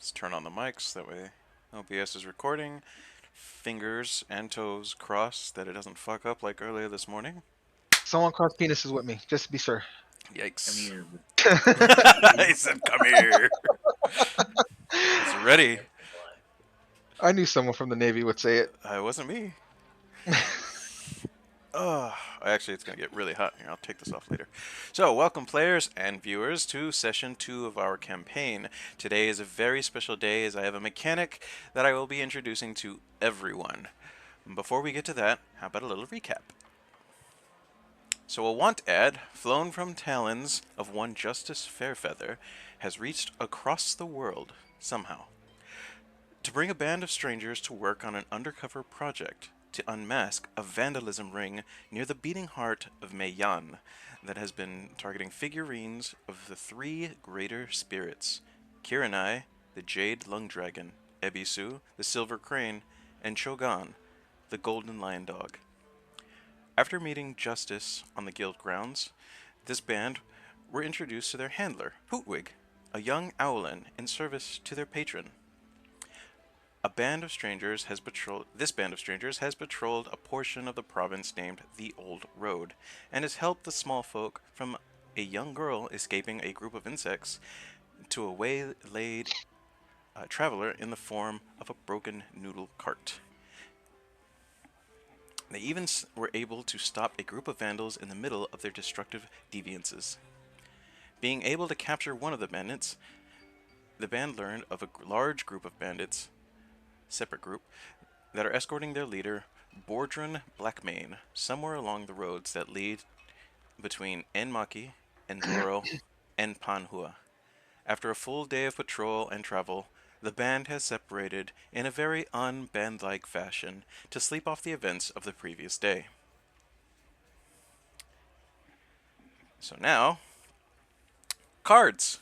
Let's turn on the mics, that way OBS is recording. Fingers and toes crossed that it doesn't fuck up like earlier this morning. Someone cross penises with me, just to be sure. Come Yikes. here. I said, come here. It's ready. I knew someone from the Navy would say it. It wasn't me. Actually, it's going to get really hot here. I'll take this off later. So, welcome players and viewers to session 2 of our campaign. Today is a very special day as I have a mechanic that I will be introducing to everyone. Before we get to that, how about a little recap? So a want ad, flown from talons of one Justice Fairfeather, has reached across the world, somehow, to bring a band of strangers to work on an undercover project to unmask a vandalism ring near the beating heart of Mei-Yan that has been targeting figurines of the three greater spirits, Kiranai, the Jade Lung Dragon, Ebisu, the Silver Crane, and Shogun, the Golden Lion Dog. After meeting Justice on the guild grounds, this band were introduced to their handler, Hootwig, a young owlin in service to their patron. This band of strangers has patrolled a portion of the province named the Old Road, and has helped the small folk from a young girl escaping a group of insects to a waylaid traveler in the form of a broken noodle cart. They even were able to stop a group of vandals in the middle of their destructive deviances. Being able to capture one of the bandits, the band learned of a large group of bandits, separate group, that are escorting their leader, Bordron Blackmane, somewhere along the roads that lead between Enmaki, Endoro, and Panhua. After a full day of patrol and travel, the band has separated in a very unband-like fashion to sleep off the events of the previous day. So now, cards.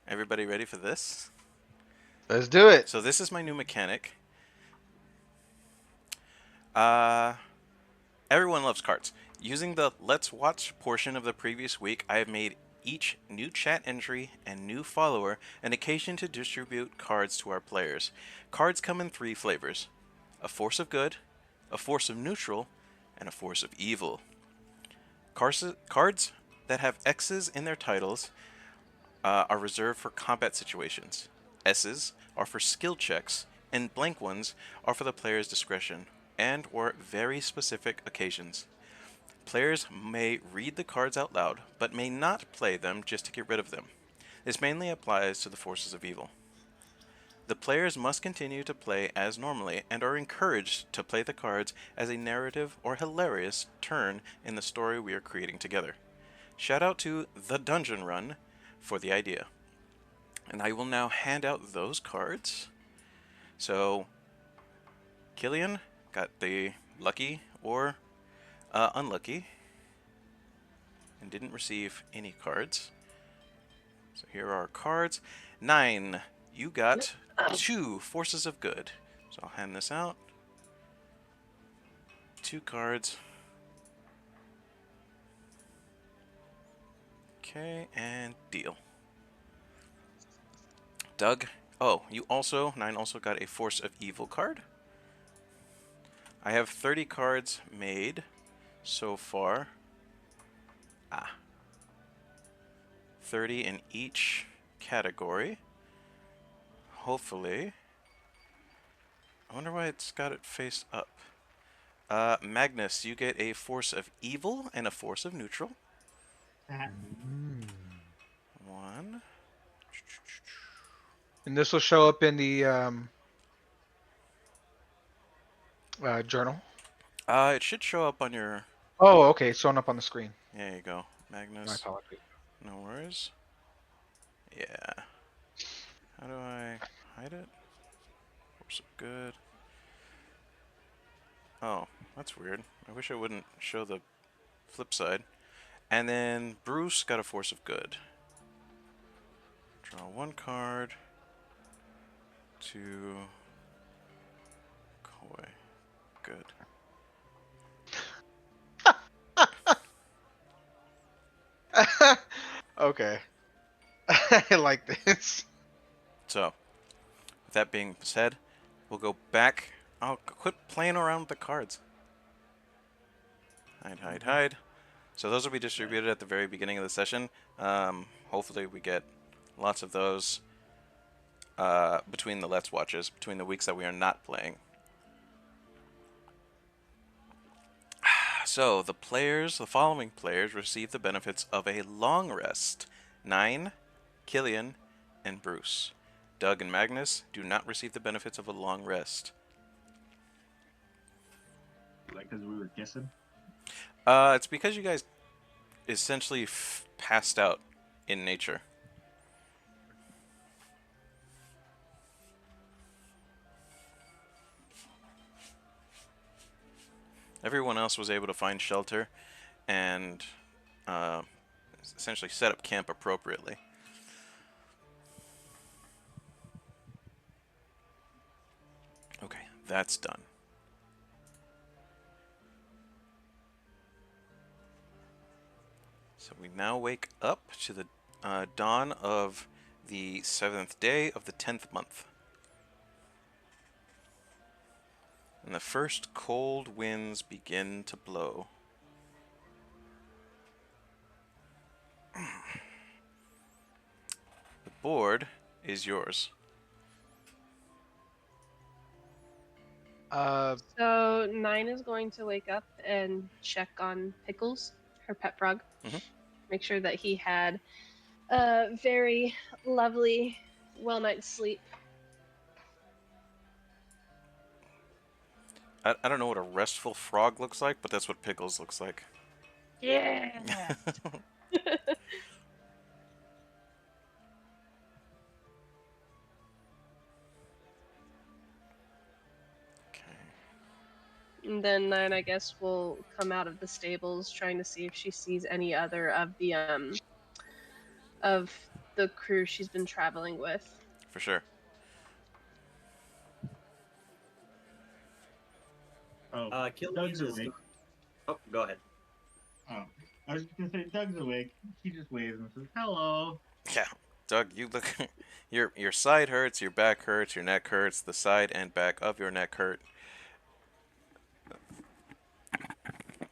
Everybody ready for this? Let's do it. So this is my new mechanic. Everyone loves cards. Using the Let's Watch portion of the previous week, I have made each new chat entry and new follower an occasion to distribute cards to our players. Cards come in 3 flavors: a force of good, a force of neutral, and a force of evil. Cards that have X's in their titles are reserved for combat situations. S's are for skill checks, and blank ones are for the player's discretion and or very specific occasions. Players may read the cards out loud, but may not play them just to get rid of them. This mainly applies to the forces of evil. The players must continue to play as normally and are encouraged to play the cards as a narrative or hilarious turn in the story we are creating together. Shout out to The Dungeon Run for the idea. And I will now hand out those cards. So, Killian got the lucky or unlucky and didn't receive any cards. So here are our cards. 9, you got 2 forces of good. So I'll hand this out. 2 cards. Okay, and deal. Doug, oh, 9 also got a force of evil card. I have 30 cards made so far. 30 in each category. Hopefully. I wonder why it's got it face up. Magnus, you get a force of evil and a force of neutral. 1. And this will show up in the journal. It should show up on your... Oh, okay. It's showing up on the screen. There you go. My Magnus. apologies. No worries. Yeah. How do I hide it? Force of good. Oh, that's weird. I wish it wouldn't show the flip side. And then Bruce got a force of good. Draw 1 card. 2. Koi. Good. Okay. I like this. So, with that being said, we'll go back. I'll quit playing around with the cards. Hide, hide, hide. So those will be distributed at the very beginning of the session. Hopefully we get lots of those between the Let's Watches, between the weeks that we are not playing. So the following players receive the benefits of a long rest. 9, Killian, and Bruce. Doug and Magnus do not receive the benefits of a long rest. Like, because we were kissing? It's because you guys essentially passed out in nature. Everyone else was able to find shelter and uh, essentially set up camp appropriately. Okay, that's done. So we now wake up to the dawn of the 7th day of the 10th month. And the first cold winds begin to blow. The board is yours. So 9 is going to wake up and check on Pickles, her pet frog. Mhm. Make sure that he had a very lovely, well night's sleep. I don't know what a restful frog looks like, but that's what Pickles looks like. Yeah. And then 9, I guess, will come out of the stables, trying to see if she sees any other of the crew she's been traveling with. For sure. Oh, Killian Doug's is. awake. Oh, go ahead. Oh, I was just gonna say Doug's awake. She just waves and says, "Hello." Yeah, Doug, you look. Your side hurts, your back hurts, your neck hurts. The side and back of your neck hurt.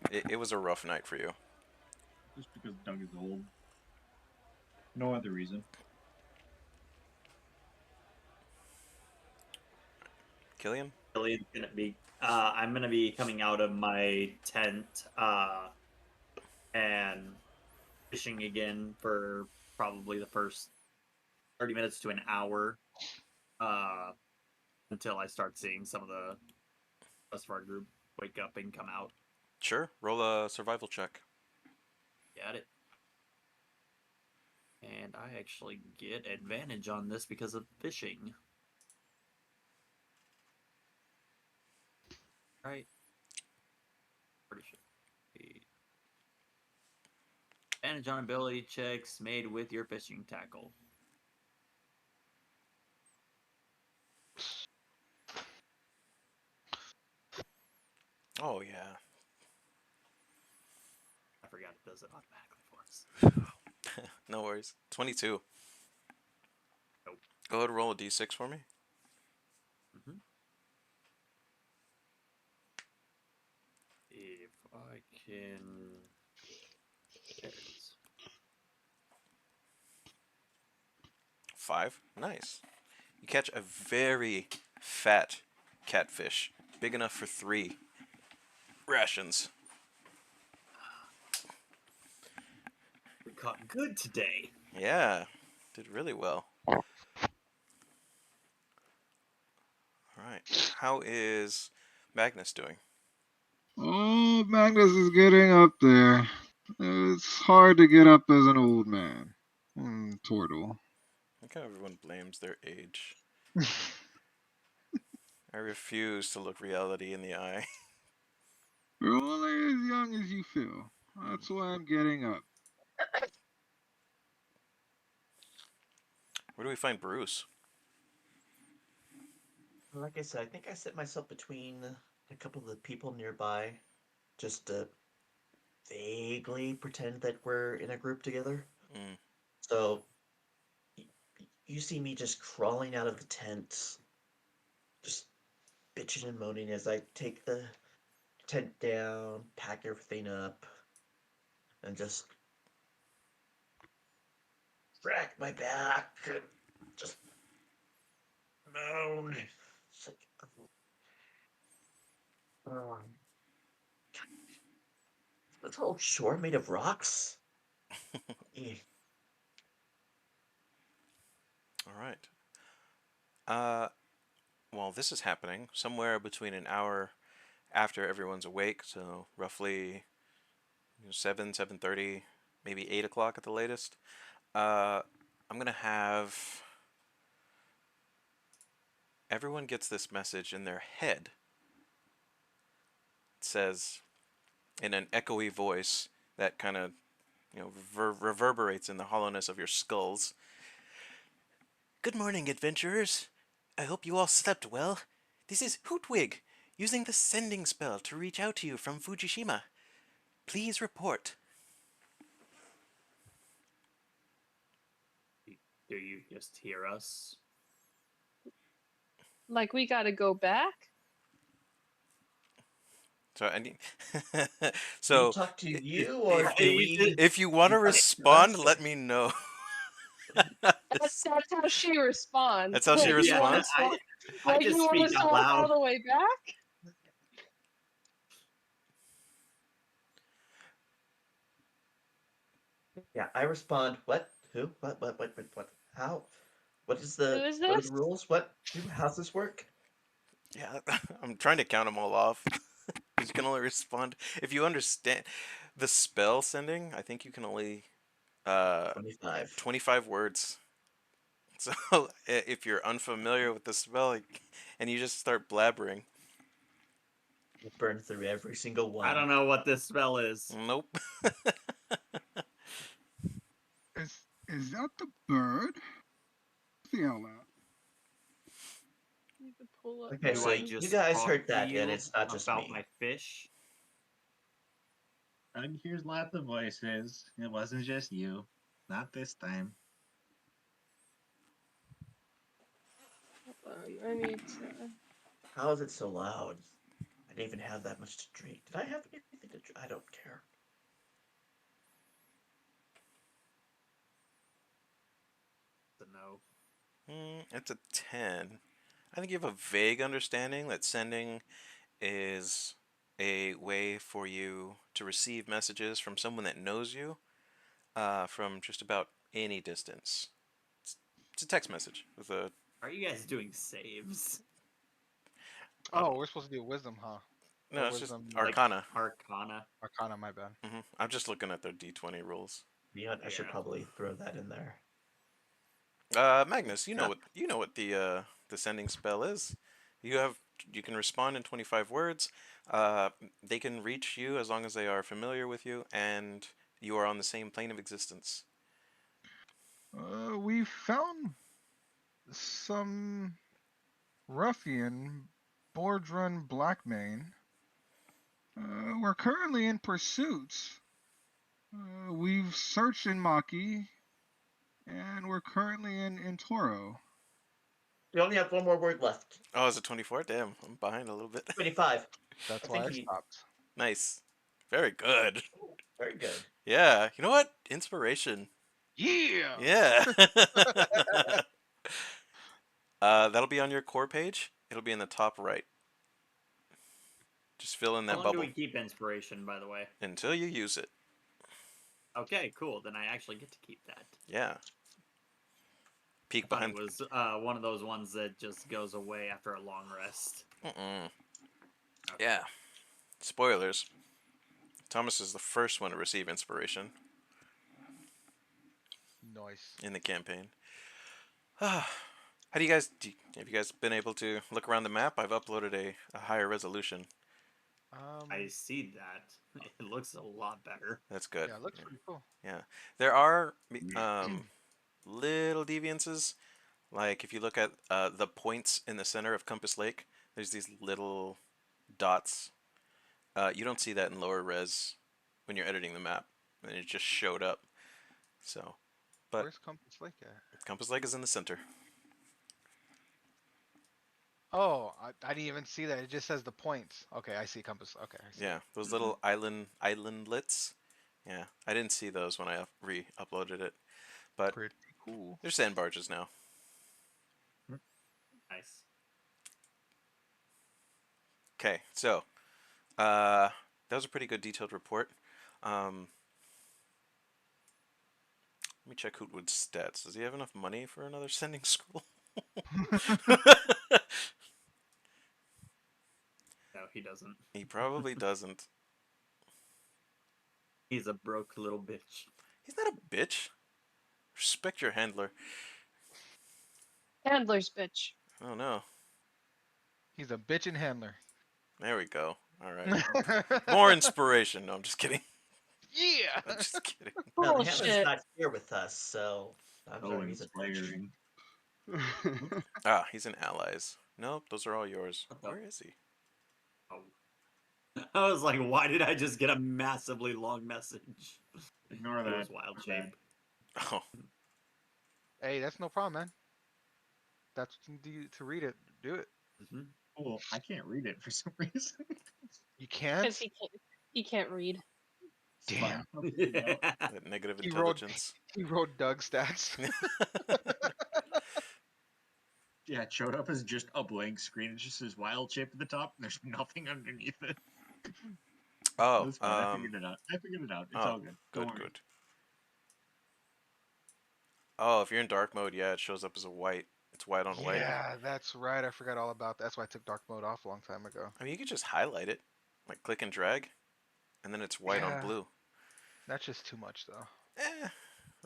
It was a rough night for you. Just because Doug is old. No other reason. Killian? Killian's gonna be. I'm gonna be coming out of my tent and fishing again for probably the first 30 minutes to an hour uh, until I start seeing some of the rest of our group wake up and come out. Sure. Roll a survival check. Got it. And I actually get advantage on this because of fishing. Right. Pretty sure. Advantage on ability checks made with your fishing tackle. Oh yeah. I forgot it does it automatically for us. No worries. 22. Nope. Go ahead and roll a d6 for me. Mm-hmm. If I can. There it is. 5. Nice. You catch a very fat catfish, big enough for 3 rations. We caught good today. Yeah, did really well. All right. How is Magnus doing? Oh, Magnus is getting up there. It's hard to get up as an old man. Turtle. I think everyone blames their age. I refuse to look reality in the eye. You're only as young as you feel. That's why I'm getting up. Where do we find Bruce? Like I said, I think I set myself between a couple of the people nearby just to vaguely pretend that we're in a group together. Mm. So you see me just crawling out of the tent, just bitching and moaning as I take the tent down, pack everything up, and just crack my back and just moan. It's like, um, this whole shore made of rocks. Eh, All right. While this is happening, somewhere between an hour after everyone's awake, so roughly 7:30, maybe 8 o'clock at the latest. I'm gonna have everyone gets this message in their head. It says in an echoey voice that kind of reverberates in the hollowness of your skulls. Good morning, adventurers. I hope you all slept well. This is Hootwig, using the sending spell to reach out to you from Fujishima. Please report. Do you just hear us? Like we gotta go back? So I need. do we so talk to i- you, or Right. do we? if you want to you talk to respond, us? let me know. That's how she responds. That's how she Like you want responds? us all, I like just you want speak us out all loud. the way back? Yeah, I respond. What? Who? What? How? Who is What are the this? rules? What? How's this work? Yeah, I'm trying to count them all off. Because you can only respond if you understand the spell sending. I think you can only 25. 25 words. So if you're unfamiliar with the spell and you just start blabbering, We'll burn through every single I don't one. know what this spell is. nope. Is that the bird? The out loud. Need to pull up Okay, Do so I my. you just guys talk heard to that, and you it's not just about me. my fish? Doug hears lots of voices. It wasn't just you. Not this time. I need to. How is it so loud? I didn't even have that much to drink. Did I have anything to drink? I don't care. No. It's a 10. I think you have a vague understanding that sending is a way for you to receive messages from someone that knows you from just about any distance. It's a text message with a. Are you guys doing saves? Oh, we're supposed to do wisdom, huh? Or No, it's just wisdom Like Arcana. Arcana? arcana, my bad. I'm just looking at their D20 rules. Beyond, I should Yeah. probably throw that in there. Magnus, you know what the sending spell is. You can respond in 25 words. They can reach you as long as they are familiar with you and you are on the same plane of existence. We found some ruffian, board-run Blackmane. We're currently in pursuit. We've searched in Maki, and we're currently in Toro. We only have one more word left. Oh, is it 24? Damn, I'm behind a little bit. 25. That's I why think I he. stopped. Nice. Very good. Oh, very good. Yeah, you know what? Inspiration. Yeah! Yeah. That'll be on your core page. It'll be in the top right. Just fill in How that long do bubble we keep inspiration, by the way? until you use it. Okay, cool. Then I actually get to keep that. Yeah. I Peek thought it behind. was one of those ones that just goes away after a long rest. Mm-mm. Yeah. Spoilers. Thomas is the first one to receive inspiration Nice. in the campaign. How do you guys? Have you guys been able to look around the map? I've uploaded a higher resolution. I see that. It looks a lot better. That's good. Yeah, it looks pretty cool. Yeah. There are little deviances. Like if you look at the points in the center of Compass Lake, there's these little dots. You don't see that in lower res when you're editing the map, and it just showed up. So But Where's Compass Lake at? Compass Lake is in the center. Oh, I didn't even see that. It just says the points. Okay, I see Compass. Okay, I see. Yeah, those little islandlets. Yeah, I didn't see those when I re-uploaded it, but Pretty cool. they're sand barges now. Nice. Okay, so that was a pretty good detailed report. Let me check Hootwood's stats. Does he have enough money for another sending school? No, he doesn't. He probably doesn't. He's a broke little bitch. He's not a bitch. Respect your handler. Handler's bitch. Oh no. He's a bitchin' handler. There we go. All right. More inspiration. No, I'm just kidding. Yeah. I'm just kidding. Well, the handler's Bullshit. not here with us, so I'm So sorry he's a bitch. inspiring. Ah, he's in allies. Nope, those are all yours. What the- Where is he? Oh. I was like, why did I just get a massively long message? Ignore It that. was wild Okay. shape. Oh, Hey, that's no problem, man. That's what you do to read it. Do it. Hmm. Cool. I can't read it for some reason. You can't. Because he can't read. It's Damn. fine. I'll figure it out. that negative He wrote- intelligence. He wrote Doug stats. Yeah, it showed up as just a blank screen. It just says wild shape at the top, and there's nothing underneath it. Oh, It's fine. I figured it out. It's oh, all good. Don't good, worry. good. Oh, if you're in dark mode, yeah, it shows up as a white. It's white on white. Yeah, that's right. I forgot all about that. That's why I took dark mode off a long time ago. I mean, you could just highlight it, like click and drag, and then it's white on Yeah. blue. That's just too much, though. It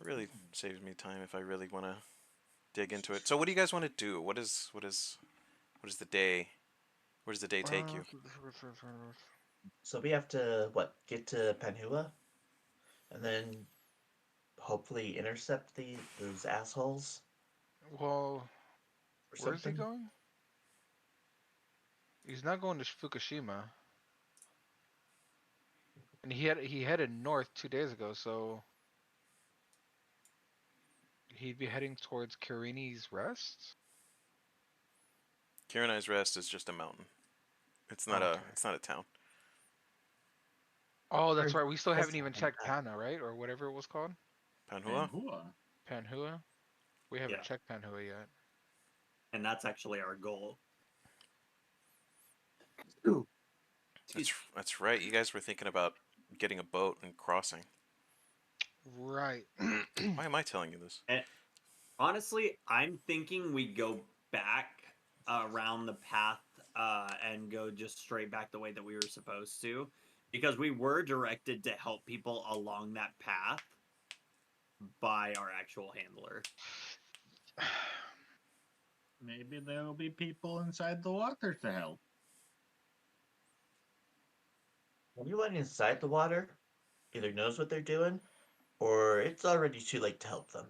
really saves me time if I really want to dig into it. So, what do you guys want to do? What is the day? Where does the day take you? So we have to get to Panhua, and then hopefully intercept those assholes Well, or where is he something. going? He's not going to Fukushima. And he headed north 2 days ago, so he'd be heading towards Kirini's Rest. Kirinai's Rest is just a mountain. It's not Okay. a town. Oh, that's Where- right. We still that's haven't even not checked bad. Pana, right? Or whatever it was called. Panhua? Panhua. Panhua. We haven't Yeah. checked Panhua yet. And that's actually our goal. That's right. You guys were thinking about getting a boat and crossing. Right. Why am I telling you this? And honestly, I'm thinking we go back around the path and go just straight back the way that we were supposed to, because we were directed to help people along that path by our actual handler. Maybe there'll be people inside the water to help. Anyone inside the water either knows what they're doing, or it's already too late to help them.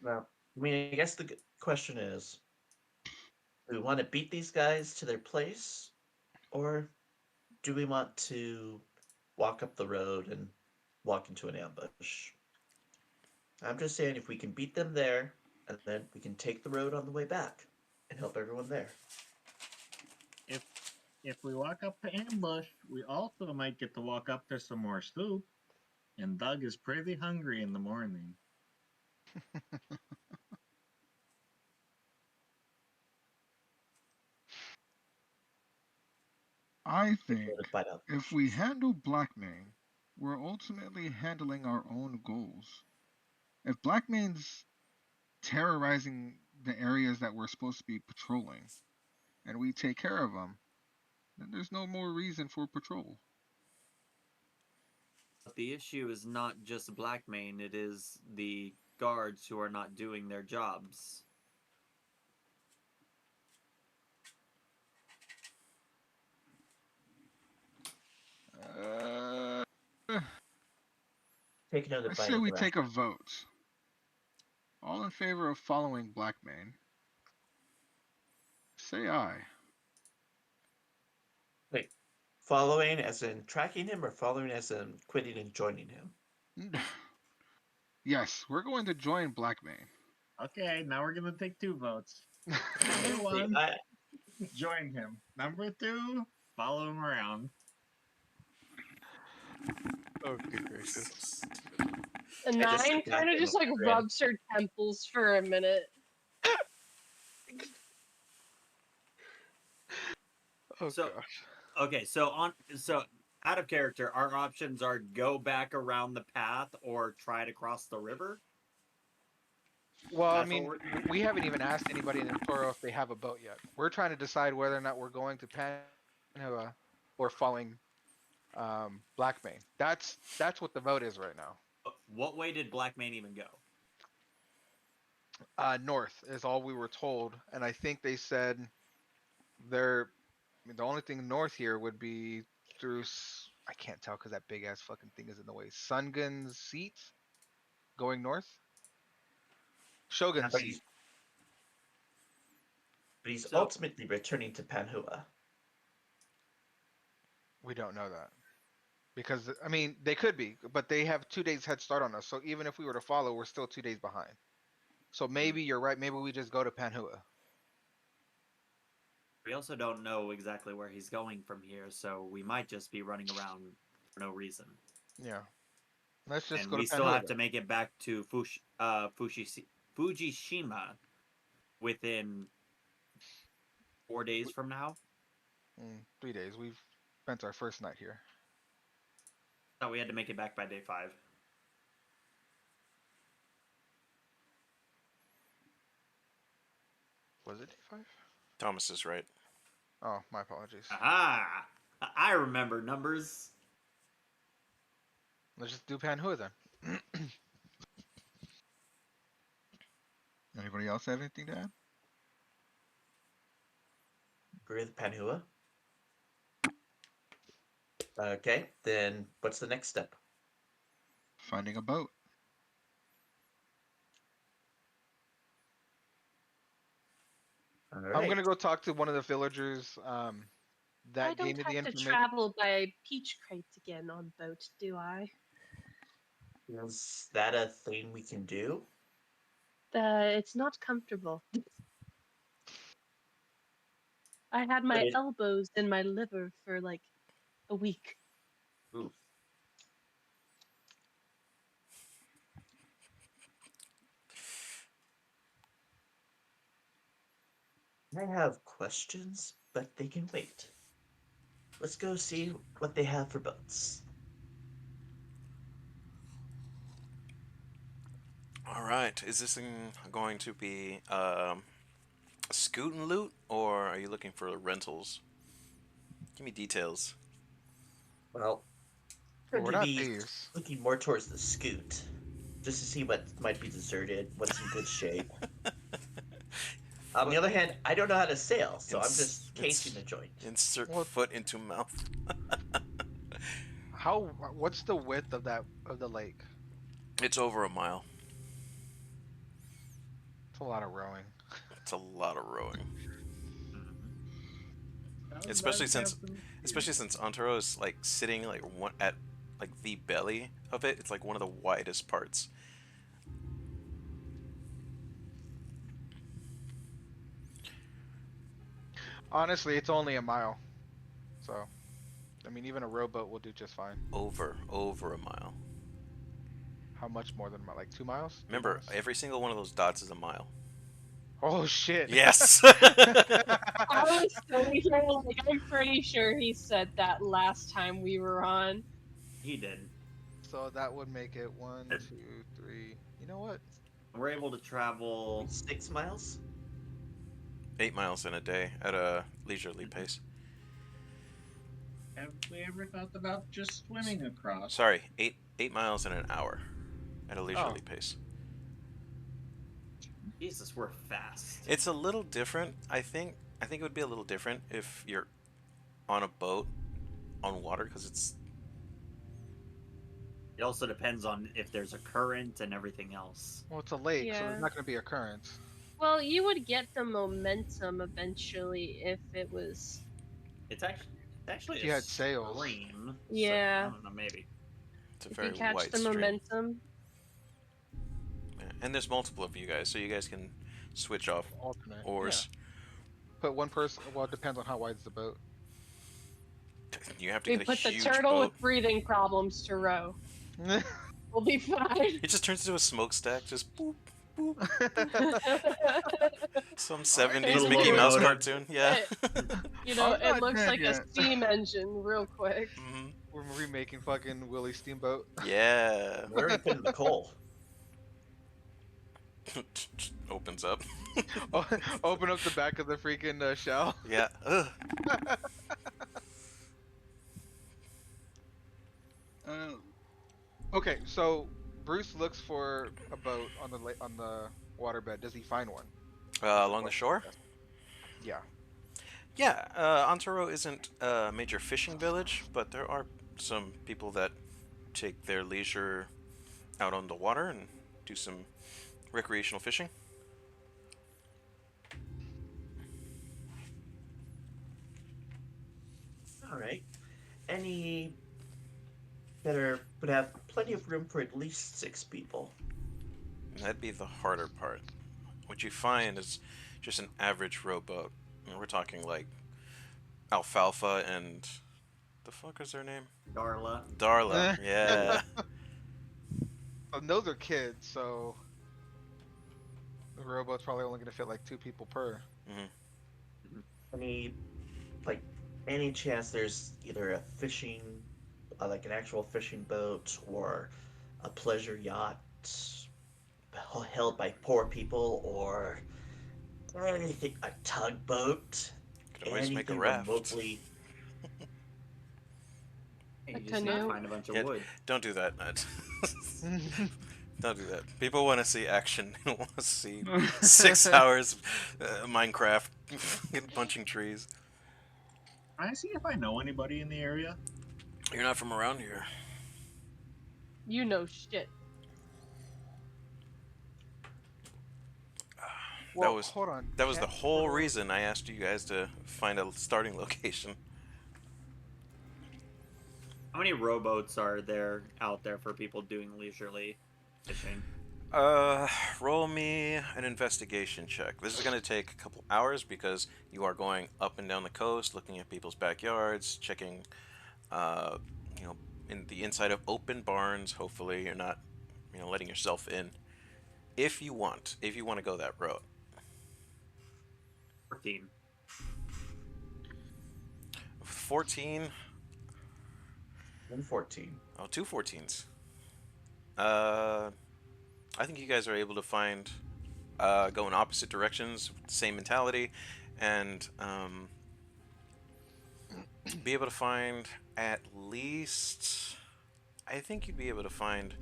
Now, I mean, I guess the question is, do we want to beat these guys to their place, or do we want to walk up the road and walk into an ambush? I'm just saying, if we can beat them there, and then we can take the road on the way back and help everyone there. If we walk up to ambush, we also might get to walk up to some more soup. And Doug is pretty hungry in the morning. I Go think to find out. if we handle Blackmane, we're ultimately handling our own goals. If Blackmane's terrorizing the areas that we're supposed to be patrolling, and we take care of them, then there's no more reason for patrol. But the issue is not just Blackmane, it is the guards who are not doing their jobs. Uh, Take another I bite say of we the take a vote. All in favor of following Blackmane, say aye. Wait, Following as in tracking him, or following as in quitting and joining him? Yes, we're going to join Blackmane. Okay, now we're gonna take 2 votes. See, Number 1, I, join him. Number 2, follow him around. Oh, good gracious. And I just 9 got kind of him just like grin. rubs her temples for a minute. Oh So- gosh. Okay, so out of character, our options are go back around the path or try to cross the river. Well, I Fast mean, forward. we haven't even asked anybody in Toro if they have a boat yet. We're trying to decide whether or not we're going to Panhua or following Blackmane. That's what the vote is right now. What way did Blackmane even go? North is all we were told, and I think they said they're. I mean, the only thing north here would be through. I can't tell because that big ass fucking thing is in the way. Sungun's seat, going north. Shogun's But seat. he's So- ultimately returning to Panhua. We don't know that. Because I mean, they could be, but they have 2 days head start on us. So even if we were to follow, we're still 2 days behind. So maybe you're right. Maybe we just go to Panhua. We also don't know exactly where he's going from here, so we might just be running around for no reason. Yeah. Let's just And go we to still Panhua. have to make it back to Fujishima within 4 days from now. 3 days. We've spent our first night here. Thought we had to make it back by day 5. Was it day 5? Thomas is right. Oh, my apologies. Aha! I remember numbers. Let's just do Panhua then. Anybody else have anything to add? Agree with Panhua? Okay, then what's the next step? Finding a boat. All I'm right. gonna go talk to one of the villagers. That I don't gave me the have to information. travel by peach crate again on boat, do I? Is that a thing we can do? It's not comfortable. I had my it- elbows in my liver for like a week. Ooh. I have questions, but they can wait. Let's go see what they have for boats. All right. Is this thing going to be a scoot and loot, or are you looking for rentals? Give me details. Well, Well, going we're to not be thieves. looking more towards the scoot, just to see what might be deserted, what's in good shape. On the other hand, I don't know how to sail, so I'm just casing the joint. Insert Well- foot into mouth. What's the width of the lake? It's over a mile. It's a lot of rowing. It's a lot of rowing, Does especially have since some especially since Antero is like sitting like one at like the belly of it. It's like one of the widest parts. Honestly, it's only a mile. So, I mean, even a rowboat will do just fine. Over a mile. How much more than a mile? Like 2 miles? 3 Remember, miles? every single one of those dots is a mile. Oh shit. Yes. I was so here, like, I'm pretty sure he said that last time we were on. He did. So that would make it 1, 2, 3. You know what? We're able to travel. 6 miles? 8 miles in a day at a leisurely pace. Have we ever thought about just swimming across? Sorry, 8 miles in an hour at a leisurely pace. Jesus, we're fast. It's a little different, I think. I think it would be a little different if you're on a boat on water, because it's It also depends on if there's a current and everything else. Well, it's a lake, so Yeah. there's not going to be a current. Well, you would get the momentum eventually if it was. It's actually Actually, He had sails. Stream, Yeah. So, I don't know, maybe. It's a If very you catch wide the stream. momentum. Yeah. And there's multiple of you guys, so you guys can switch off Alternate. oars. Put one person. Well, it depends on how wide's the boat. You have to We get a put the huge turtle boat. with breathing problems to row. We'll be fine. It just turns into a smokestack, just boop, boop. Some Alright, 70s Little Mickey Mouse locomotive. cartoon. Yeah. You know, I'm it not looks dead like a yet. steam engine real quick. hmm We're remaking fucking Willie Steamboat. Yeah. We already put in the coal. Opens up. Open up the back of the freaking shell. Yeah. Ugh. Uh, Okay, so Bruce looks for a boat on the on the waterbed. Does he find one? Along the shore? Yeah. Yeah, Antero isn't a major fishing village, but there are some people that take their leisure out on the water and do some recreational fishing. All right. Any that would have plenty of room for at least 6 people. That'd be the harder part. What you find is just an average rowboat. And we're talking like Alfalfa and the fuck is their name? Darla. Darla. Yeah. And those are kids, so the rowboat's probably only gonna fit like 2 people per. Any, like, any chance there's either a fishing, like an actual fishing boat, or a pleasure yacht held by poor people, or anything, a tugboat, Could always make a anything raft. remotely. Hey, A you just need to canoe? find a bunch of Yeah, wood. don't do that, Ned. Don't do that. People want to see action. They want to see 6 hours Minecraft punching trees. Can I see if I know anybody in the area? You're not from around here. You know shit. Well, was- hold on. That was the Can't- whole reason I asked you guys to find a starting location. How many rowboats are there out there for people doing leisurely fishing? Roll me an investigation check. This is going to take a couple hours because you are going up and down the coast, looking at people's backyards, checking, in the inside of open barns. Hopefully, you're not, letting yourself in. If you want to go that route. 14. 14. 114. Oh, 2 14s. I think you guys are able to find, go in opposite directions with the same mentality, and be able to find at least. I think you'd be able to find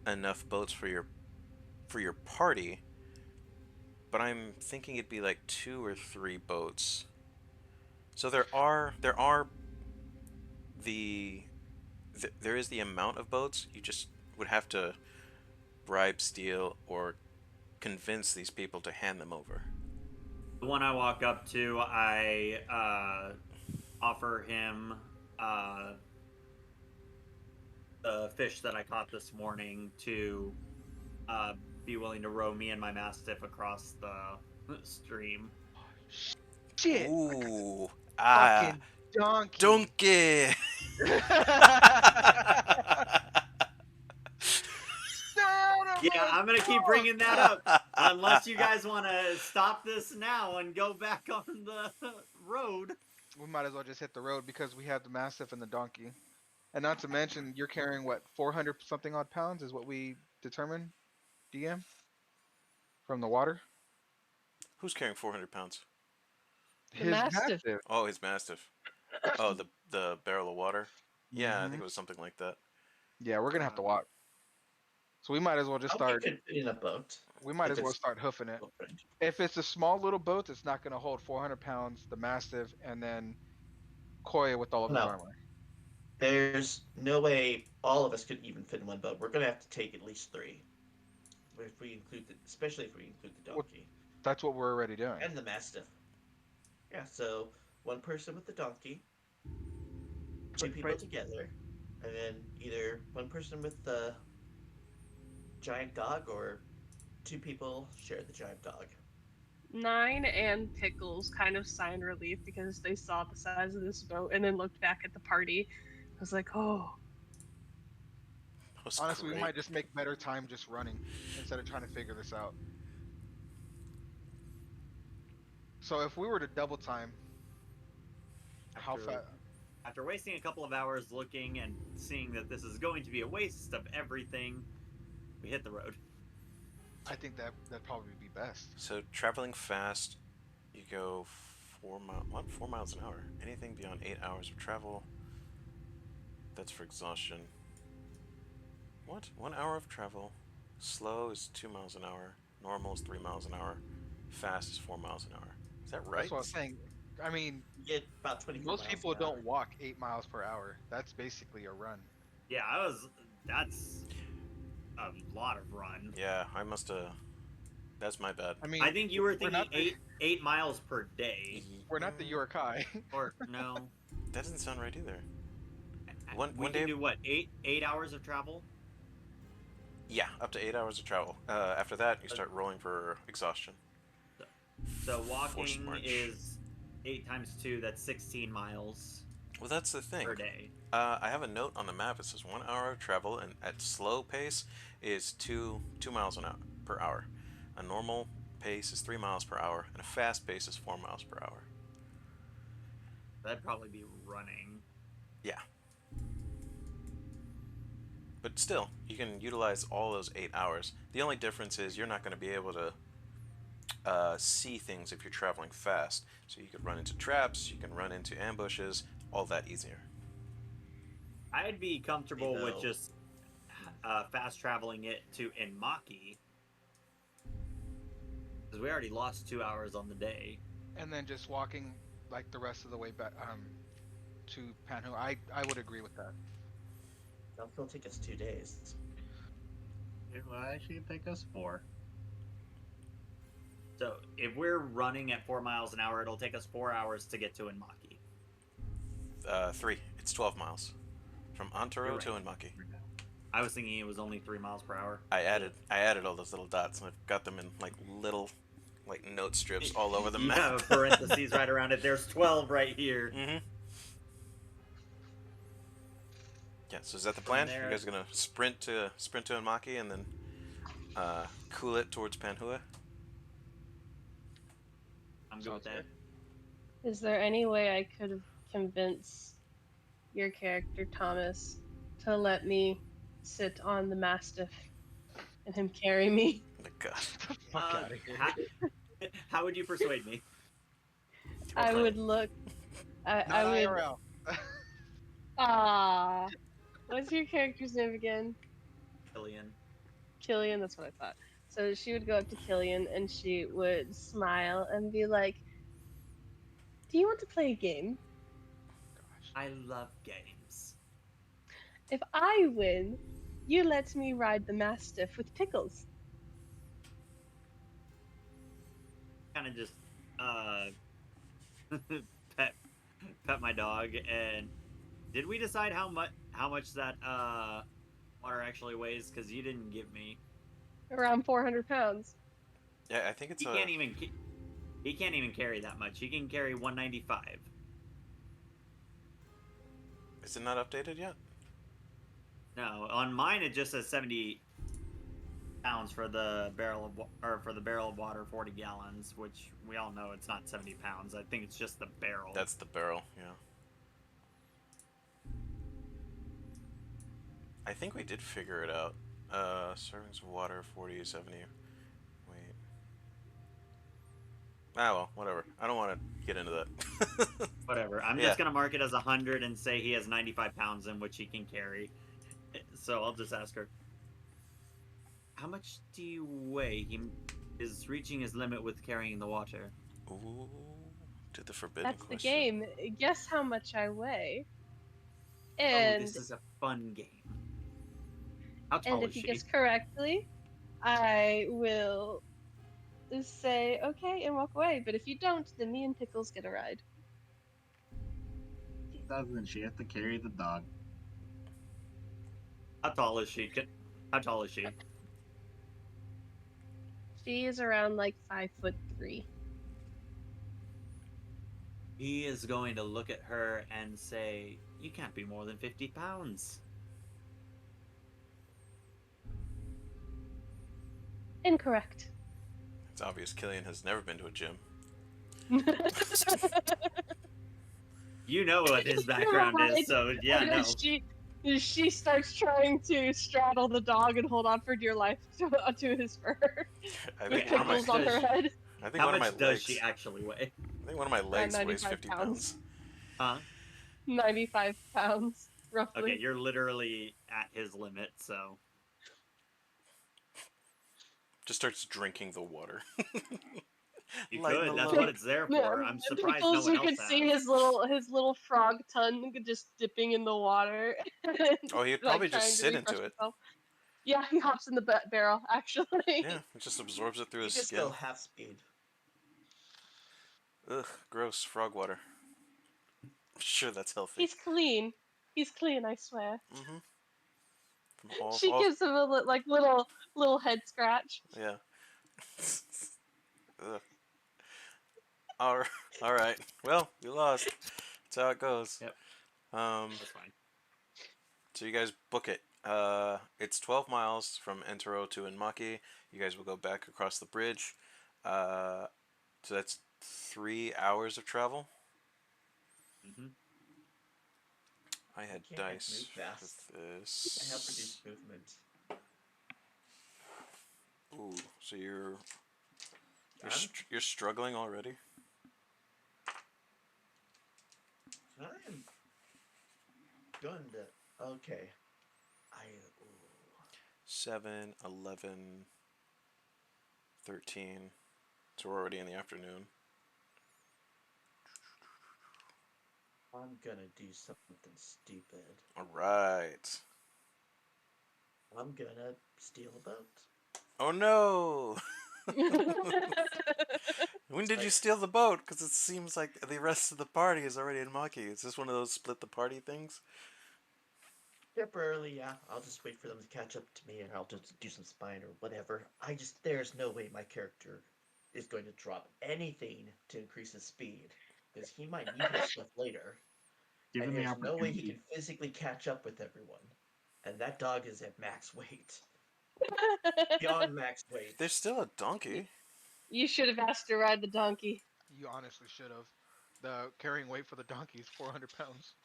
enough boats for your party, but I'm thinking it'd be like 2 or 3 boats. So there is the amount of boats. You just would have to bribe, steal, or convince these people to hand them over. The one I walk up to, I offer him the fish that I caught this morning to be willing to row me and my mastiff across the stream. Shit. Ooh, Fucking donkey. donkey. Yeah, I'm gonna keep bringing that up unless you guys want to stop this now and go back on the road. We might as well just hit the road because we have the mastiff and the donkey. And not to mention, you're carrying what, 400 something odd pounds is what we determined, DM? From the water? Who's carrying 400 pounds? The mastiff. Oh, his mastiff. Oh, the barrel of water. Yeah, I think it was something like that. Yeah, we're gonna have to walk. So we might as well just We start. could fit in a boat. We might if as well it's start hoofing it. open. If it's a small little boat, it's not gonna hold 400 pounds. The mastiff, and then Koya with all of his No. armor. There's no way all of us could even fit in one boat. We're gonna have to take at least 3. If we include especially if we include the donkey That's what we're already doing. and the mastiff. Yeah, so one person with the donkey, two But- people but- together, and then either one person with the giant dog or two people share the giant dog. Nine and Pickles kind of signed relief because they saw the size of this boat and then looked back at the party. I was like, oh, That was Honestly, we great. might just make better time just running instead of trying to figure this out. So if we were to double time, how After- fast? After wasting a couple of hours looking and seeing that this is going to be a waste of everything, we hit the road. I think that'd probably be best. So traveling fast, you go 4 miles an hour. Anything beyond 8 hours of travel, that's for exhaustion. What? 1 hour of travel. Slow is 2 miles an hour. Normal is 3 miles an hour. Fast is 4 miles an hour. Is that right? That's what I was saying. I mean, You get about 24 most miles people an hour. don't walk 8 miles per hour. That's basically a run. Yeah, that's a lot of run. Yeah, I must have. That's my bad. I mean, I think you were we're thinking not the, 8 miles per day. we're not the Yorikai. Or no. That doesn't sound right either. we One can day- do what? 8 hours of travel? Yeah, up to 8 hours of travel. After that, you start rolling for exhaustion. So Forced walking march. is 8 times 2, that's 16 miles Well, that's the thing. per day. I have a note on the map. It says 1 hour of travel, and at slow pace is two miles an hour per hour. A normal pace is 3 miles per hour, and a fast pace is 4 miles per hour. That'd probably be running. Yeah. But still, you can utilize all those 8 hours. The only difference is you're not going to be able to see things if you're traveling fast. So you could run into traps, you can run into ambushes, all that easier. I'd be comfortable with know. just fast traveling it to Inmaki. Because we already lost 2 hours on the day. And then just walking like the rest of the way back to Panhu. I would agree with that. That's gonna take us 2 days. It will actually take us 4. So if we're running at 4 miles an hour, it'll take us 4 hours to get to Inmaki. 3. It's 12 miles. From Antaro You're to right. Inmaki. I was thinking it was only 3 miles per hour. I added all those little dots, and I've got them in like little note strips all over the You map. have parentheses right around it. There's 12 right here. Mm-hmm. Yeah, so is that the plan? there- You guys are gonna sprint to Inmaki and then cool it towards Panhua? I'm good with that. is there any way I could convince your character, Thomas, to let me sit on the Mastiff and him carry me? Oh my God. Fuck Uh, outta here. how would you persuade me? I would look. I Not would. IRL. Ah, what's your character's name again? Killian. Killian. That's what I thought. So she would go up to Killian and she would smile and be like, "Do you want to play a game? I love games. If I win, you let me ride the Mastiff with Pickles." Kind of just pet my dog. And did we decide how much that water actually weighs? Because you didn't give me. Around 400 pounds. Yeah, I think it's He can't even carry that much. He can carry 195. Is it not updated yet? No, on mine it just says 70 pounds for the barrel of water, 40 gallons, which we all know it's not 70 pounds. I think it's just the barrel. That's the barrel, yeah. I think we did figure it out. Servings of water, 40, 70. Wait. Ah, well, whatever. I don't want to get into that. Whatever. I'm Yeah. just gonna mark it as 100 and say he has 95 pounds in which he can carry. So I'll just ask her, how much do you weigh? He is reaching his limit with carrying the water. Ooh, to the forbidden That's the question. game. Guess how much I weigh. Oh, And this is a fun game. How tall and is if you she? guess correctly, I will say okay and walk away. But if you don't, then me and Pickles get a ride. doesn't she have to carry the dog? How tall is she? How tall is she? She is around like 5'3". He is going to look at her and say, "You can't be more than 50 pounds." Incorrect. It's obvious Killian has never been to a gym. You know what his background is, so yeah, And then no. she starts trying to straddle the dog and hold on for dear life to his fur. I With think one of my pickles on her head. I think How one of my much does she legs. actually weigh? I think one of my legs weighs 95 50 pounds. pounds. Huh? 95 pounds, roughly. Okay, you're literally at his limit, so. Just starts drinking the water. You Lighten could. the That's load. what it's there for. I'm surprised no Pickles, one you else could see has. his little frog tongue just dipping in the water. Oh, he'd like probably just trying to sit refresh into it. himself. Yeah, he hops in the barrel, actually. Yeah, it just absorbs it through You his just skin. go half speed. Ugh, gross frog water. I'm sure that's healthy. He's clean. He's clean, I swear. Mm-hmm. From all, She gives him a little head scratch. yeah. Ugh. All right. Well, you lost. That's how it goes. Yep. That's fine. So you guys book it. It's 12 miles from Entero to Inmaki. You guys will go back across the bridge. So that's 3 hours of travel. Mm-hmm. I had Can't dice move fast. for I have this. reduced movement. Ooh, so you're I'm, you're struggling already. I'm going to. Okay. Ooh. 7, 11, 13. So we're already in the afternoon. I'm gonna do something stupid. All right. I'm gonna steal a boat. Oh no! When did you steal the boat? Because it seems like the rest of the party is already in Maki. Is this one of those split the party things? Temporarily, yeah. I'll just wait for them to catch up to me and I'll just do some spying or whatever. There's no way my character is going to drop anything to increase his speed. Because he might need his stuff later. Given And the there's no way he opportunity, can physically catch up with everyone. And that dog is at max weight. Beyond max weight. There's still a donkey. You should have asked to ride the donkey. You honestly should have. The carrying weight for the donkey is 400 pounds.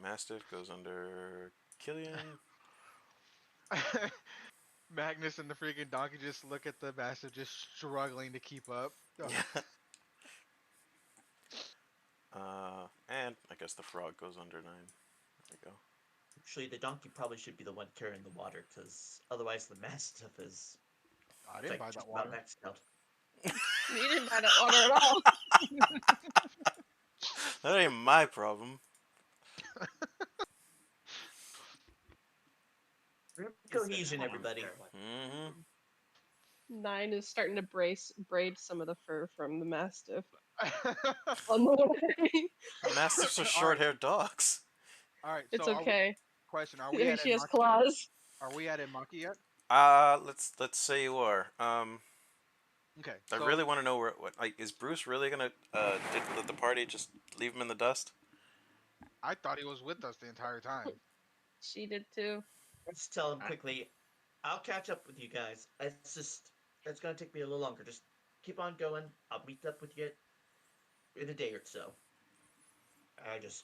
Mastiff goes under Killian. Magnus and the freaking donkey just look at the mastiff just struggling to keep up. Oh, Yeah. And I guess the frog goes under 9. There we go. Actually, the donkey probably should be the one carrying the water, because otherwise the mastiff is I didn't buy just that about water. maxed out. You didn't buy that water at all. That ain't my problem. Cohesion, everybody. Mm-hmm. 9 is starting to braid some of the fur from the mastiff on the way. Mastiffs are All right. short-haired dogs. All right, It's so okay. question: Are we at She has Enmaki? claws. Are we at Enmaki yet? Let's say you are. Okay. I So, really want to know what is Bruce really gonna let the party just leave him in the dust? I thought he was with us the entire time. She did too. Let's tell him quickly. I'll catch up with you guys. It's gonna take me a little longer. Just keep on going. I'll meet up with you in a day or so. I just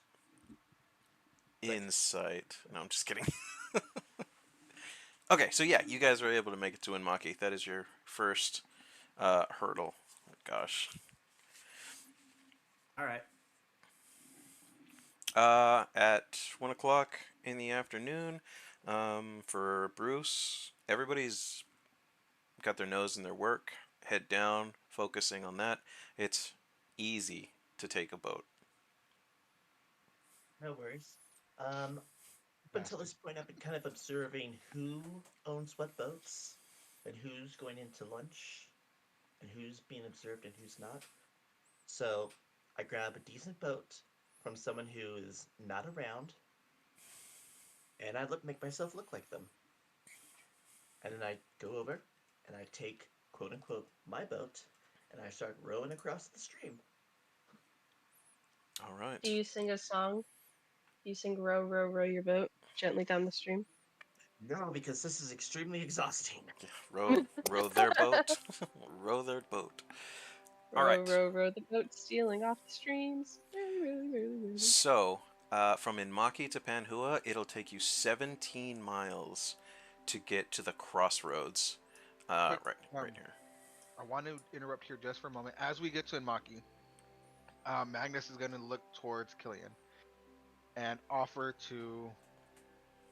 Insight. No, I'm just kidding. Okay, so yeah, you guys were able to make it to Inmaki. That is your first hurdle. Oh, gosh. All right. At 1 o'clock in the afternoon, for Bruce, everybody's got their nose in their work, head down, focusing on that. It's easy to take a boat. no worries. Up until this point, I've been kind of observing who owns what boats, and who's going into lunch, and who's being observed and who's not. So I grab a decent boat, from someone who is not around, and I make myself look like them. And then I go over and I take quote unquote my boat and I start rowing across the stream. All right. Do you sing a song? Do you sing row, row, row your boat gently down the stream? No, because this is extremely exhausting. Row their boat. Row their boat. All Row, right. row, row the boat, stealing off the streams. Row, row, row, row. So, from Inmaki to Panhua, it'll take you 17 miles to get to the crossroads. Quick, Right here. I want to interrupt here just for a moment. As we get to Inmaki, Magnus is going to look towards Killian and offer to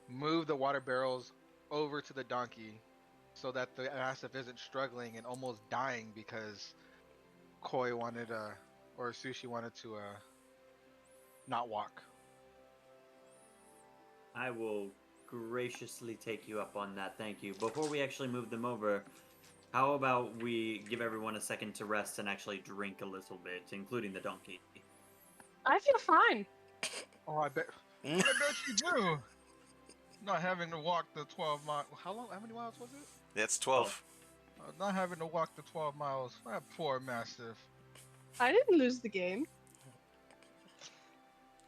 move the water barrels over to the donkey so that the Mastiff isn't struggling and almost dying because Koi wanted or Sushi wanted to not walk. I will graciously take you up on that. Thank you. Before we actually move them over, how about we give everyone a second to rest and actually drink a little bit, including the donkey? I feel fine. Oh, I bet you do. Not having to walk the 12 miles. How many miles was it? That's 12. Not having to walk the 12 miles. That poor Mastiff. I didn't lose the game.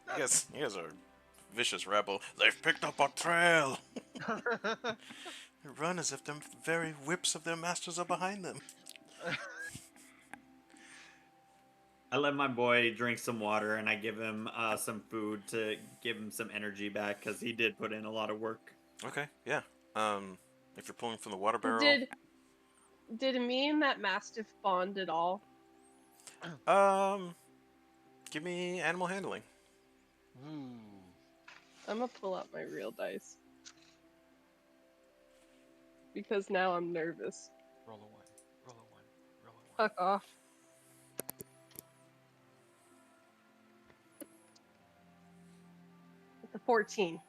You guys are a vicious rebel. They've picked up a trail. They run as if the very whips of their masters are behind them. I let my boy drink some water and I give him some food to give him some energy back because he did put in a lot of work. Okay, yeah. If you're pulling from the water barrel, Did me and that mastiff bond at all? give me animal handling. Ooh. I'm gonna pull out my real dice. Because now I'm nervous. Roll a one. Roll a one. Roll a one. Fuck off. It's a 14.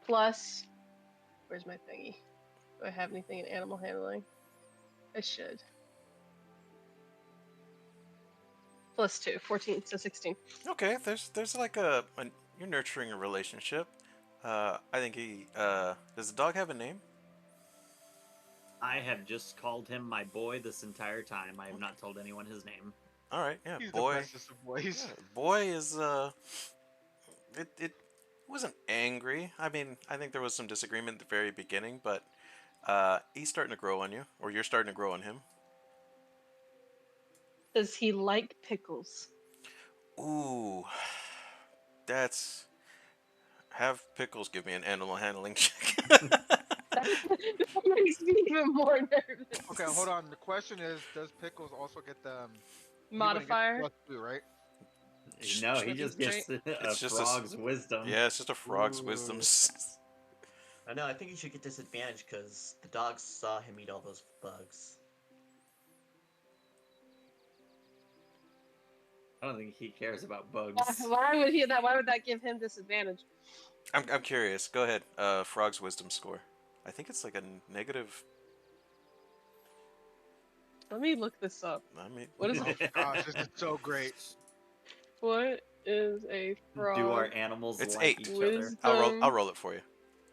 Plus, where's my thingy? Do I have anything in animal handling? I should. Plus 2, 14, so 16. Okay, there's like you're nurturing a relationship. I think he does the dog have a name? I have just called him my boy this entire time. I have not told anyone his name. All right, yeah, He's boy. the bestest of boys. Yeah, boy is it wasn't angry. I mean, I think there was some disagreement at the very beginning, but he's starting to grow on you, or you're starting to grow on him. Does he like pickles? Ooh, that's have pickles give me an animal handling check. That makes me even more nervous. Okay, hold on. The question is, does Pickles also get the Modifier? +2, right? No, he Should just be gets a It's just frog's wisdom. Yeah, it's just a frog's Ooh. wisdom. I know, I think you should get disadvantage because the dogs saw him eat all those bugs. I don't think he cares about bugs. Why would that give him disadvantage? I'm curious. Go ahead. Frog's wisdom score. I think it's like a negative. Let me look this up. I mean, What is Oh gosh, this is so great. What is a frog? Do our animals It's like 8. each other? Wisdom? I'll roll it for you.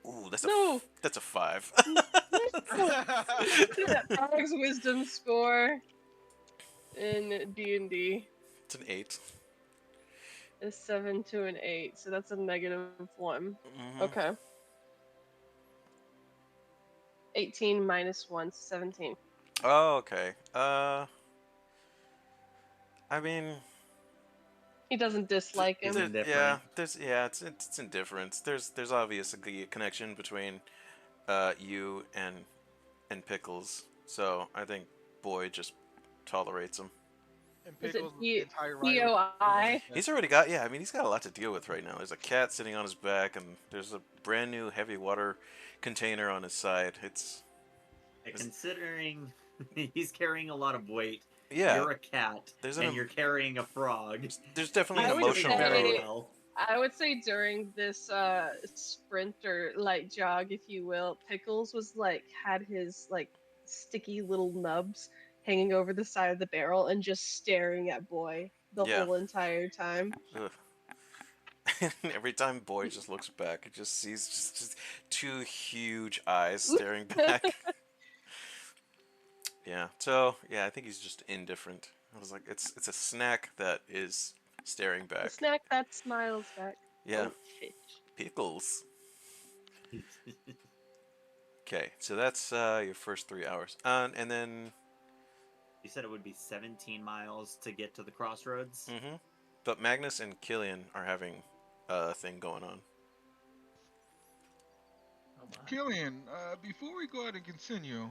Ooh, that's No. that's a 5. Frog's wisdom score in D&D It's an 8. is 7 to an 8, so that's a -1. Mhm. Okay. 18 minus 1, 17. Oh, okay. I mean, He doesn't dislike He's him. indifferent. it's indifference. There's obviously a connection between you and Pickles. So I think Boy just tolerates him. And Is it Pickles, the entire ride POI? He's already got I mean he's got a lot to deal with right now. There's a cat sitting on his back and there's a brand new heavy water container on his side. It's Considering he's carrying a lot of weight, yeah. you're a cat, There's and an you're carrying a frog. There's definitely I an would emotional say- very growth. well. I would say during this sprint or light jog, if you will, Pickles was had his sticky little nubs hanging over the side of the barrel and just staring at Boy the Yeah. whole entire time. Ugh. Every time Boy just looks back, it just sees just two huge eyes staring back. Yeah. So yeah, I think he's just indifferent. I was like, it's a snack that is staring The back. snack that smiles back. Yeah. Goldfish. Pickles. Okay, so that's your first 3 hours. And then, You said it would be 17 miles to get to the crossroads. but Magnus and Killian are having a thing going on. Oh my. Killian, before we go ahead and continue,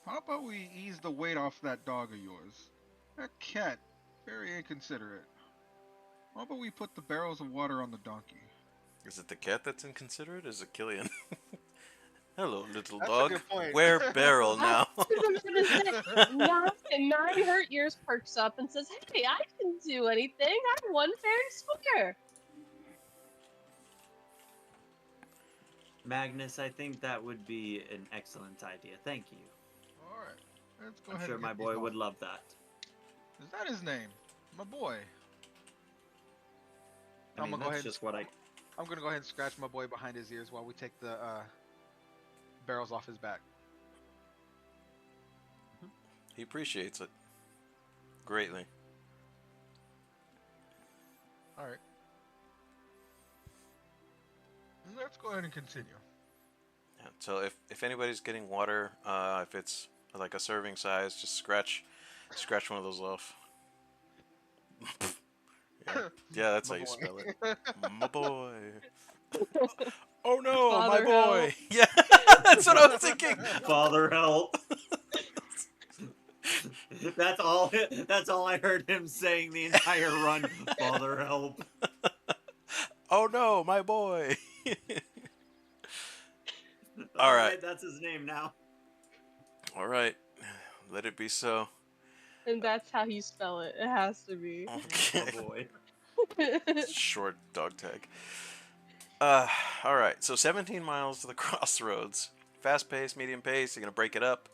how about we ease the weight off that dog of yours? That cat, very inconsiderate. How about we put the barrels of water on the donkey? Is it the cat that's inconsiderate? Is it Killian? Hello, little That's a dog. good point. Where barrel I now? was gonna say, nine hurt ears perks up and says, "Hey, I can do anything. I'm one fair and square." Magnus, I think that would be an excellent idea. Thank you. All right, let's go I'm ahead sure and my get these boy off. would love that. Is that his name? My boy. I I'm mean, gonna go that's ahead. just what I. I'm gonna go ahead and scratch my boy behind his ears while we take the barrels off his back. He appreciates it greatly. All right. Let's go ahead and continue. Yeah, so if anybody's getting water, if it's like a serving size, just scratch one of those off. Yeah, that's how My you boy. spell it. My boy. Oh no, my Father, boy. help. Yeah, that's what I was thinking. Father help. That's all. That's all I heard him saying the entire run. Father help. Oh no, my boy. All right. right, that's his name now. All right, let it be so. And that's how you spell it. It has to be. Oh Okay. boy. Short dog tag. All right. So 17 miles to the crossroads. Fast pace, medium pace. You're gonna break it up.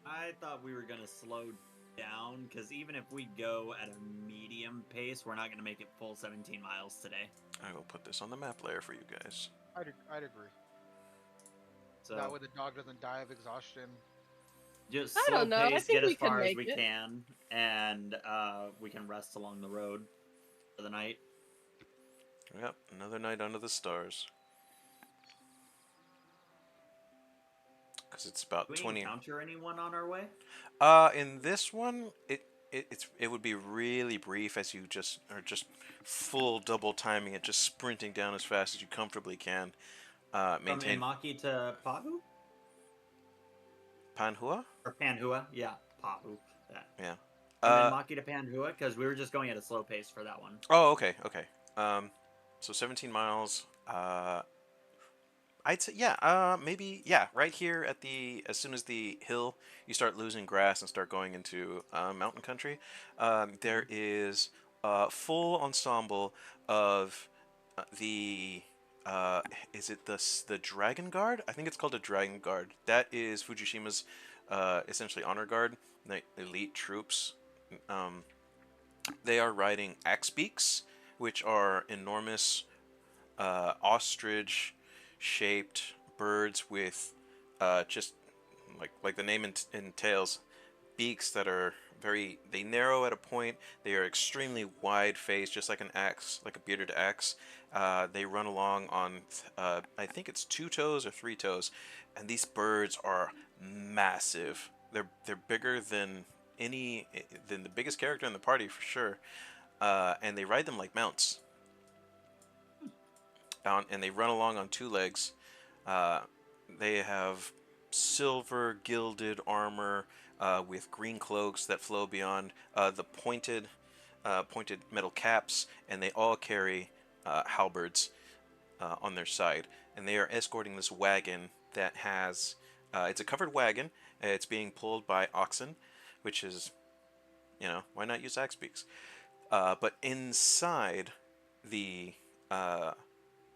I thought we were gonna slow down because even if we go at a medium pace, we're not gonna make it full 17 miles today. I will put this on the map layer for you guys. I'd agree. So That way the dog doesn't die of exhaustion. just I slow don't know. I pace, think get we as can far as make we it. can, and we can rest along the road for the night. Yep, another night under the stars. Because it's about Do we 20. encounter anyone on our way? In this one, it would be really brief as you just are just full double timing it, just sprinting down as fast as you comfortably can. From Maintain Imaki to Pahu? Panhua. Or Panhua? Yeah, Pahu. That. Yeah. From Imaki to Panhua, because we were just going at a slow pace for that one. Oh, okay, okay. So 17 miles. I'd say maybe right here at the as soon as the hill you start losing grass and start going into mountain country, there is a full ensemble of the is it the Dragon Guard? I think it's called a Dragon Guard. That is Fujishima's essentially honor guard, the elite troops. Um, they are riding axe beaks, which are enormous ostrich-shaped birds with just like the name entails, beaks that are they narrow at a point. They are extremely wide faced, just like an axe, like a bearded axe. They run along on I think it's 2 toes or 3 toes, and these birds are massive. They're bigger than the biggest character in the party for sure, and they ride them like mounts. And they run along on 2 legs. Uh, they have silver gilded armor with green cloaks that flow beyond the pointed metal caps, and they all carry halberds on their side. And they are escorting this wagon that has. It's a covered wagon. It's being pulled by oxen, which is, why not use axe beaks? But inside the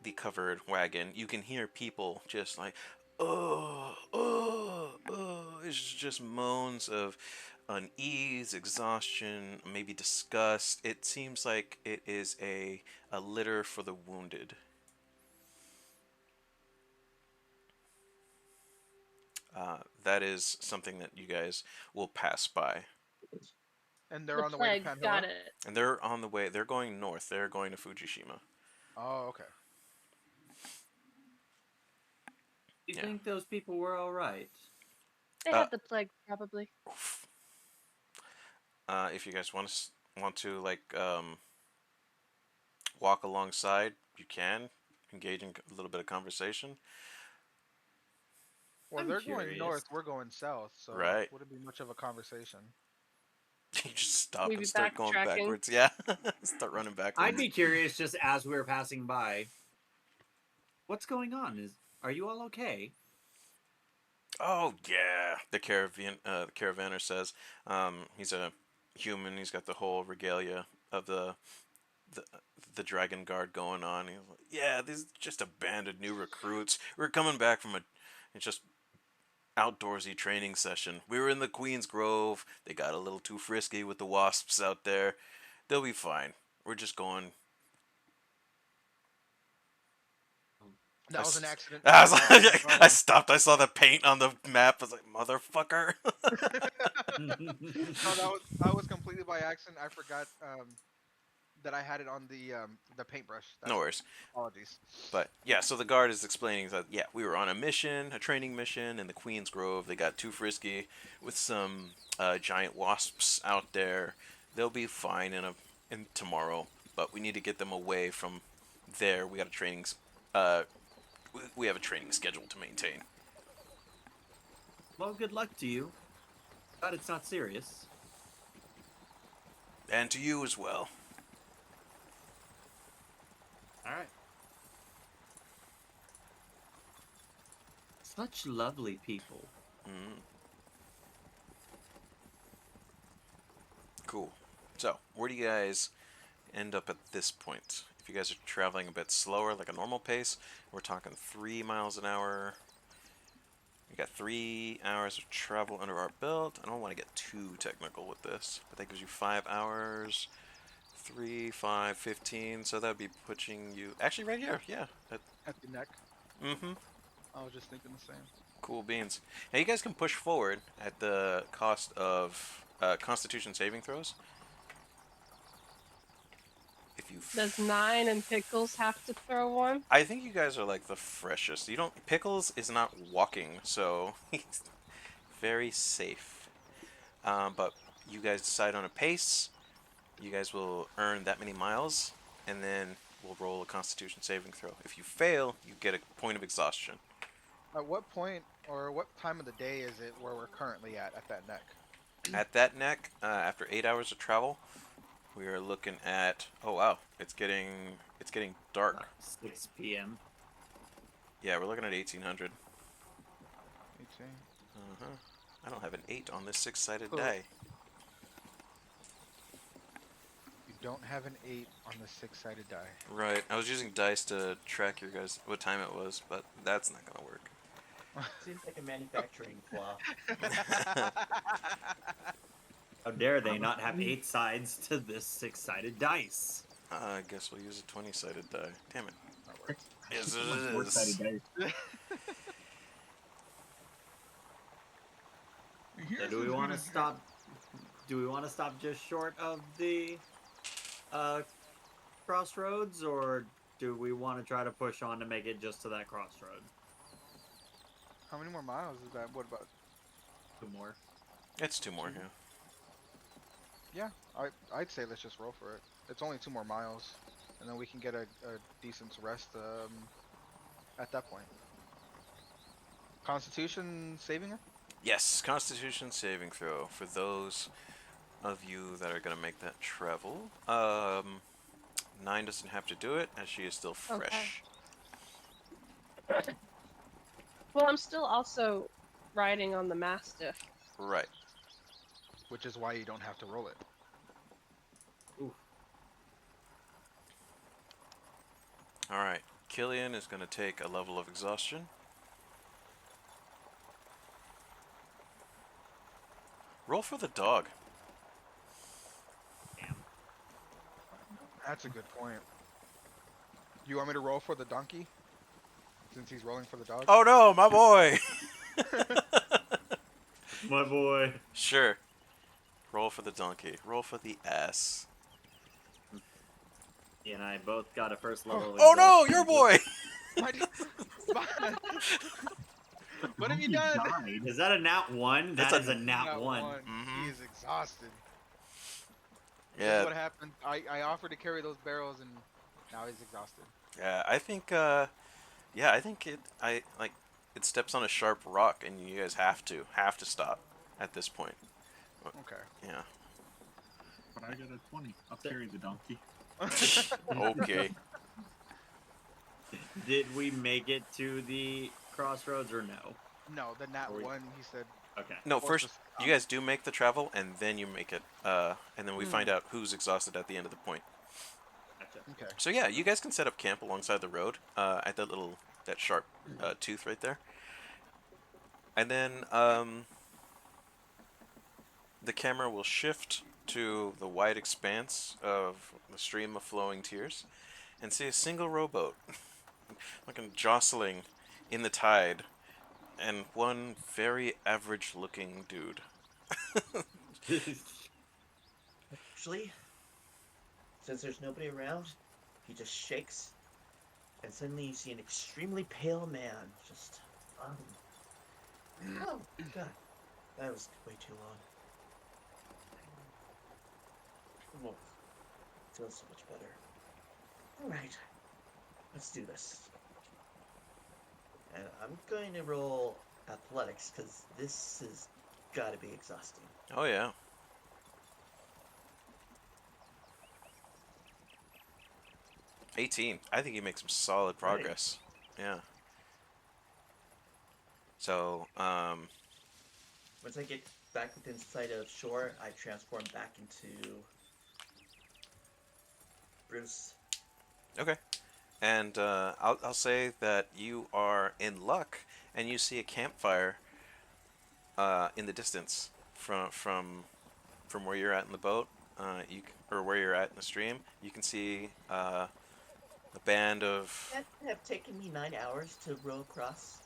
the covered wagon, you can hear people just like, oh, oh, oh. It's just moans of unease, exhaustion, maybe disgust. It seems like it is a litter for the wounded. That is something that you guys will pass by. And The they're on the way to plague. Got Panhilla? it. And they're on the way. They're going north. They're going to Fujishima. Oh, okay. Do you Yeah. think those people were all right? They Uh, had the plague, probably. if you guys want to like walk alongside, you can engage in a little bit of conversation. Well, I'm they're going curious. north, we're going south, so Right. would it be much of a conversation? You just stop We and be start going backtracking. backwards. Yeah, start running I'd backwards. be curious just as we were passing by. What's going on? Are you all okay? Oh yeah, the caravaner says. He's a human. He's got the whole regalia of the the dragon guard going on. He's like, yeah, this is just a band of new recruits. We're coming back from a just outdoorsy training session. We were in the Queen's Grove. They got a little too frisky with the wasps out there. They'll be fine. We're just going. That was an accident. I was My bad. like, I stopped. I saw the paint on the map. I was like, motherfucker. No, that was completely by accident. I forgot that I had it on the paintbrush. No worries. Apologies. But yeah, so the guard is explaining that yeah, we were on a mission, a training mission in the Queen's Grove. They got too frisky with some giant wasps out there. They'll be fine in tomorrow, but we need to get them away from there. We got a we have a training schedule to maintain. Well, good luck to you. But it's not serious. And to you as well. All right. Such lovely people. Mm. Cool. So, where do you guys end up at this point? If you guys are traveling a bit slower, like a normal pace, we're talking 3 miles an hour. We got 3 hours of travel under our belt. I don't want to get too technical with this, but that gives you 5 hours. 3, 5, 15. So that would be pushing you actually right here. Yeah. At the neck. Mm-hmm. I was just thinking the same. Cool beans. Now you guys can push forward at the cost of Constitution saving throws. If you Does Nine and Pickles have to throw one? I think you guys are like the freshest. You don't. Pickles is not walking, so he's very safe. But you guys decide on a pace. You guys will earn that many miles, and then we'll roll a Constitution saving throw. If you fail, you get a point of exhaustion. At what point or what time of the day is it where we're currently at that neck? At that neck, after 8 hours of travel, we are looking at. Oh wow, it's getting dark. 6 p.m. Yeah, we're looking at 1800. 18. I don't have an 8 on this 6-sided Cool. die. You don't have an 8 on the 6-sided die. Right. I was using dice to track your guys what time it was, but that's not gonna work. Seems like a manufacturing flaw. How dare they not have 8 sides to this 6-sided dice? I guess we'll use a 20-sided die. Damn it. That works. Yes, Much it four-sided is. dice. Here's So do we what's want to gonna stop? Do we want to stop just short of the crossroads, or do we want to try to push on to make it just to that crossroad? How many more miles is that? What about? 2 more. It's 2 more, yeah. Yeah, I'd say let's just roll for it. It's only 2 more miles, and then we can get a decent rest at that point. Constitution saving her? Yes, Constitution saving throw for those of you that are gonna make that travel. 9 doesn't have to do it, as she is still fresh. Well, I'm still also riding on the Mastiff. Right. Which is why you don't have to roll it. All right. Killian is gonna take a level of exhaustion. Roll for the dog. Damn. That's a good point. You want me to roll for the donkey? Since he's rolling for the dog? Oh no, my boy! My boy. Sure. Roll for the donkey. Roll for the ass. He and I both got a first level. Oh no, exhaustion. your boy! What have you Donkey done? died. Is that a nat 1? That's That a is a nat Not 1. Mhm. He is exhausted. This Yeah, is what happened. I offered to carry those barrels and now he's exhausted. yeah. I think. I think it. It steps on a sharp rock, and you guys have to stop at this point. Okay. Yeah. But I got a 20. I'll carry the donkey. Okay. Did we make it to the crossroads or no? No, the nat Or we- 1, he said. Okay. No, forced first us to stop. you guys do make the travel, and then you make it. And then we find out who's exhausted at the end of the point. Gotcha. Okay. So yeah, you guys can set up camp alongside the road, at that sharp tooth right there. And then the camera will shift to the wide expanse of the stream of flowing tears, and see a single rowboat, looking jostling in the tide, and one very average-looking dude. Actually, since there's nobody around, he just shakes, and suddenly you see an extremely pale man just. Oh, God. That was way too long. Oh, feels so much better. Alright, let's do this. And I'm going to roll athletics, because this has got to be exhausting. Oh yeah. $18. I think you make some solid progress. Yeah. So, Once I get back within sight of shore, I transform back into Bruce. okay. And I'll say that you are in luck, and you see a campfire in the distance from where you're at in the boat. Or where you're at in the stream. You can see a band of. That would have taken me 9 hours to row across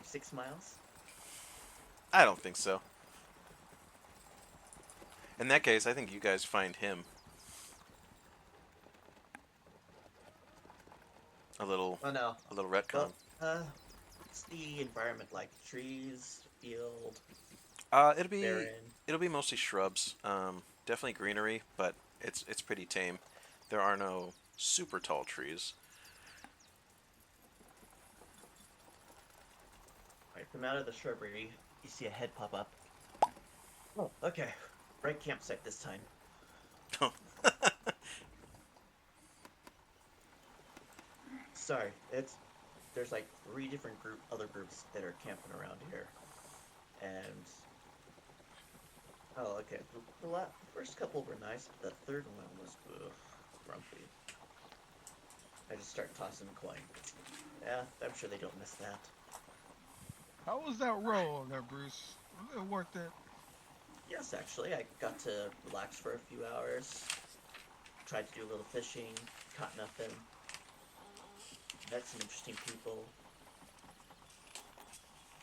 6 miles. I don't think so. In that case, I think you guys find him. A little Oh no. retcon. What's the environment like? Trees, field, It'll be barren. mostly shrubs. Definitely greenery, but it's pretty tame. There are no super tall trees. Right, from out of the shrubbery, you see a head pop up. Oh, okay. Right campsite this time. Sorry, there's like 3 different other groups that are camping around here, and oh, okay. The first couple were nice, but the third one was grumpy. I just start tossing a coin. Yeah, I'm sure they don't miss that. How was that roll there, Bruce? Was it worth it? Yes, actually, I got to relax for a few hours. Tried to do a little fishing, caught nothing. Met some interesting people.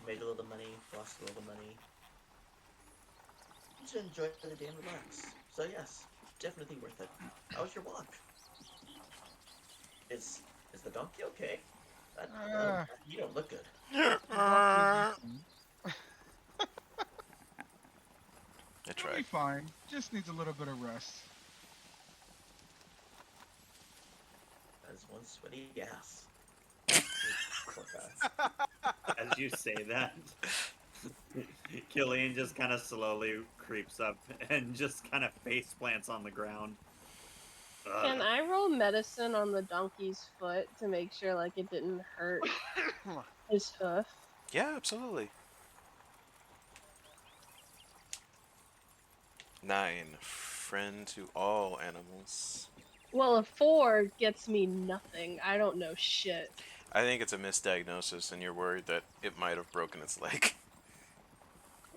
Made a little money, lost a little money. Just enjoy the day and relax. So yes, definitely worth it. How was your walk? Is the donkey okay? You don't look good. I It'll be tried. fine. Just needs a little bit of rest. As one sweaty ass. Poor guy. As you say that, Killian just kind of slowly creeps up and just kind of face plants on the ground. Can I roll medicine on the donkey's foot to make sure like it didn't hurt his hoof? Yeah, absolutely. 9. Friend to all animals. Well, a 4 gets me nothing. I don't know shit. I think it's a misdiagnosis, and you're worried that it might have broken its leg.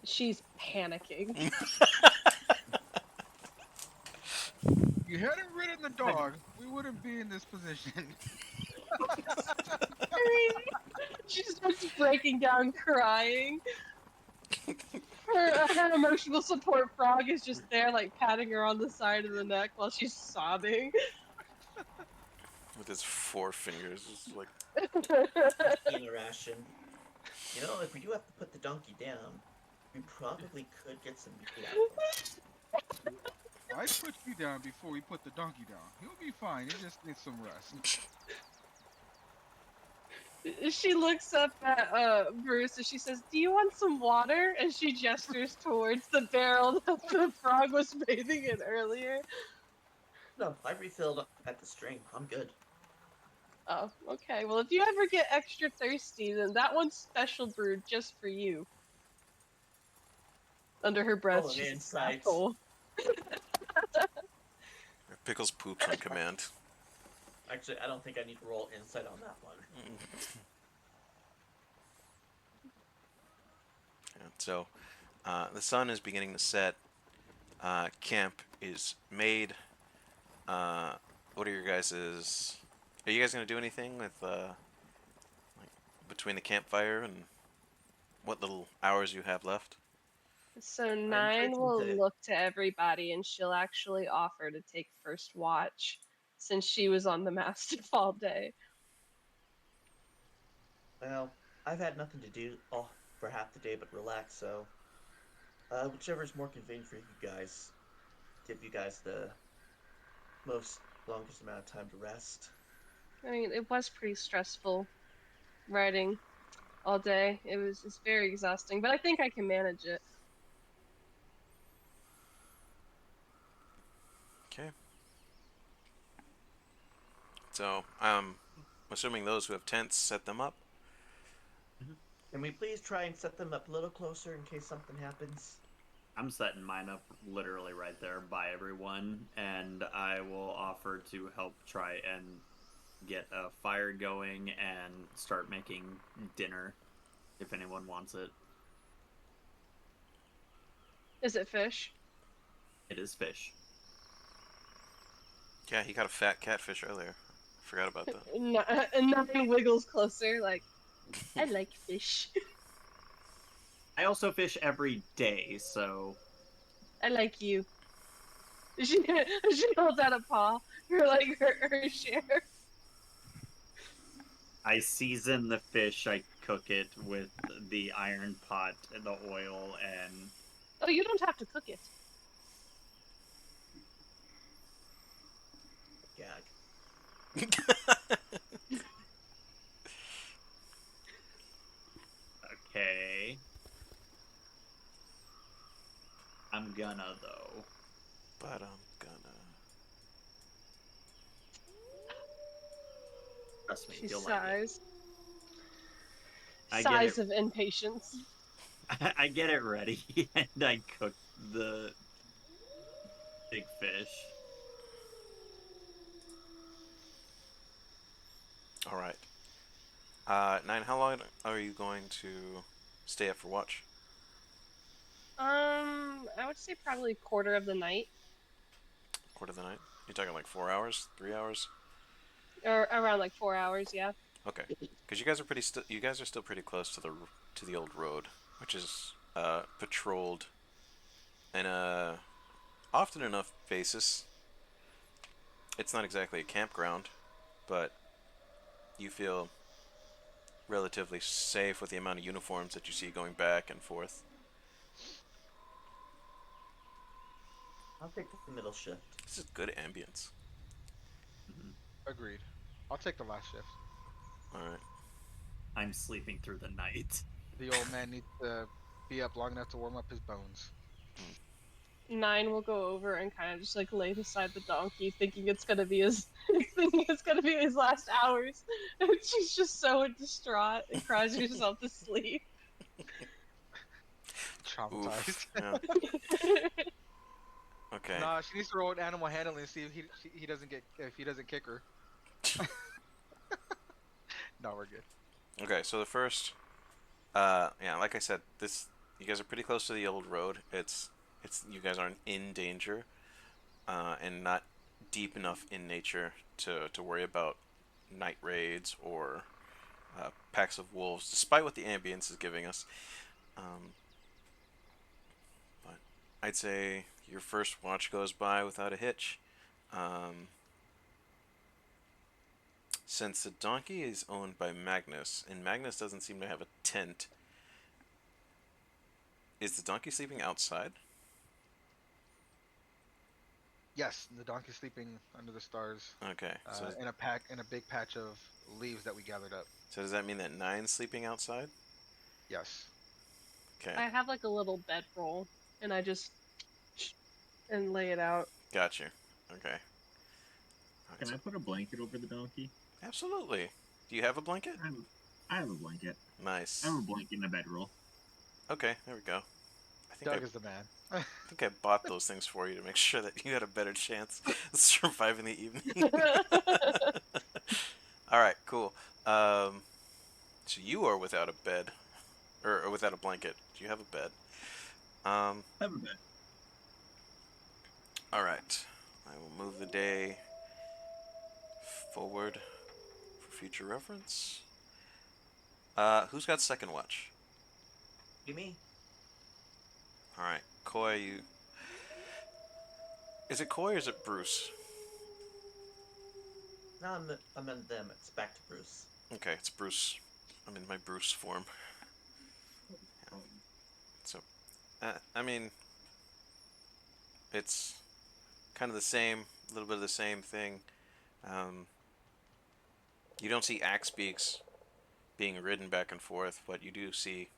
She's panicking. If you hadn't ridden the dog, we wouldn't be in this position. She starts breaking down, crying. Her emotional support frog is just there, like patting her on the side of the neck while she's sobbing. With his 4 fingers, just like Eating a ration. You know, if we do have to put the donkey down, we probably could get some meat out of him. I'd put you down before we put the donkey down. He'll be fine. He just needs some rest. She looks up at Bruce and she says, "Do you want some water?" And she gestures towards the barrel that the frog was bathing in earlier. No, I refilled at the stream. I'm good. Oh, okay. Well, if you ever get extra thirsty, then that one's special brewed just for you. Under her breath, Oh, she's an an insight. asshole. Pickles poops on command. Actually, I don't think I need to roll insight on that one. Yeah, so, the sun is beginning to set. Camp is made. What are your guys's? Are you guys gonna do anything with like between the campfire and what little hours you have left? So Nine taking will the- look to everybody and she'll actually offer to take first watch since she was on the Mastiff all day. Well, I've had nothing to do for half the day but relax, so whichever's more convenient for you guys. Give you guys the longest amount of time to rest. I mean, it was pretty stressful riding all day. It's very exhausting, but I think I can manage it. Okay. So, I'm assuming those who have tents set them up. Can we please try and set them up a little closer in case something happens? I'm setting mine up literally right there by everyone, and I will offer to help try and get a fire going and start making dinner if anyone wants it. Is it fish? It is fish. Yeah, he got a fat catfish earlier. Forgot about that. And Nine wiggles closer, like, I like fish. I also fish every day, so I like you. She holds out a paw for like her share. I season the fish, I cook it with the iron pot, the oil, and Oh, you don't have to cook it. Gag. okay. I'm gonna though. But I'm gonna. Trust me, She you'll like it. sighs. I get Sighs it. of impatience. I get it ready and I cook the big fish. All right. Nine. How long are you going to stay up for watch? I would say probably quarter of the night, Quarter of the night. You talking like 4 hours, 3 hours? or around like 4 hours. Yeah. Okay. Because you guys are you guys are still pretty close to the old road, which is patrolled in a often enough basis. It's not exactly a campground, but you feel relatively safe with the amount of uniforms that you see going back and forth. I'll take the middle shift. This is good ambience. Agreed. I'll take the last shift. All right. I'm sleeping through the night. The old man needs to be up long enough to warm up his bones. Nine will go over and kind of just like lay beside the donkey, thinking it's gonna be his, thinking it's gonna be his last hours. And she's just so distraught and cries herself to sleep. Traumatized. Oof. Yeah. Okay. Nah, she needs to roll an animal handling and see if he doesn't kick her. No, we're good. Okay. So the first, yeah, like I said, You guys are pretty close to the old road. It's you guys aren't in danger, and not deep enough in nature to worry about night raids or packs of wolves, despite what the ambience is giving us. Um, but I'd say your first watch goes by without a hitch. Um, since the donkey is owned by Magnus, and Magnus doesn't seem to have a tent, is the donkey sleeping outside? Yes, the donkey's sleeping under the stars, Okay, so in a big patch of leaves that we gathered up. so does that mean that Nine's sleeping outside? Yes. Okay, I have like a little bedroll, and I just and lay it out. got you. Okay. Alright, Can so I put a blanket over the donkey? absolutely. Do you have a blanket? I have a blanket. Nice. I have a blanket and a bedroll. Okay, there we go. Doug is the man. I think I bought those things for you to make sure that you had a better chance of surviving the evening. All right, cool. So you are without a bed, or without a blanket. Do you have a bed? I have a bed. All right. I will move the day forward for future reference. Who's got second watch? You me? All right, Koi. You. Is it Koi or is it Bruce? No, I'm in them. It's back to Bruce. Okay, it's Bruce. I'm in my Bruce form. So, I mean, it's kind of the same, a little bit of the same thing. You don't see axe beaks being ridden back and forth, but you do see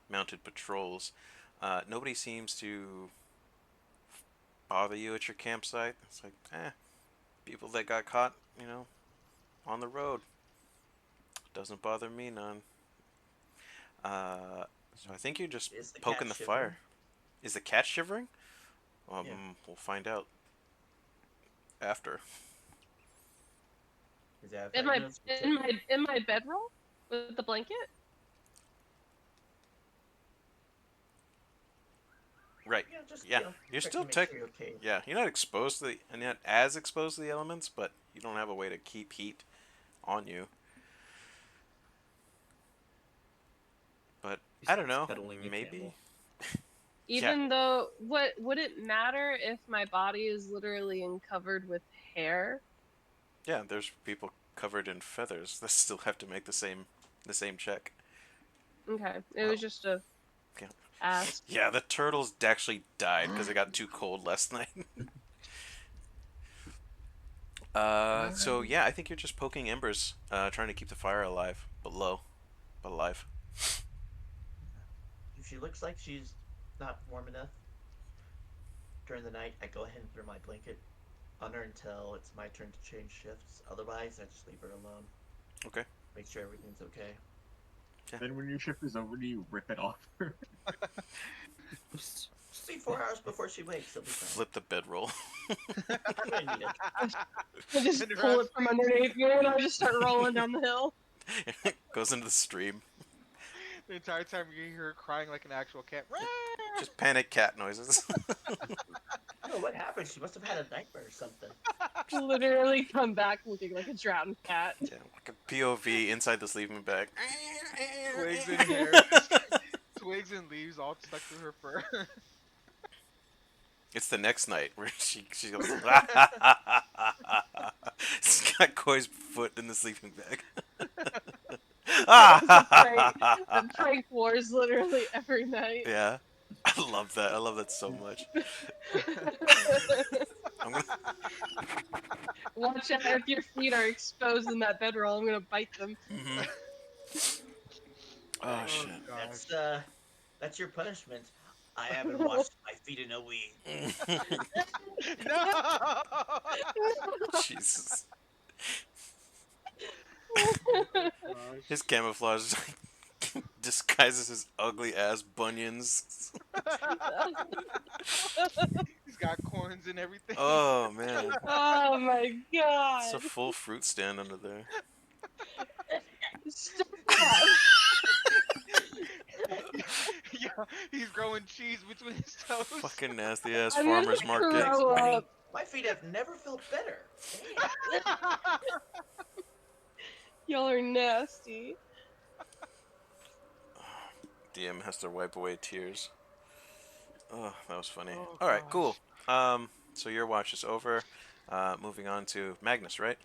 mounted patrols. Nobody seems to bother you at your campsite. It's like, people that got caught, on the road. Doesn't bother me none. So I think you're just Is the poking cat the shivering? fire. Is the cat shivering? Yeah. We'll find out after. Is that In my bedroll with the blanket. Right. Yeah, just Yeah, you know, you're check still to make tech. sure you're okay. Yeah, you're not exposed to and not as exposed to the elements, but you don't have a way to keep heat on you. But I don't know. Cuddling a Maybe. camel. Even though, what would it matter if my body is literally covered with hair? Yeah, there's people covered in feathers that still have to make the same check. Okay, it Wow. was just a Yeah. ask. Yeah, the turtles actually died because it got too cold last night. So yeah, I think you're just poking embers, trying to keep the fire alive, but low, but alive. If she looks like she's not warm enough during the night, I go ahead and throw my blanket on her until it's my turn to change shifts. Otherwise, I just leave her alone. Okay. Make sure everything's okay. Then when your shift is over, do you rip it off her? Just be 4 hours before she wakes. It'll be fine. Flip the bedroll. I need it. I just pull it from underneath me and I just start rolling down the hill. Goes into the stream. The entire time you hear her crying like an actual cat. Just panic cat noises. I don't know what happened. She must have had a nightmare or something. Literally come back looking like a drowned cat. Yeah, like a POV inside the sleeping bag. Twigs and hair. Twigs and leaves all stuck through her fur. It's the next night where she goes. She's got Koi's foot in the sleeping bag. The prank wars literally every night. Yeah, I love that. I love that so much. I'm gonna... Watch out if your feet are exposed in that bedroll. I'm gonna bite them. Mhm. Oh shit. That's your punishment. I haven't washed my feet in a week. No! Jesus. His camouflage disguises his ugly ass bunions. He's got corns and everything. Oh man. Oh my god. It's a full fruit stand under there. Stop. Yo, He's growing cheese between his toes. Fucking nasty ass I'm gonna farmer's market. Thanks, throw Penny. up. My feet have never felt better. Damn. Y'all are nasty. DM has to wipe away tears. Oh, that was funny. Oh All right, cool. gosh. So your watch is over. Moving on to Magnus, right?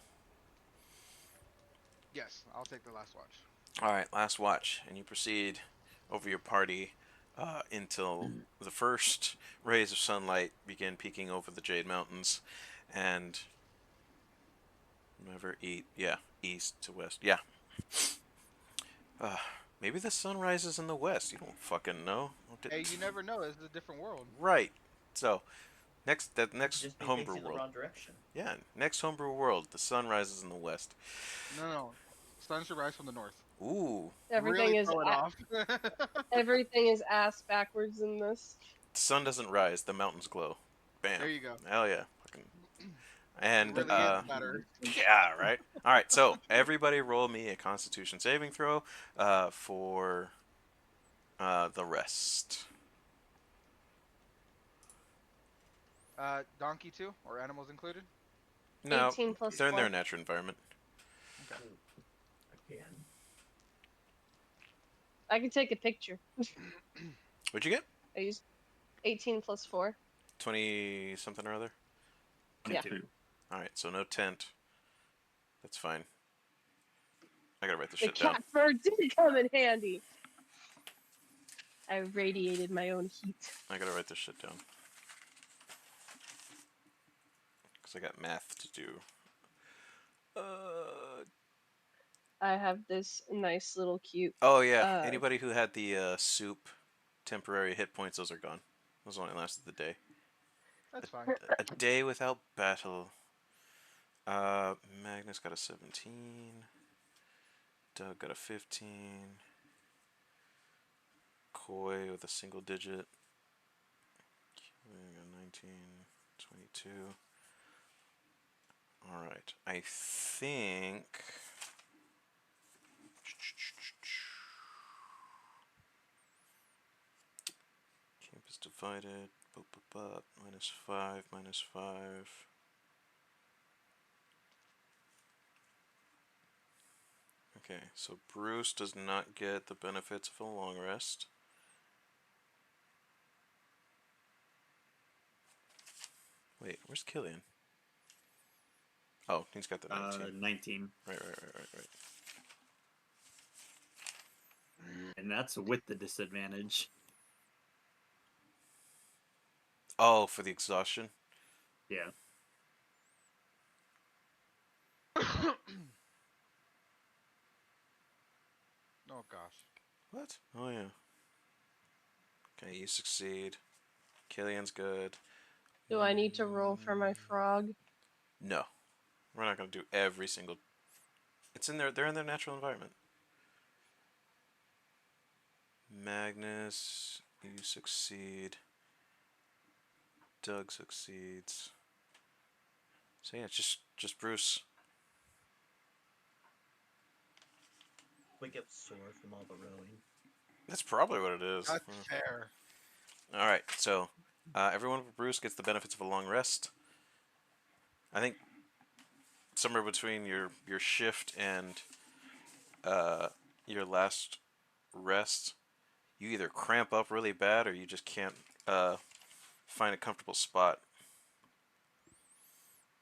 Yes, I'll take the last watch. All right, last watch, and you proceed over your party until the first rays of sunlight begin peeking over the Jade Mountains, and never eat. Yeah, east to west. Yeah. Uh, maybe the sun rises in the west. You don't fucking know. Hey, you never know. This is a different world. Right. So, next Just be homebrew facing the world. wrong direction. Yeah, next homebrew world. The sun rises in the west. No. Sun should rise from the north. Ooh. Everything Really is throw it off. everything is ass backwards in this. The sun doesn't rise. The mountains glow. Bam. There you go. Hell yeah. Fucking. And Really is better. yeah, right. All right. So everybody, roll me a Constitution saving throw for the rest. Donkey too, or animals included? No, 18 plus they're in their 4. natural environment. Okay. Again. I can take a picture. What'd you get? I used 18 plus 4. 20 something or other. Yeah. 22. All right. So no tent. That's fine. I gotta write this The shit down. cat fur did come in handy. I radiated my own heat. I gotta write this shit down. Because I got math to do. I have this nice little cute. Oh, yeah. Anybody who had the soup temporary hit points, those are gone. Those only lasted the day. That's fine. A day without battle. Magnus got a 17. Doug got a 15. Koi with a single digit. Killian got 19. 22. Alright. I think. Camp is divided. -5, -5. Okay, so Bruce does not get the benefits of a long rest. Wait, where's Killian? Oh, he's got the 19. 19. Right. And that's with the disadvantage. Oh, for the exhaustion? Yeah. Oh gosh. What? Oh, yeah. Okay, you succeed. Killian's good. Do I need to roll for my frog? No. We're not going to do every single... It's in their... They're in their natural environment. Magnus, you succeed. Doug succeeds. So yeah, it's just Bruce. We get sore from all the rowing. That's probably what it is. That's fair. All right, so everyone but Bruce gets the benefits of a long rest. I think somewhere between your shift and your last rest, you either cramp up really bad or you just can't find a comfortable spot.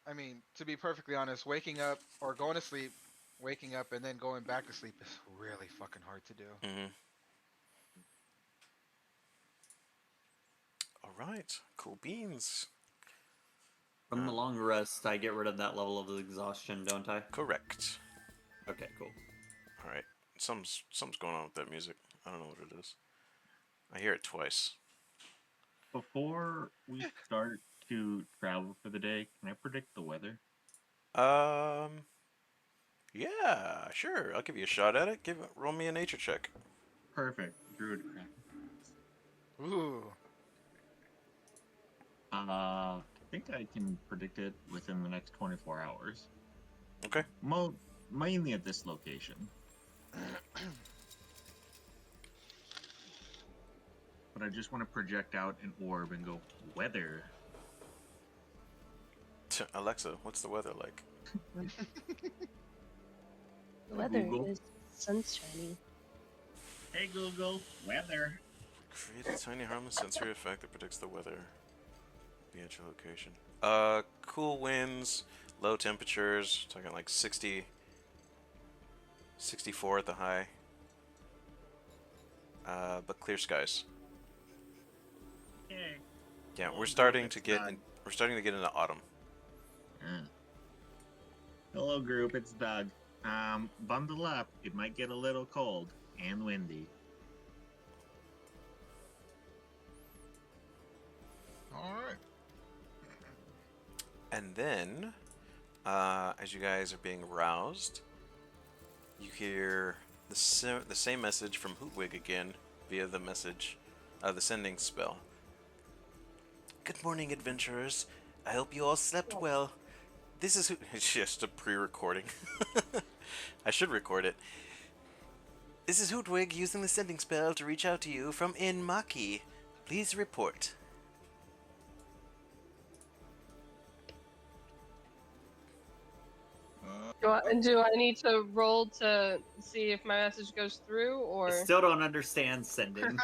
I mean, to be perfectly honest, waking up or going to sleep, waking up and then going back to sleep is really fucking hard to do. Mm-hmm. All right, cool beans. From the long rest, I get rid of that level of exhaustion, don't I? Correct. Okay, cool. All right, something's going on with that music. I don't know what it is. I hear it twice. Before we start to travel for the day, can I predict the weather? Yeah, sure. I'll give you a shot at it. Roll me a nature check. Perfect. Druid craft. Ooh. I think I can predict it within the next 24 hours. Okay. Mainly at this location. but I just want to project out an orb and go, weather. Alexa, what's the weather like? The weather Google. is sunshiny. Hey Google, weather. Create a tiny harmless sensory effect that predicts the weather. Be at your location. Cool winds, low temperatures, talking like 60, 64 at the high. But clear skies. Hey. Yeah, Well, we're starting it's to get Doug. we're starting to get into autumn. Hello group, it's Doug. Bundle up. It might get a little cold and windy. All right. And then, as you guys are being roused, you hear the same message from Hootwig again via the message, the sending spell. Good morning, adventurers. I hope you all slept well. This is it's just a pre-recording. I should record it. This is Hootwig using the sending spell to reach out to you from Inmaki. Please report. Do I need to roll to see if my message goes through, I or still don't understand sending.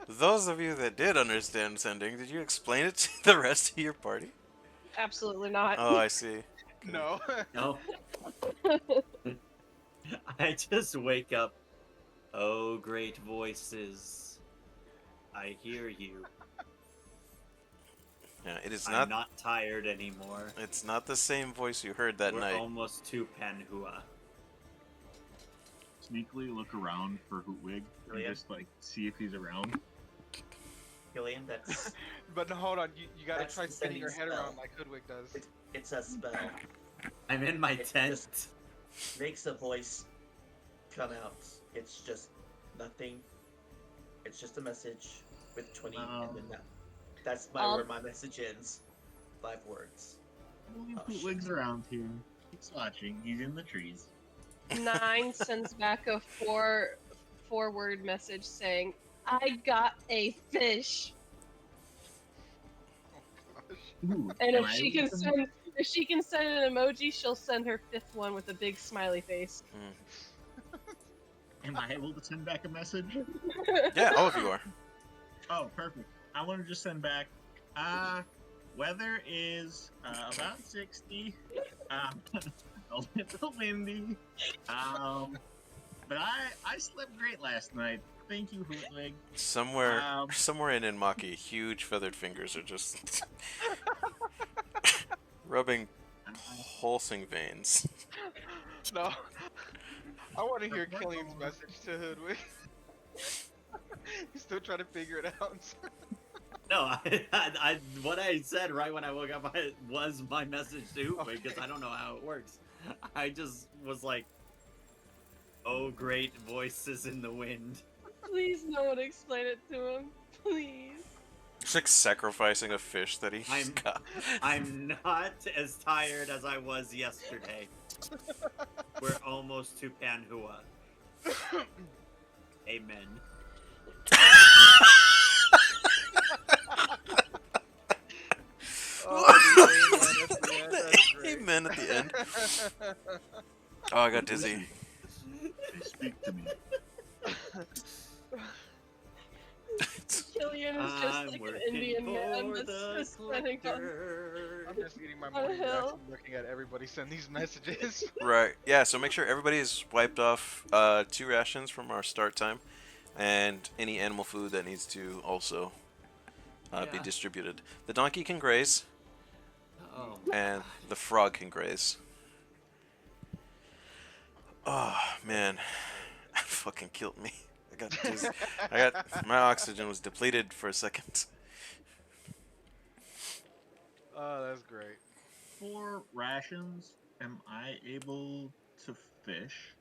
Those of you that did understand sending, did you explain it to the rest of your party? absolutely not? Oh, I see. No. No. I just wake up. Oh, great voices. I hear you. Yeah, it is I'm not tired anymore. It's not the same voice you heard that We're night. almost to Panhua. Sneakily look around for Hootwig and Yeah. just like see if he's around. Gillian, that's But no, hold on. You gotta That's try the spinning your sending head spell. around like Hoodwig does. it's a spell. I'm in my It's tent. just- Makes a voice come out. It's just nothing. It's just a message with 20 and then that's where my message ends. 5 words. I believe Oh, shit. Hootwig's around here. He's watching. He's in the trees. 9 sends back a 4-word message saying, "I got a fish." Ooh, And am if I she able can to send an emoji, she'll send her 5th one with a big smiley face. Am I able to send back a message? Yeah, all of you are. Oh, perfect. I want to just send back. Weather is about 60. A little windy. But I slept great last night. Thank you, Hootwig. Somewhere in Inmaki, huge feathered fingers are just rubbing pulsing veins. No. I want to hear Killian's message to Hoodwig. He's still trying to figure it out. No, what I said right when I woke up was my message to Hootwig because I don't know how it works. I just was like, "Oh, great voices in the wind." Please, no one explain it to him. Please. It's like sacrificing a fish that he's got. I'm not as tired as I was yesterday. We're almost to Panhua. Amen. Amen at the end. Oh, I got dizzy. Speak to me. Killian is just I'm like an working Indian man for that's the just standing on. collector. I'm just eating my On a morning hill. Jackson looking at everybody send these messages. Right. Yeah, so make sure everybody's wiped off 2 rations from our start time, and any animal food that needs to also be Yeah. distributed. The donkey can graze, Oh, and the frog can graze. Oh, man. That fucking killed me. I got dizzy. My oxygen was depleted for a second. Oh, that's great. For rations, am I able to fish?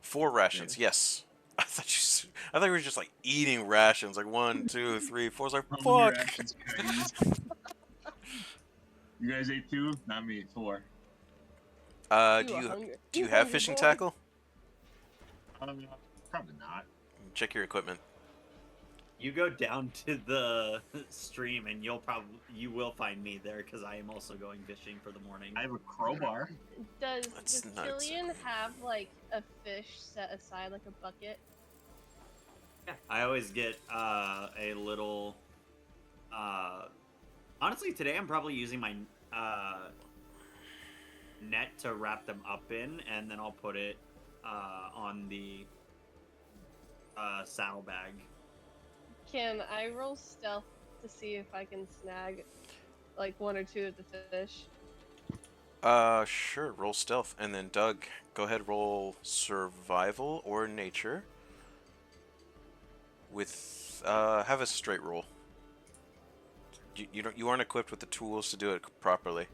4 rations, yes. I thought you were just like eating rations, like 1, 2, 3, 4. I was like, How many fuck. rations can I use? You guys ate 2? Not me, 4. Do you have hungry fishing boy. tackle? Probably not. Check your equipment. You go down to the stream, and you will find me there because I am also going fishing for the morning. I have a crowbar. Does That's nuts. Killian have like a fish set aside, like a bucket? Yeah, I always get a little. Honestly, today I'm probably using my net to wrap them up in, and then I'll put it on the saddlebag. Can I roll stealth to see if I can snag like one or two of the fish? Sure. Roll stealth, and then Doug, go ahead. Roll survival or nature. With have a straight roll. You aren't equipped with the tools to do it properly.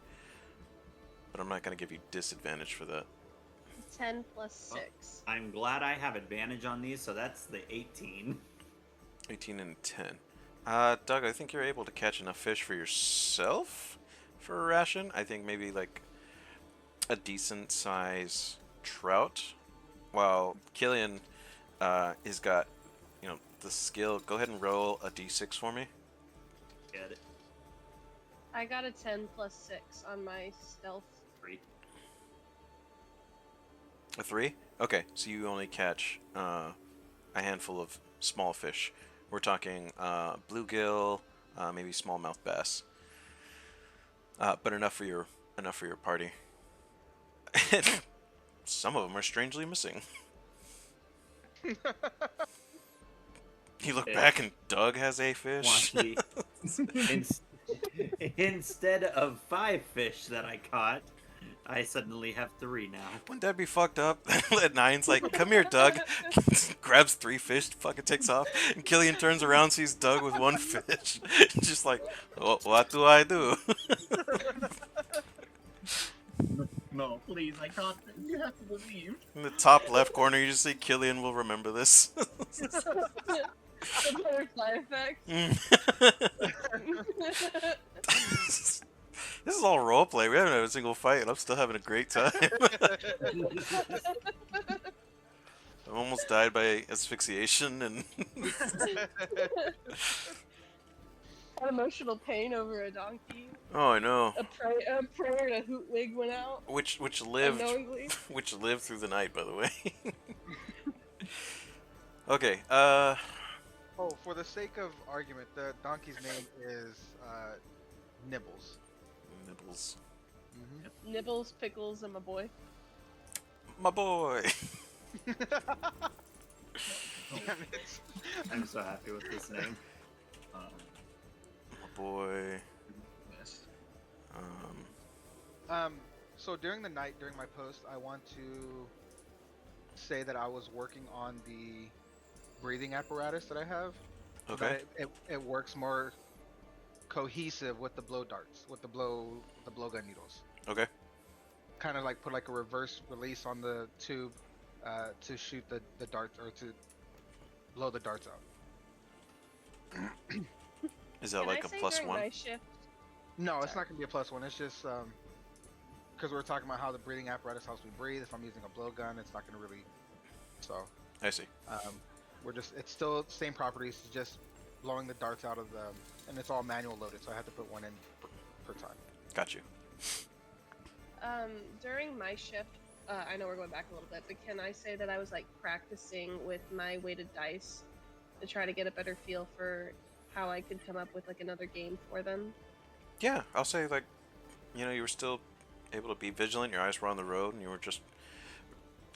But I'm not gonna give you disadvantage for that. 10 plus 6. I'm glad I have advantage on these, so that's the 18. 18 and 10. Doug, I think you're able to catch enough fish for yourself for a ration. I think maybe like a decent size trout. While Killian has got, the skill. Go ahead and roll a d6 for me. Get it. I got a 10 plus 6 on my stealth. 3. A 3? Okay, so you only catch a handful of small fish. We're talking bluegill, maybe smallmouth bass, but enough for your party. Some of them are strangely missing. You look back and Doug has a fish. Instead of 5 fish that I caught, I suddenly have 3 now. Wouldn't that be fucked up? Nine's like, come here, Doug. Grabs 3 fish, fucking takes off. And Killian turns around, sees Doug with 1 fish. Just like, oh, what do I do? No, please, I caught this. You have to believe. In the top left corner, you just see Killian will remember this. A butterfly effect. This is all roleplay. We haven't had a single fight, and I'm still having a great time. I almost died by asphyxiation, and Had emotional pain over a donkey. oh, I know. A prayer and a hoot wig went out. Which lived, Unknowingly. which lived through the night, by the way. Okay. Oh, for the sake of argument, the donkey's name is Nibbles. Nibbles. Mm-hmm. Nibbles, pickles, and my boy. My boy. Damn it. I'm so happy with this name. My boy. Yes. So during the night, during my post, I want to say that I was working on the breathing apparatus that I have. So Okay. that it works more cohesive with the blow darts, with the blow gun needles. Okay. Kind of like put like a reverse release on the tube to shoot the darts or to blow the darts out. Is that Can like I a say plus during 1? my shift? No, it's Sorry. not gonna be a plus 1. It's just because we're talking about how the breathing apparatus helps me breathe. If I'm using a blowgun, it's not gonna really. So I see. it's still the same properties, just blowing the darts out of the, and it's all manual loaded, so I have to put one in per time. Got you. During my shift, I know we're going back a little bit, but can I say that I was like practicing with my weighted dice to try to get a better feel for how I could come up with like another game for them? Yeah, I'll say like, you were still able to be vigilant. Your eyes were on the road, and you were just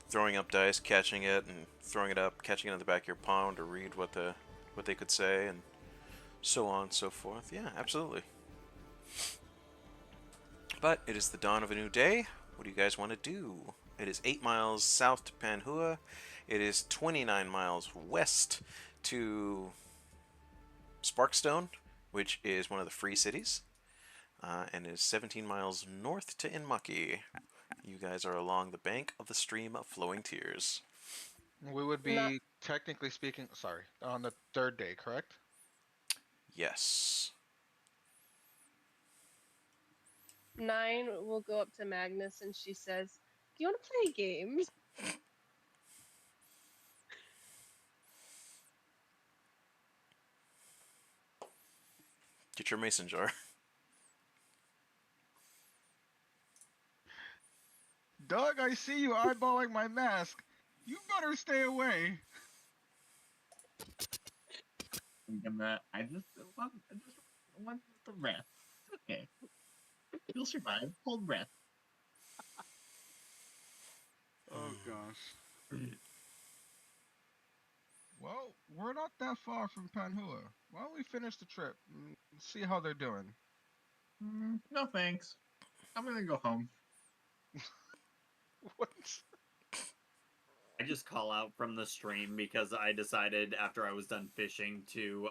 throwing up dice, catching it, and throwing it up, catching it in the back of your palm to read what they could say, and so on and so forth. Yeah, absolutely. But it is the dawn of a new day. What do you guys want to do? It is 8 miles south to Panhua. It is 29 miles west to Sparkstone, which is one of the free cities, and is 17 miles north to Inmaki. You guys are along the bank of the stream of flowing tears. We would be Not- technically speaking, sorry, on the 3rd day, correct? Yes. 9 will go up to Magnus and she says, "Do you want to play games?" Get your mason jar. Doug, I see you eyeballing my mask. You better stay away. I just want the breath. Okay, you'll survive. Hold breath. Oh gosh. Well, we're not that far from Panhua. Why don't we finish the trip and see how they're doing? No thanks. I'm gonna go home. What? I just call out from the stream because I decided after I was done fishing to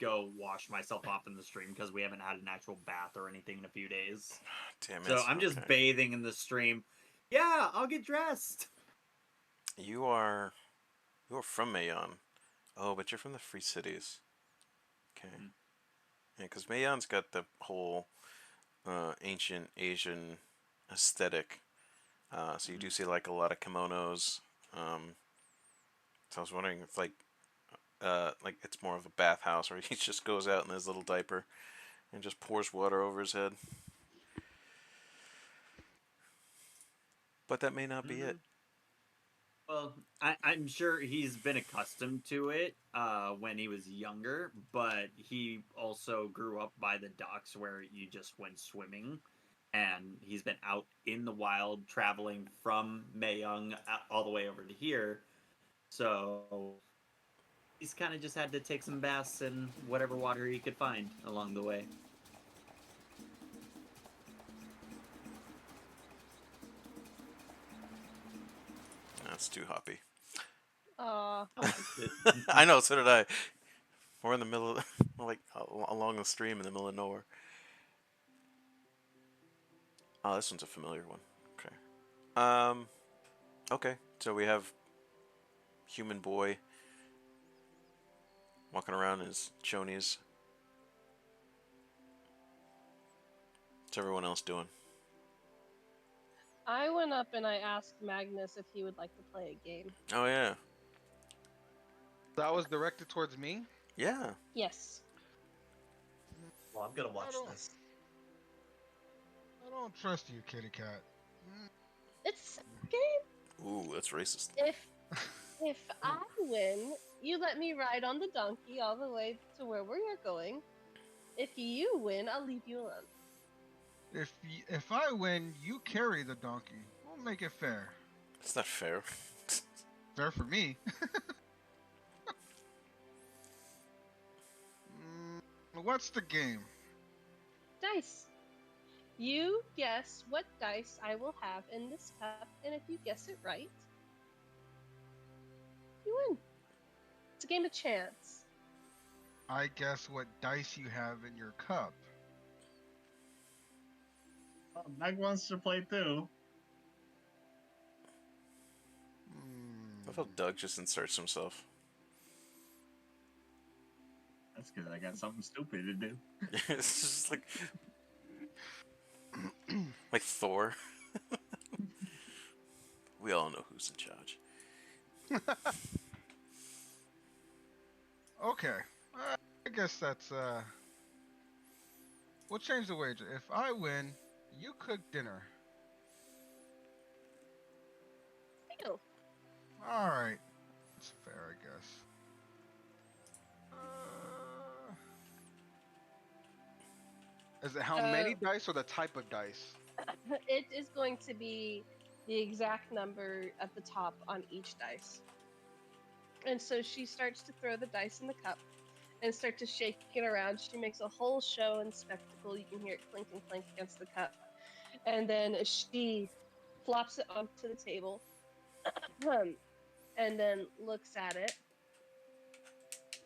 go wash myself off in the stream because we haven't had an actual bath or anything in a few days. Damn it. So I'm just okay. bathing in the stream. Yeah, I'll get dressed. You are from Mei-Yan. Oh, but you're from the Free Cities. Okay. Mm. Yeah, because Mei-Yan's got the whole ancient Asian aesthetic. So you do see like a lot of kimonos. So I was wondering if like it's more of a bathhouse where he just goes out in his little diaper and just pours water over his head. But that may not be it. Well, I'm sure he's been accustomed to it when he was younger, but he also grew up by the docks where you just went swimming. And he's been out in the wild traveling from Mei-Yan all the way over to here. So he's kind of just had to take some baths in whatever water he could find along the way. That's too hoppy. Aw. I know, so did I. We're in the middle, like along the stream in the middle of nowhere. Oh, this one's a familiar one. Okay. Okay. So we have human boy walking around in his chonies. What's everyone else doing? I went up and I asked Magnus if he would like to play a game. Oh yeah. That was directed towards me? Yeah. Yes. Well, I'm gonna watch don't- this. I don't trust you, kitty cat. It's a game. Ooh, that's racist. If I win, you let me ride on the donkey all the way to where we're going. If you win, I'll leave you alone. If I win, you carry the donkey. We'll make it fair. It's not fair. Fair for me. What's the game? Dice. You guess what dice I will have in this cup, and if you guess it right, you win. It's a game of chance. I guess what dice you have in your cup. Meg wants to play too. I thought Doug just inserts himself. That's because I got something stupid to do. It's just like Thor. We all know who's in charge. Okay. I guess that's we'll change the wager. If I win, you cook dinner. Deal. Alright. That's fair, I guess. Is it how many dice or the type of dice? It is going to be the exact number at the top on each dice. And so she starts to throw the dice in the cup and start to shake it around. She makes a whole show and spectacle. You can hear it clink and clink against the cup. And then she flops it onto the table and then looks at it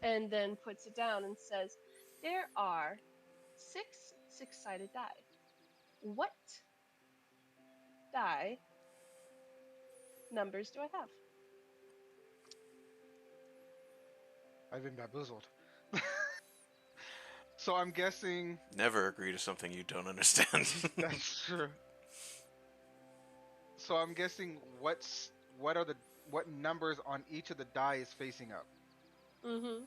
and then puts it down and says, there are 6 six-sided die. What die numbers do I have? I've been bamboozled. So I'm guessing Never agree to something you don't understand. that's true. So I'm guessing what numbers on each of the die is facing up. Mm-hmm.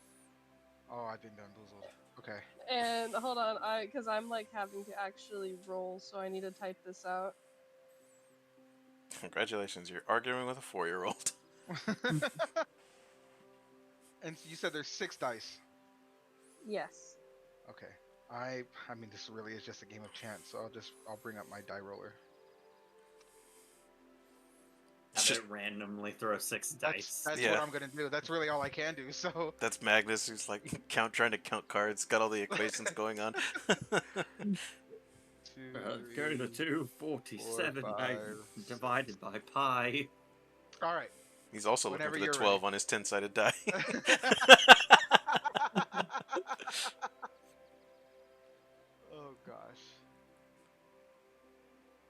Oh, I've been bamboozled. Okay. And hold on, because I'm like having to actually roll, so I need to type this out. Congratulations, you're arguing with a 4-year-old. And you said there's 6 dice. Yes. Okay. I mean, this really is just a game of chance, so I'll bring up my die roller. It's Have just it randomly throw 6 dice. That's Yeah. what I'm gonna do. That's really all I can do. So that's Magnus who's like trying to count cards, got all the equations going on. 2, Go to 3, 247 4, 5, 6. divided by pi. All right. He's also looking Whenever for the you're 12 on his 10-sided die. Oh gosh.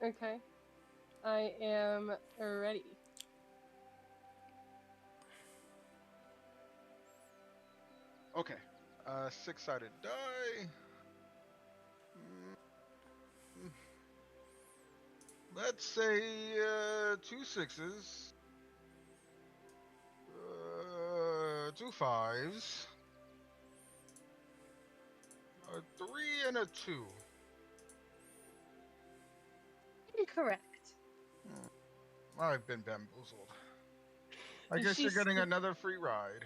Okay. I am ready. Okay. 6-sided die. Let's say 2 6s. 2 5s. A 3 and a 2. Incorrect. I've been bamboozled. I guess you're She's- getting another free ride.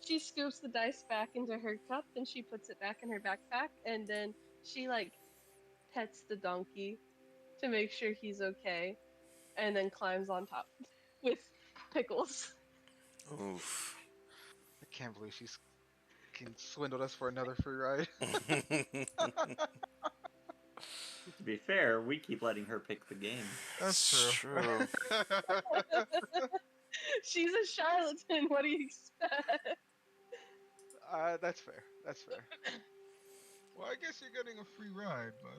She scoops the dice back into her cup and she puts it back in her backpack, and then she like pets the donkey to make sure he's okay, and then climbs on top with Pickles. Oof. I can't believe she's swindled us for another free ride. To be fair, we keep letting her pick the game. That's true. She's a charlatan. What do you expect? That's fair. That's fair. Well, I guess you're getting a free ride, but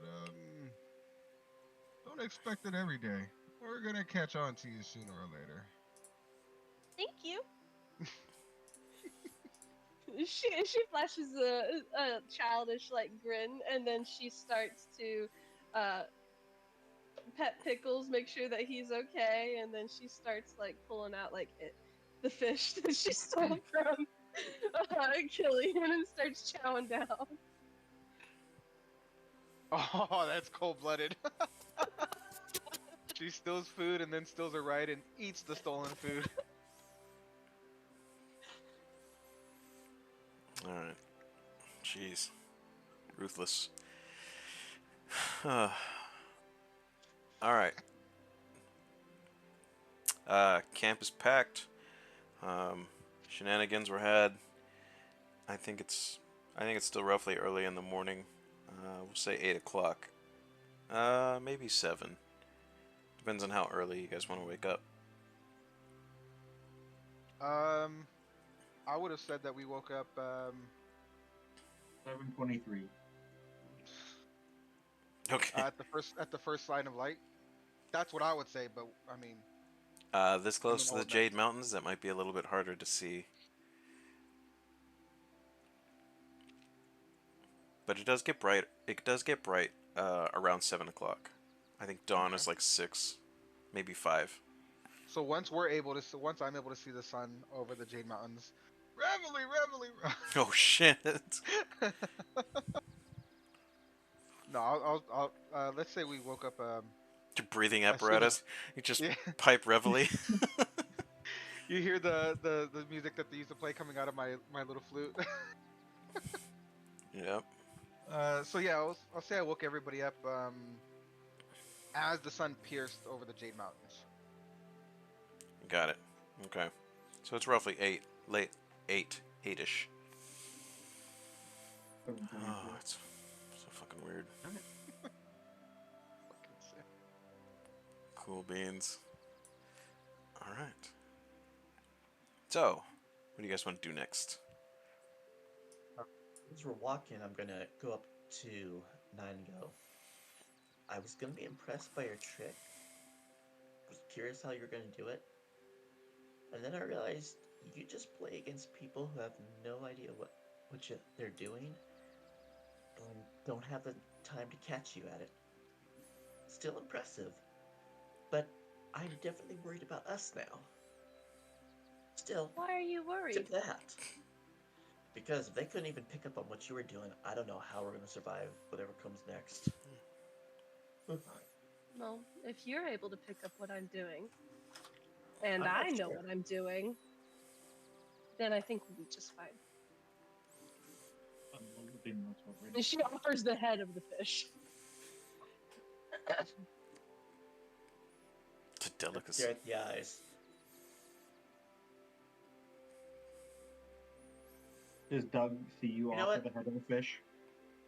don't expect it every day. We're gonna catch on to you sooner or later. Thank you. She flashes a childish like grin, and then she starts to pet Pickles, make sure that he's okay, and then she starts like pulling out like the fish that she stole from Killian and starts chowing down. Oh, that's cold-blooded. She steals food and then steals a ride and eats the stolen food. Alright. Jeez. Ruthless. Alright. Camp is packed. Shenanigans were had. I think it's still roughly early in the morning. We'll say 8 o'clock. Maybe 7. Depends on how early you guys want to wake up. I would have said that we woke up 7:23. Okay. at the first sign of light. That's what I would say, but I mean, This close to the old Jade night. Mountains, that might be a little bit harder to see. But it does get bright. It does get bright around 7 o'clock. I think dawn is like 6, maybe 5. so once I'm able to see the sun over the Jade Mountains, reveille. Oh shit! No, I'll let's say we woke up. Your breathing As soon apparatus. You just Yeah. pipe reveille. You hear the music that they used to play coming out of my little flute. Yep. So yeah, I'll say I woke everybody up as the sun pierced over the Jade Mountains. Got it. Okay. So it's roughly 8-ish. Oh, it's so fucking weird. Fucking sick. Cool beans. Alright. So, what do you guys want to do next? As we're walking, I'm gonna go up to Nine and go. I was gonna be impressed by your trick. Was curious how you're gonna do it. And then I realized you just play against people who have no idea what they're doing and don't have the time to catch you at it. Still impressive. But I'm definitely worried about us now. Still, Why are you worried? tip that. Because if they couldn't even pick up on what you were doing, I don't know how we're gonna survive whatever comes next. Well, if you're able to pick up what I'm doing, and I'm not I know sure. what I'm doing, then I think we'll be just fine. And she offers the head of the fish. It's a delicacy. Stare at the eyes. Does Doug see you You know offer what? the head of the fish?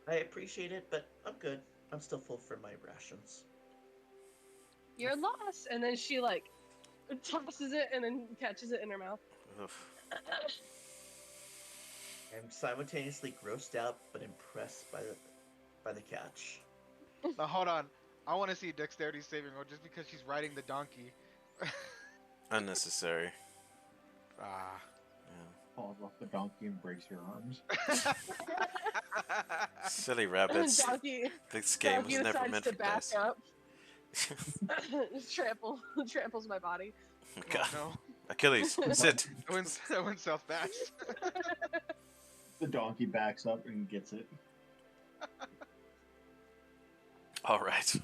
I appreciate it, but I'm good. I'm still full from my rations. You're lost, and then she like tosses it and then catches it in her mouth. Ugh. I'm simultaneously grossed out but impressed by the catch. Now hold on. I want to see dexterity saving roll just because she's riding the donkey. Unnecessary. Ah. Falls off the donkey and breaks your arms. Silly rabbits. Donkey, This game was Donkey never decides meant to for back dice. up. Tramples my body. God. No. Achilles, sit. I went south fast. The donkey backs up and gets it. All right.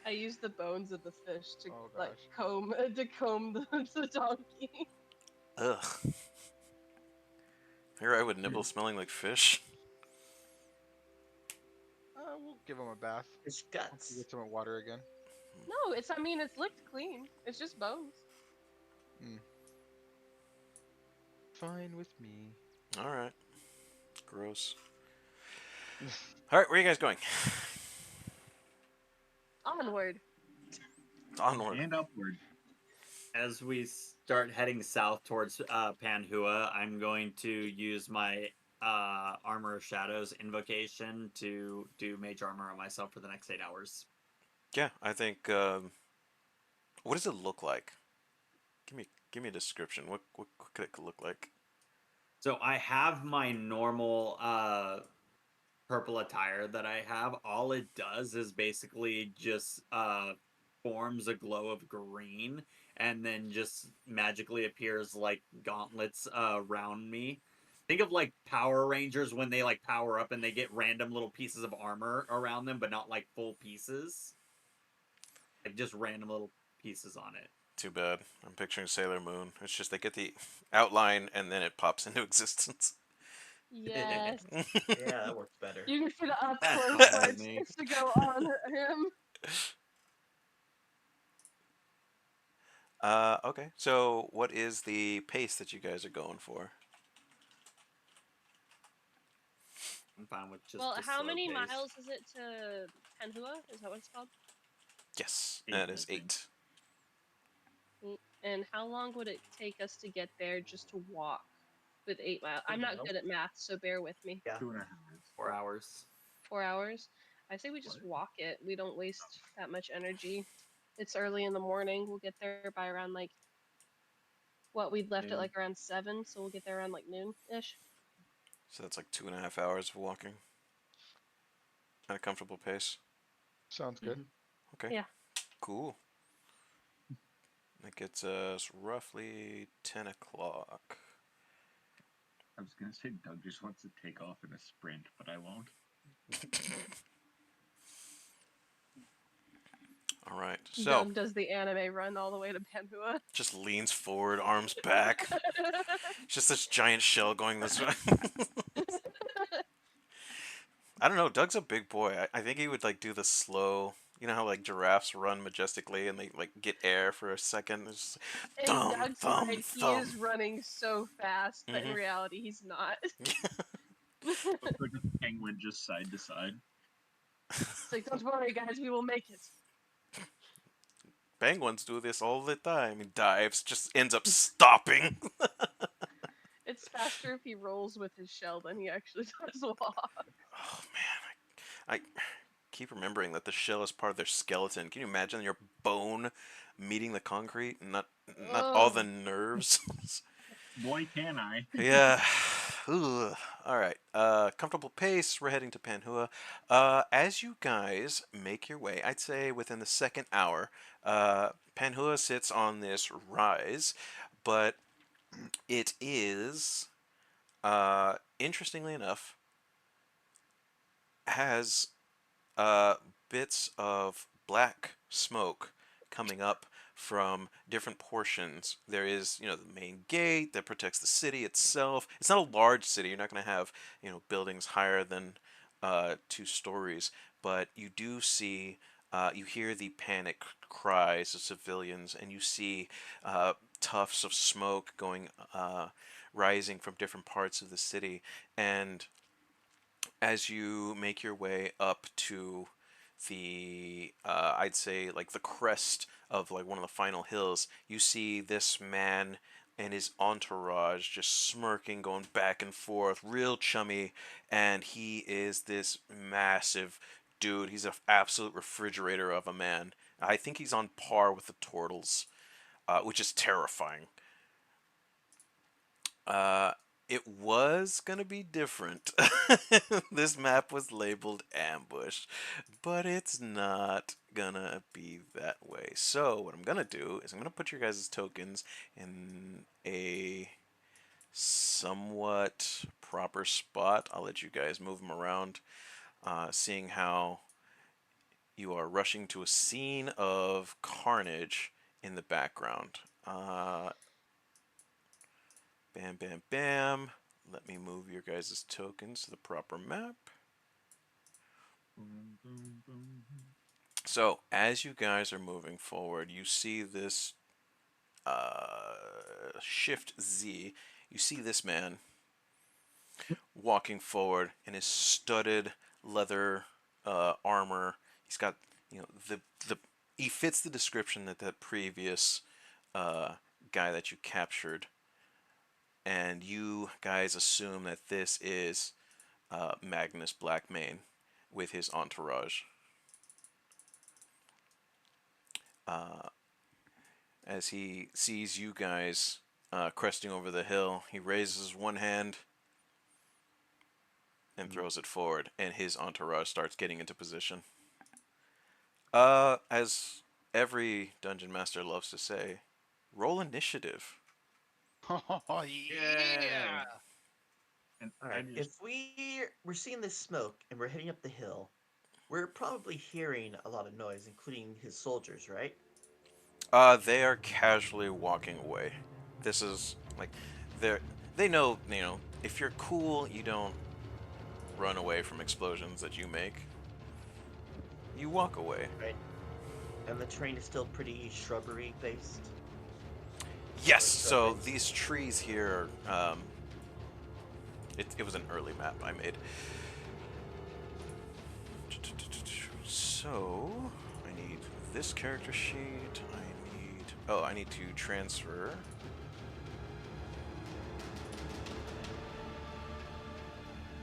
I use the bones of the fish to Oh, like gosh. comb the donkey. Ugh. Here I would nibble smelling like fish. We'll give him a bath. His Hopefully guts. get some water again. No, I mean, it's licked clean. It's just bones. Fine with me. All right. Gross. All right, where are you guys going? Onward. Onward. And upward. As we start heading south towards Panhua, I'm going to use my Armor of Shadows invocation to do mage armor on myself for the next 8 hours. Yeah, I think. What does it look like? Give me a description. What could it look like? So I have my normal purple attire that I have. All it does is basically just forms a glow of green and then just magically appears like gauntlets around me. Think of like Power Rangers when they like power up and they get random little pieces of armor around them, but not like full pieces. Like just random little pieces on it. Too bad. I'm picturing Sailor Moon. It's just they get the outline and then it pops into existence. Yes. Yeah, that works better. You should up That's close fine where with it me. starts to go on him. Okay. So, what is the pace that you guys are going for? I'm fine with just. Well, the how slow many pace. miles is it to Panhua? Is that what it's called? Yes, 8, that I is think. 8. And how long would it take us to get there just to walk with 8 miles? I'm not good at math, so bear with me. Yeah. 2.5 hours. 4 hours. 4 hours? I say we just walk it. We don't waste that much energy. It's early in the morning. We'll get there by around like we'd left at Noon. like around 7, so we'll get there around like noon-ish. So that's like 2.5 hours of walking at a comfortable pace. Sounds good. Mhm. Okay. Yeah. Cool. That gets us roughly 10 o'clock. I was gonna say Doug just wants to take off in a sprint, but I won't. All right. So Doug does the anime run all the way to Panhua. just leans forward, arms back. Just this giant shell going this way. I don't know. Doug's a big boy. I think he would like do the slow. You know how like giraffes run majestically and they like get air for a second. It's In thump, Doug's thump, mind, he thump. is running so fast, but in Mhm. reality, he's not. Looks like a penguin just side to side. It's like, don't worry, guys, we will make it. Penguins do this all the time. He dives, just ends up stopping. It's faster if he rolls with his shell than he actually does walk. Oh man, I keep remembering that the shell is part of their skeleton. Can you imagine your bone meeting the concrete and not all the Ugh. nerves? Boy, can I. Yeah. Ugh. All right. Comfortable pace. We're heading to Panhua. As you guys make your way, I'd say within the second hour, Panhua sits on this rise, but it is interestingly enough, has bits of black smoke coming up from different portions. There is, the main gate that protects the city itself. It's not a large city. You're not going to have, buildings higher than 2 stories, but you do see. You hear the panic cries of civilians, and you see tufts of smoke rising from different parts of the city. And as you make your way up to the I'd say like the crest of like one of the final hills, you see this man and his entourage just smirking, going back and forth, real chummy, and he is this massive dude. He's an absolute refrigerator of a man. I think he's on par with the turtles, which is terrifying. Uh, it was gonna be different. This map was labeled ambush, but it's not gonna be that way. So what I'm gonna do is I'm gonna put your guys' tokens in a somewhat proper spot. I'll let you guys move them around, seeing how you are rushing to a scene of carnage in the background. Bam, bam, bam. Let me move your guys' tokens to the proper map. So, as you guys are moving forward, you see this Shift Z. You see this man walking forward in his studded leather armor. He's got, the he fits the description that previous guy that you captured, and you guys assume that this is Magnus Blackmane with his entourage. As he sees you guys cresting over the hill, he raises one hand and throws it forward, and his entourage starts getting into position. As every dungeon master loves to say, roll initiative. Oh, yeah. And All I right. just If we're seeing this smoke and we're heading up the hill, we're probably hearing a lot of noise, including his soldiers, right? They are casually walking away. This is like they know, if you're cool, you don't run away from explosions that you make. You walk away. Right. And the terrain is still pretty shrubbery based. Yes. Or So shrubbery. these trees here, it was an early map I made. So I need this character sheet. I need to transfer.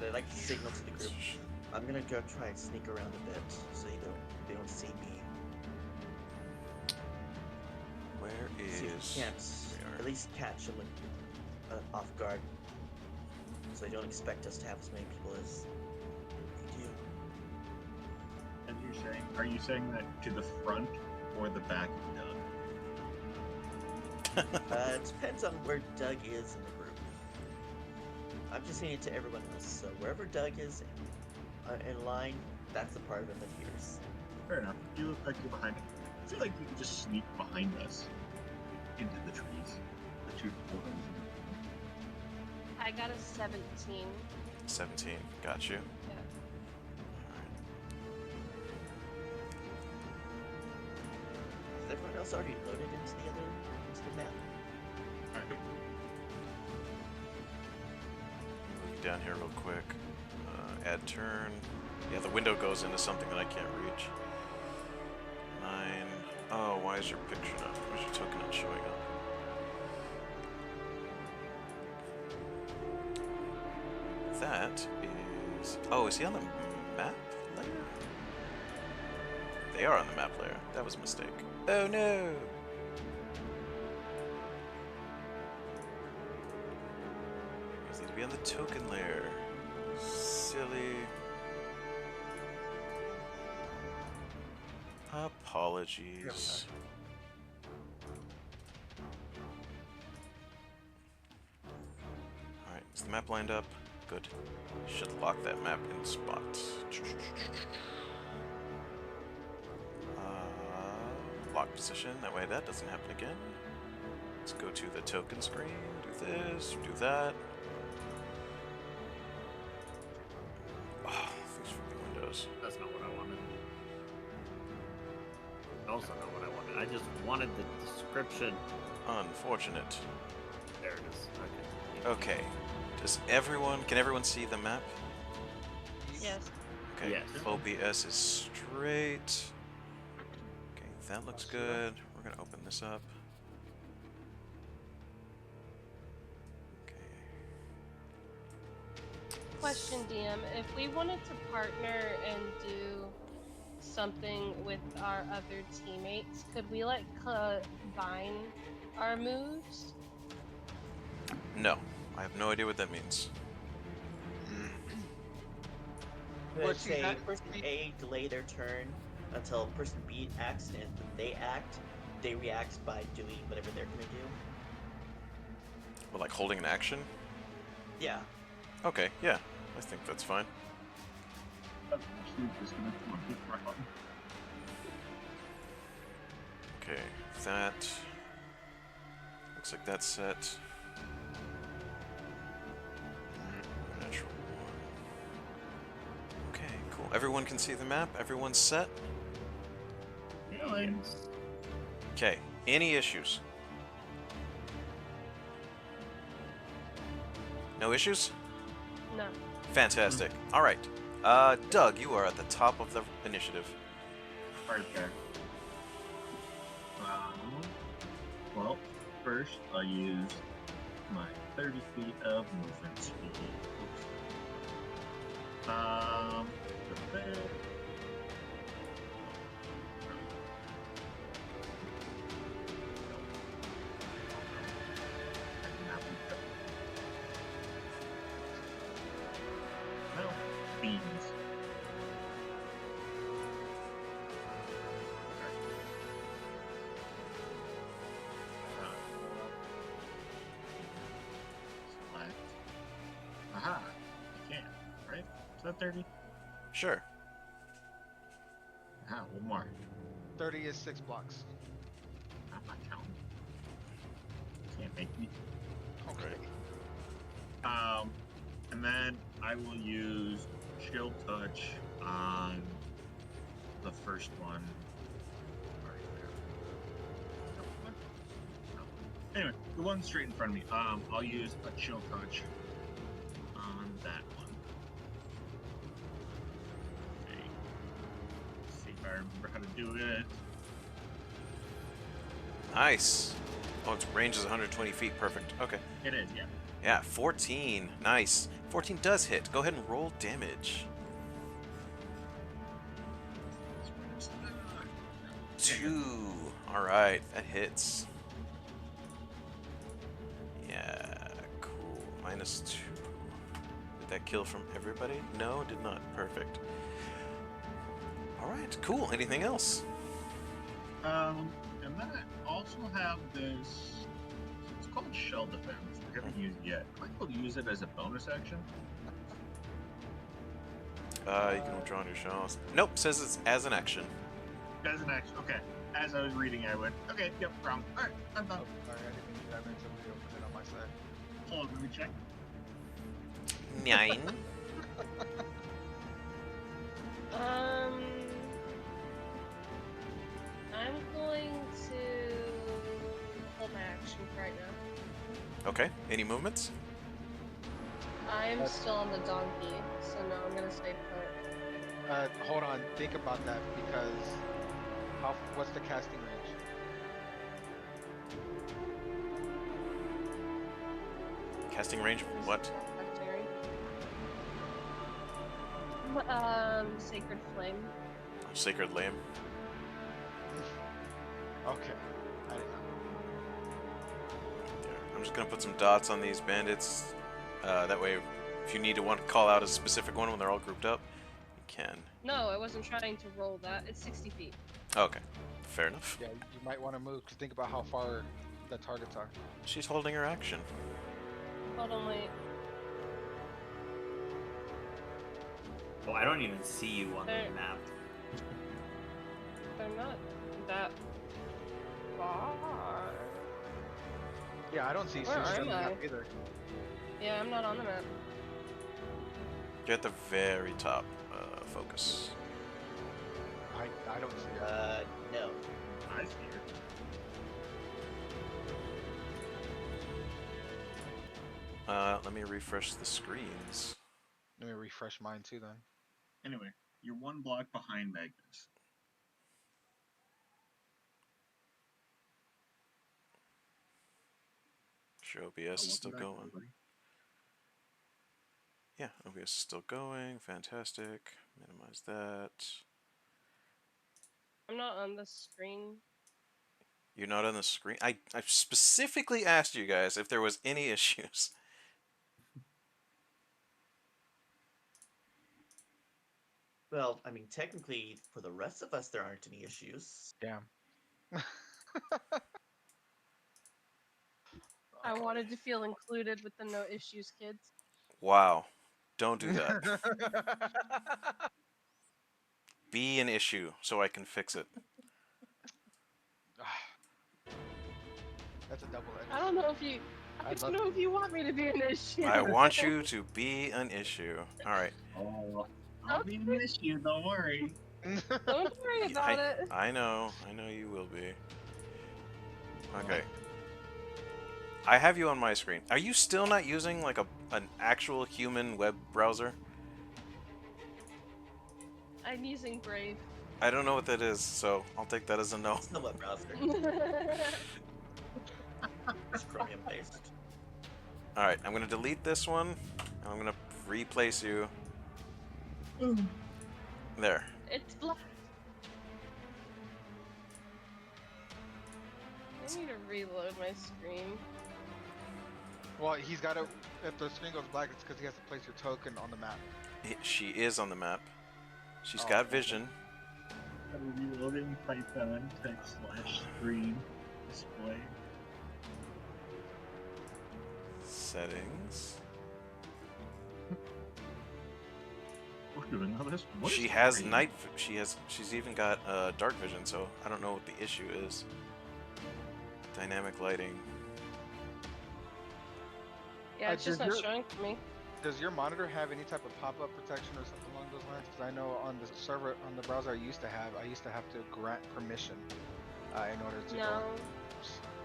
They like to signal to the group. I'm gonna go try and sneak around a bit so they don't see me. Where See if is? we can't at least catch them off guard, so they don't expect us to have as many people as we do. and are you saying that to the front or the back of Doug? It depends on where Doug is in the group. I'm just saying it to everyone else. So wherever Doug is in line, that's the part of him that hears. Fair enough. You look like you're behind it. I feel like you can just sneak behind us into the trees. The two buildings. I got a 17. 17. Got you. Yeah. Is everyone else already loaded into the map? Alright. Move down here real quick. Add turn. Yeah, the window goes into something that I can't reach. 9. Oh, why is your picture not? Why is your token not showing up? That is. Oh, is he on the map layer? They are on the map layer. That was a mistake. Oh no! You guys need to be on the token layer. Silly. Apologies. Alright, is the map lined up? good. Should lock that map in spot. Lock position, that way that doesn't happen again. Let's go to the token screen, do this, do that. Oh, these freaking windows. That's not what I wanted. Also not what I wanted. I just wanted the description. Unfortunate. There it is. Okay. Okay. Can everyone see the map? Yes. Okay. Yes. OBS is straight. Okay, that looks good. We're gonna open this up. Okay. Question, DM. If we wanted to partner and do something with our other teammates, could we like combine our moves? No, I have no idea what that means. Could Well, see, say that- person A delay their turn until person B acts, and if they act, they react by doing whatever they're gonna do. Well, like holding an action? Yeah. Okay, yeah, I think that's fine. I'm actually just gonna throw it around. Okay, that looks like that's set. Natural one. Okay, cool. Everyone can see the map. Everyone's set. Feelings. Okay. Any issues? No issues? No. Fantastic. All right. Doug, you are at the top of the initiative. Right there. Well, first I'll use my 30 feet of movement speed. There. No, beans. Select. Aha! You can, right? Is that 30? Sure. Aha, one more. 30 is 6 blocks. I'm not counting. Can't make me. Okay. And then I will use Chill Touch on the first one. Right there. No. Anyway, the one straight in front of me. I'll use a Chill Touch on that one. Okay. Let's see if I remember how to do it. Nice. Oh, its range is 120 feet. Perfect. Okay. It is, yeah. Yeah, 14. Nice. 14 does hit. Go ahead and roll damage. 2. All right, that hits. Yeah, cool. -2. Did that kill from everybody? No, it did not. Perfect. All right, cool. Anything else? And then I also have this. It's called Shell Defense. I haven't used it yet. Am I able to use it as a bonus action? You can withdraw on your shells. Nope, says it's as an action. As an action. Okay. As I was reading, I went, okay, yep, wrong. Alright, I'm done. Oh, sorry, I didn't mean to do that. I meant somebody opened it on my side. Hold on, let me check. 9. I'm going to hold my action for right now. Okay, any movements? I'm still on the donkey, so no, I'm gonna stay put. Hold on, think about that because what's the casting range? Casting range of what? Sacred Flame. Sacred Lamb. Okay, I didn't know. Yeah, I'm just gonna put some dots on these bandits. That way, if you need to want to call out a specific one when they're all grouped up, you can. No, I wasn't trying to roll that. It's 60 feet. Okay, fair enough. Yeah, you might want to move because think about how far the targets are. She's holding her action. Hold on, wait. Oh, I don't even see you on the map. They're not that far. Yeah, I don't see Where Sushi on am the map I? either. Yeah, I'm not on the map. You're at the very top. Focus. I don't see it. No. I see her. Let me refresh the screens. Let me refresh mine too then. Anyway, you're one block behind Magnus. Sure, OBS Oh, is still welcome back, going. everybody. Yeah, OBS is still going. Fantastic. Minimize that. I'm not on the screen. You're not on the screen. I specifically asked you guys if there was any issues. Well, I mean, technically, for the rest of us, there aren't any issues. Damn. I wanted to feel included with the no issues kids. Wow. Don't do that. Be an issue so I can fix it. That's a double edge. I don't know if you. I I'd don't love know if you want me to be an issue. I want you to be an issue. Alright. Oh, I'll be an issue, don't worry. Don't worry about it. I know you will be. Okay. I have you on my screen. Are you still not using like an actual human web browser? I'm using Brave. I don't know what that is, so I'll take that as a no. It's the web browser. It's Chromium based. Alright, I'm gonna delete this one, and I'm gonna replace you. There. It's black. I need to reload my screen. Well, he's got to. If the screen goes black, it's because he has to place your token on the map. She is on the map. She's Oh, got okay. vision. Reloading Python /screen display. Settings. We're doing all this. What She is has green? night. She's even got dark vision, so I don't know what the issue is. Dynamic lighting. Yeah, it's just does not your- showing for me. Does your monitor have any type of pop-up protection or something along those lines? Because I know on the server, on the browser I used to have to grant permission in order to No, go.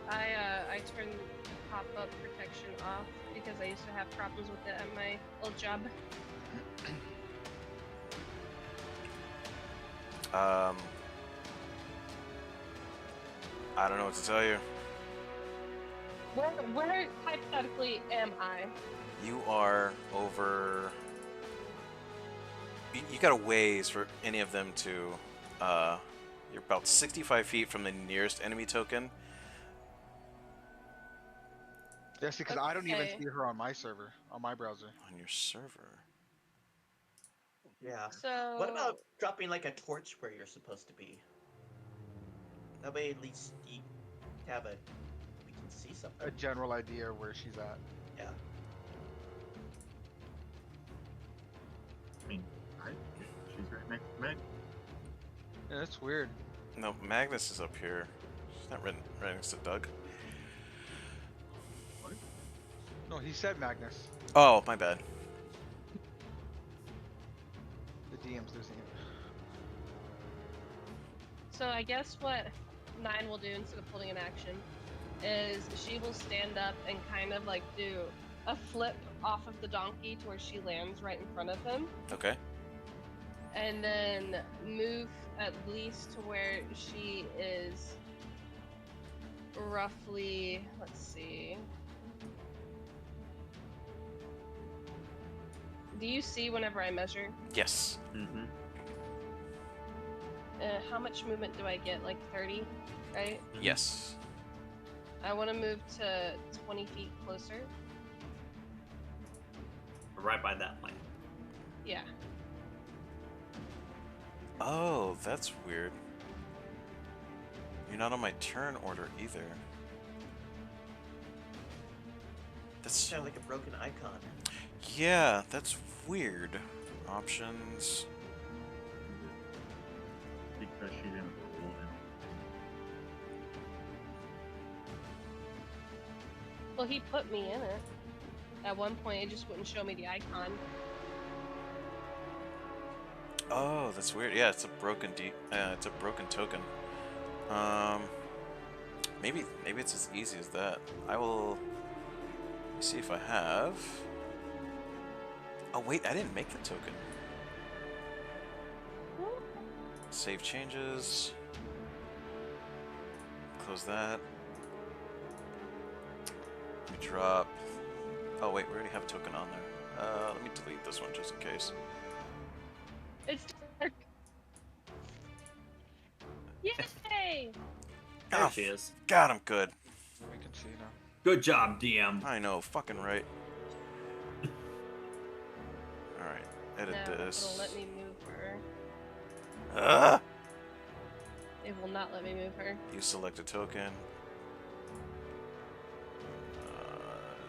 I turned the pop-up protection off because I used to have problems with it at my old job. I don't know what to tell you. Where hypothetically am I? You are over. You got a ways for any of them to. You're about 65 feet from the nearest enemy token. Yes, because I don't even Okay. see her on my server, on my browser. On your server. Yeah. So What about dropping like a torch where you're supposed to be? That way, at least you have a. We can see something. A general idea where she's at. Yeah. I mean, she's right next to Meg. Yeah, that's weird. No, Magnus is up here. She's not right next to Doug. No, he said Magnus. Oh, my bad. The DM's losing it. So I guess what 9 will do instead of holding an action is she will stand up and kind of like do a flip off of the donkey to where she lands right in front of him, Okay. and then move at least to where she is roughly, let's see. Do you see whenever I measure? Yes. Mm-hmm. How much movement do I get? Like 30, right? Yes. I want to move to 20 feet closer. Right by that line. Yeah. Oh, that's weird. You're not on my turn order either. That's It's kind of like a broken icon. yeah, that's weird. Options. Because she didn't roll it. Well, he put me in it. At one point, it just wouldn't show me the icon. Oh, that's weird. Yeah, it's a broken it's a broken token. Maybe it's as easy as that. I will. Let me see if I have. Oh wait, I didn't make the token. Save changes. Close that. Let me drop. Oh wait, we already have a token on there. Let me delete this one just in case. It's dark. Yay! There Oh, she is. God, I'm good. We can see now. Good job, DM. I know, fucking right. Alright, edit No, this. it'll let me move her. Ah! It will not let me move her. You select a token.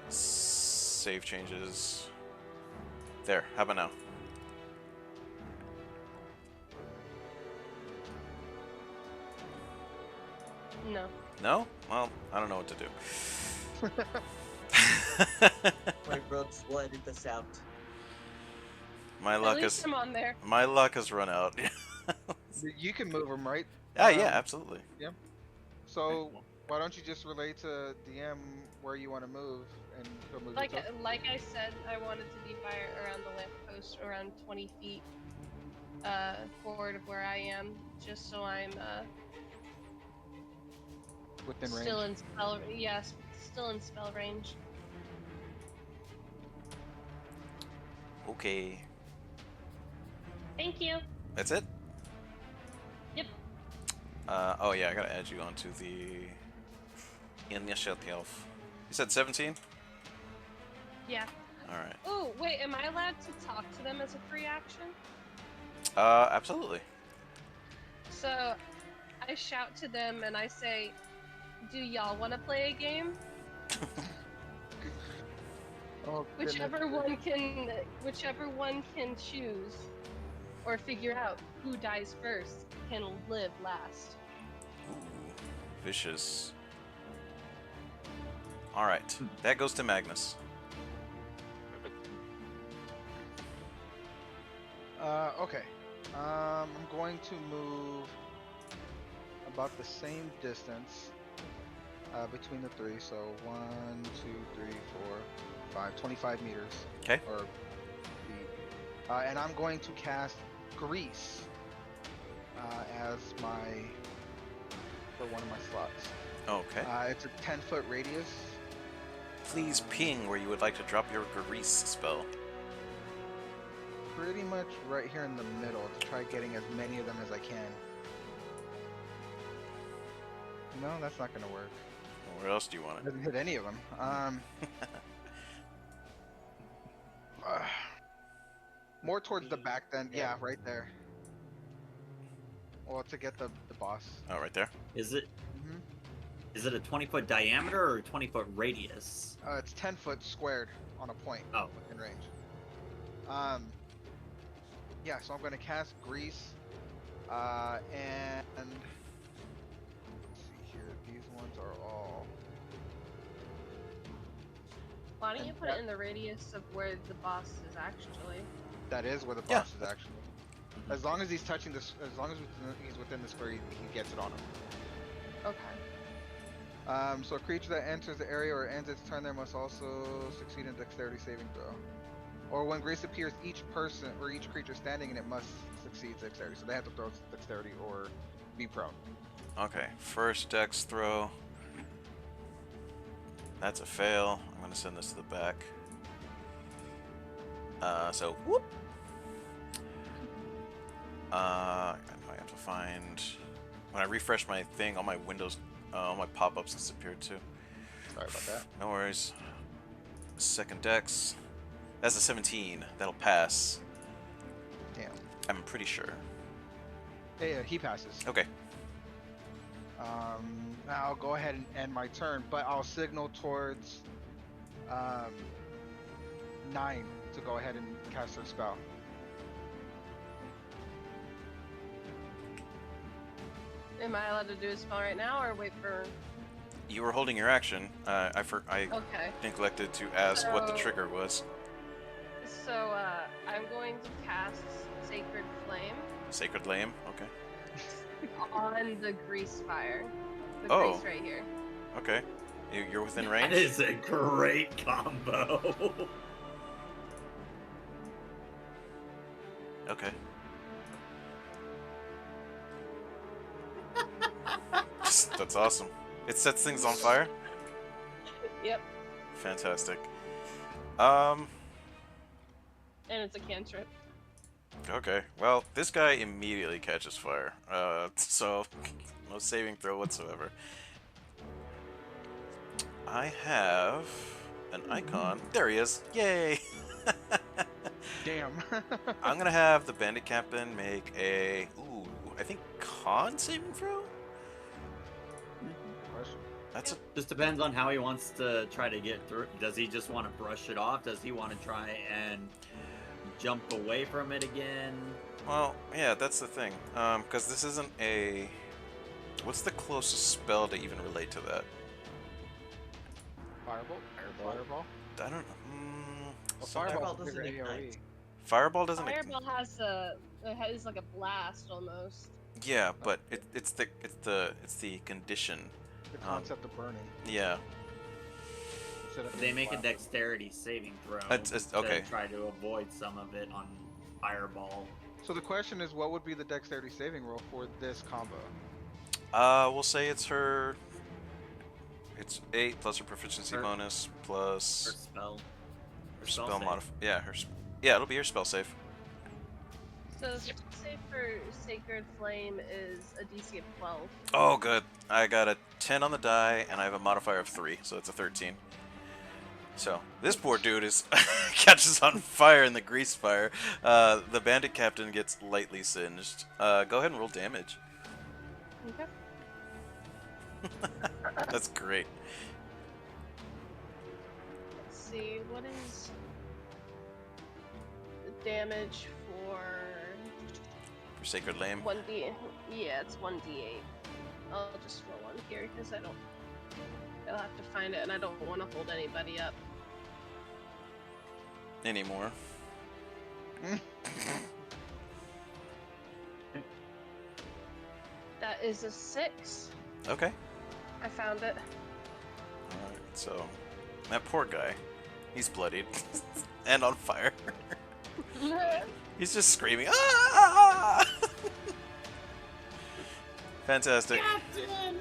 Save changes. There, how about now? No. No? Well, I don't know what to do. Right, Brooks, we'll edit this out. My At luck least is I'm on there. my luck has run out. You can move them, right? Ah, yeah, absolutely. So why don't you just relay to DM where you want to move, and he'll move Like your token? like I said, I wanted to be by around the lamppost, around 20 feet forward of where I am, just so I'm Within range. still in spell. Yes, still in spell range. Okay. Thank you. That's it? Yep. Oh yeah, I gotta add you onto the initiative. You said 17? Yeah. Alright. Oh, wait, am I allowed to talk to them as a free action? Absolutely. So, I shout to them and I say, "Do y'all want to play a game? Oh, Whichever one can choose or figure out who dies first can live last." Ooh, vicious. Alright, that goes to Magnus. Okay. I'm going to move about the same distance between the three. So 1, 2, 3, 4, 5, 25 meters. Okay. Or feet. And I'm going to cast Grease as for one of my slots. Okay. It's a 10-foot radius. Please ping where you would like to drop your grease spell. Pretty much right here in the middle to try getting as many of them as I can. No, that's not gonna work. Where else do you want it? Doesn't hit any of them. More towards the back then. Yeah, right there. Well, to get the boss. Oh, right there? Is it Mm-hmm. is it a 20-foot diameter or a 20-foot radius? It's 10 foot squared on a point. Oh. In range. Yeah, so I'm gonna cast Grease. And let's see here. These ones are all. Why don't you And put it in the radius of where the boss is actually? That is where the Yeah. boss is actually. As long as he's touching this, as long as he's within the square, he gets it on him. Okay. So a creature that enters the area or ends its turn there must also succeed in dexterity saving throw. Or when Grace appears, each person or each creature standing in it must succeed dexterity. So they have to throw dexterity or be prone. Okay, first dex throw. That's a fail. I'm gonna send this to the back. So whoop. I have to find. When I refresh my thing, all my windows, all my pop-ups disappeared too. Sorry about that. No worries. Second dex. That's a 17. That'll pass. Damn. I'm pretty sure. Yeah, he passes. Okay. Now I'll go ahead and end my turn, but I'll signal towards 9 to go ahead and cast her spell. Am I allowed to do a spell right now or wait for? You were holding your action. I Okay. neglected to ask what the So- trigger was. So I'm going to cast Sacred Flame Sacred Lame. Okay. on the grease fire. The Oh. grease right here. Okay. You're within That range. is a great combo. Okay. That's awesome. It sets things on fire. Yep. Fantastic. And it's a cantrip. Okay. Well, this guy immediately catches fire. So no saving throw whatsoever. I have an icon. There he is. Yay! Damn. I'm gonna have the bandit captain make a I think con saving throw. Question. That's a Just depends on how he wants to try to get through. Does he just want to brush it off? Does he want to try and jump away from it again? well, yeah. That's the thing. Because this isn't a. What's the closest spell to even relate to that? Fireball? Fireball? I don't know. Well, Fireball Fireball's a doesn't bigger AoE. ignite. Fireball doesn't. Fireball has like a blast almost. Yeah, but it's the condition. The concept of burning. Yeah. Instead of They make a blast. dexterity saving throw okay. to try to avoid some of it on fireball. So the question is, what would be the dexterity saving roll for this combo? We'll say it's her. It's 8 plus her proficiency Her- bonus Her plus spell. her spell save. modif. Yeah, yeah, it'll be her spell save. So the save for Sacred Flame is a DC of 12. Oh, good. I got a 10 on the die, and I have a modifier of 3, so it's a 13. So this poor dude is catches on fire in the grease fire. The bandit captain gets lightly singed. Go ahead and roll damage. Okay. That's great. Let's see, what is the damage for For Sacred Lame. 1d? Yeah, it's 1d8. I'll just roll one here because I'll have to find it and I don't want to hold anybody up. Anymore. That is a 6. Okay. I found it. Alright, so that poor guy, he's bloodied and on fire. He's just screaming, ah! Fantastic. Captain!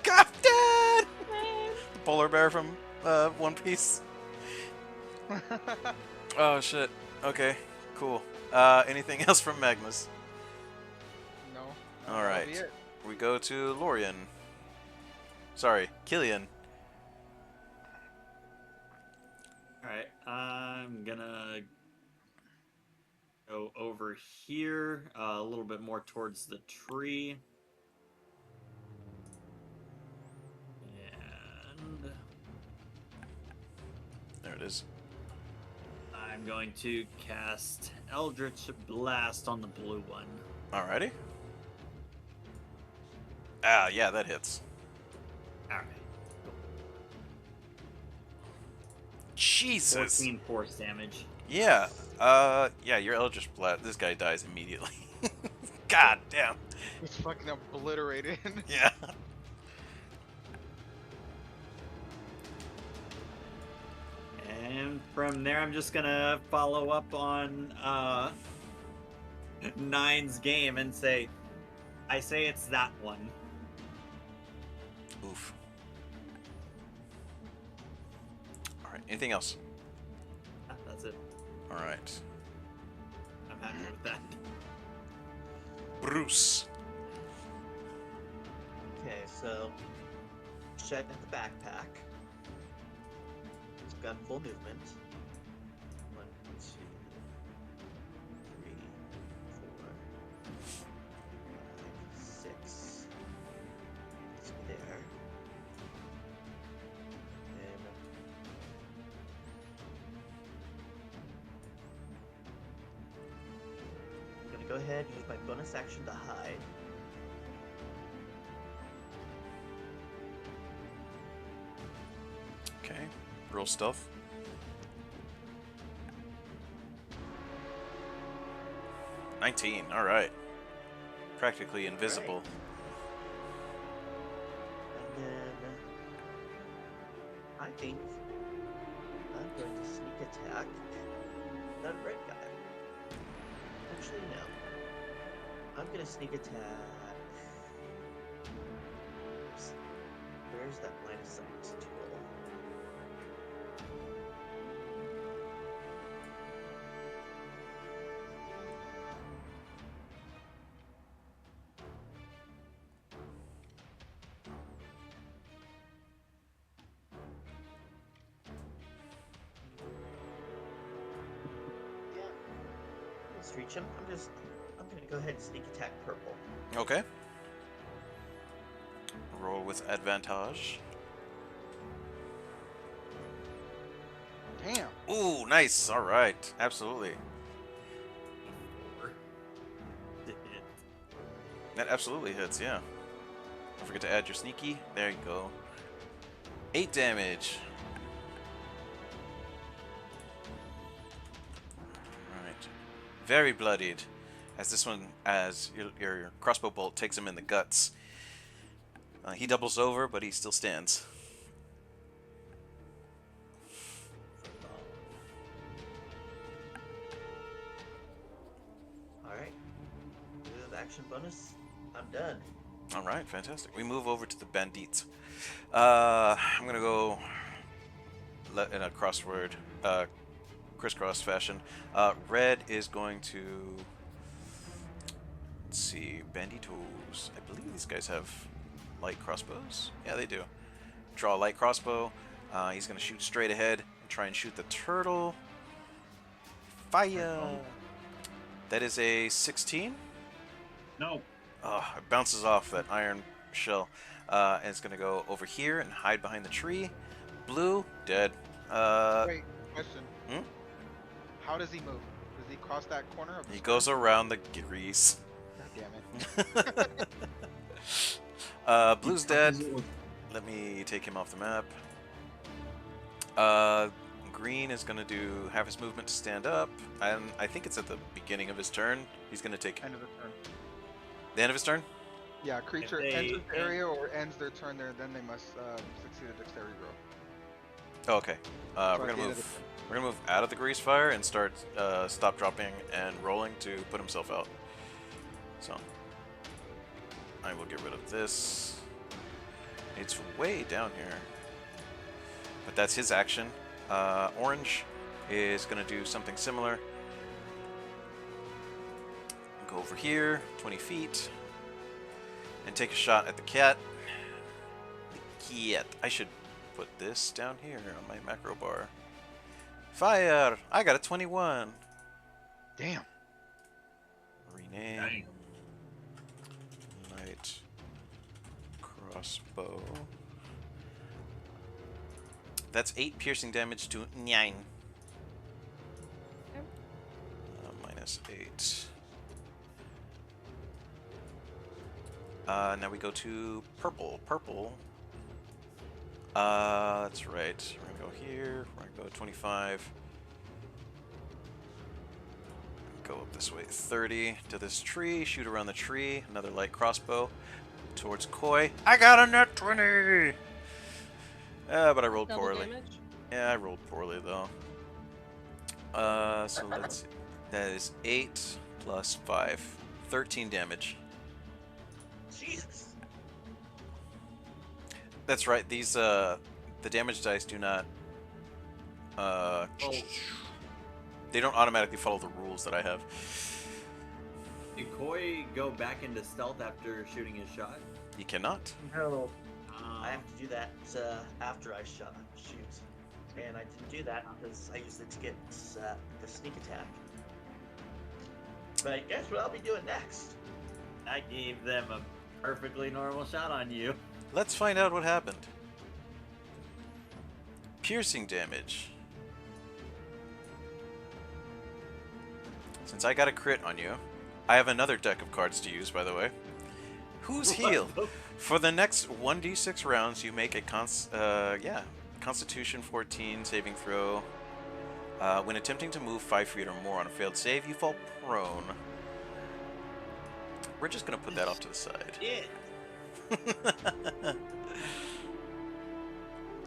Captain! The polar bear from One Piece. Oh shit. Okay, cool. Anything else from Magnus? No. All that'll right. be it. We go to Lorian. Sorry, Killian. Alright, I'm gonna go over here, a little bit more towards the tree. And There it is. I'm going to cast Eldritch Blast on the blue one. Alrighty. Ah, yeah, that hits. Alright. Jesus. 14 force damage. Yeah. Yeah, your Eldritch Blast. This guy dies immediately. God damn. He's fucking obliterated. Yeah. And from there, I'm just gonna follow up on Nine's game and say, I say it's that one. Oof. Alright, anything else? That's it. Alright. I'm happy with that. Bruce. Okay, so check the backpack. It's got full movement. 1, 2, 3, 4, 5, 6. It's there. And I'm gonna go ahead and use my bonus action to hide. Okay. Roll stealth. $19. All right. Practically invisible. And then I think I'm going to sneak attack that red guy. Actually, no. I'm going to sneak attack. Where's that line of sight tool? Yeah, let's reach him. I'm gonna go ahead and sneak attack purple. Okay. Roll with advantage. Damn. Ooh, nice. All right. Absolutely. 4. That absolutely hits, yeah. Don't forget to add your sneaky. There you go. 8 damage. Alright. Very bloodied. As your crossbow bolt takes him in the guts. He doubles over, but he still stands. Alright. With action bonus, I'm done. Alright, fantastic. We move over to the bandits. I'm gonna go in a crisscross fashion. Red is going to... Let's see, banditos. I believe these guys have light crossbows. Yeah, they do. Draw a light crossbow. He's going to shoot straight ahead and try and shoot the turtle. Fire! That is a 16. No. It bounces off that iron shell. And it's going to go over here and hide behind the tree. Blue, dead. Wait, question. Hmm? How does he move? Does he cross that corner? Of the He screen? goes around the grease. God damn it. Blue's dead. Let me take him off the map. Green is going to do half his movement to stand up. And I think it's at the beginning of his turn. He's going to take End of the turn. the end of his turn. Yeah, creature they enters the end- area or ends their turn there, then they must succeed a dexterity roll. Oh, okay. So We're at gonna the end of move. the turn. We're gonna move out of the grease fire and start stop dropping and rolling to put himself out. So I will get rid of this. It's way down here, but that's his action. Orange is gonna do something similar. Go over here, 20 feet, and take a shot at the cat. The cat. I should put this down here on my macro bar. Fire! I got a 21. Damn. Rename. Dang. Light crossbow. That's 8 piercing damage to 9. Yep. Minus 8. Now we go to purple. Purple. That's right. We're gonna go here. We're gonna go 25. Go up this way. 30 to this tree. Shoot around the tree. Another light crossbow towards Koi. I got a nat 20. But I rolled Double poorly. damage. Yeah, I rolled poorly though. So let's see. That is 8 plus 5. 13 damage. Jesus. That's right. These the damage dice do not they don't automatically follow the rules that I have. Did Koi go back into stealth after shooting his shot? You cannot. No. I have to do that after I shoot. And I didn't do that because I used it to get the sneak attack. But guess what I'll be doing next? I gave them a perfectly normal shot on you. Let's find out what happened. Piercing damage. Since I got a crit on you, I have another deck of cards to use, by the way. Who's healed? For the next 1d6 rounds, you make a Constitution 14 saving throw. When attempting to move 5 feet or more on a failed save, you fall prone. We're just gonna put that off to the side. Yeah.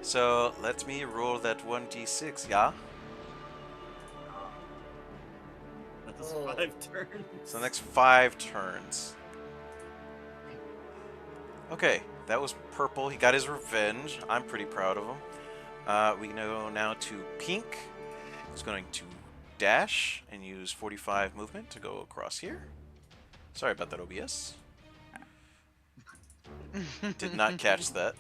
So let me roll that 1d6, yeah? That's Oh. 5 turns. So the next 5 turns. Okay, that was purple. He got his revenge. I'm pretty proud of him. We go now to pink. He's going to dash and use 45 movement to go across here. Sorry about that, OBS. Did not catch that.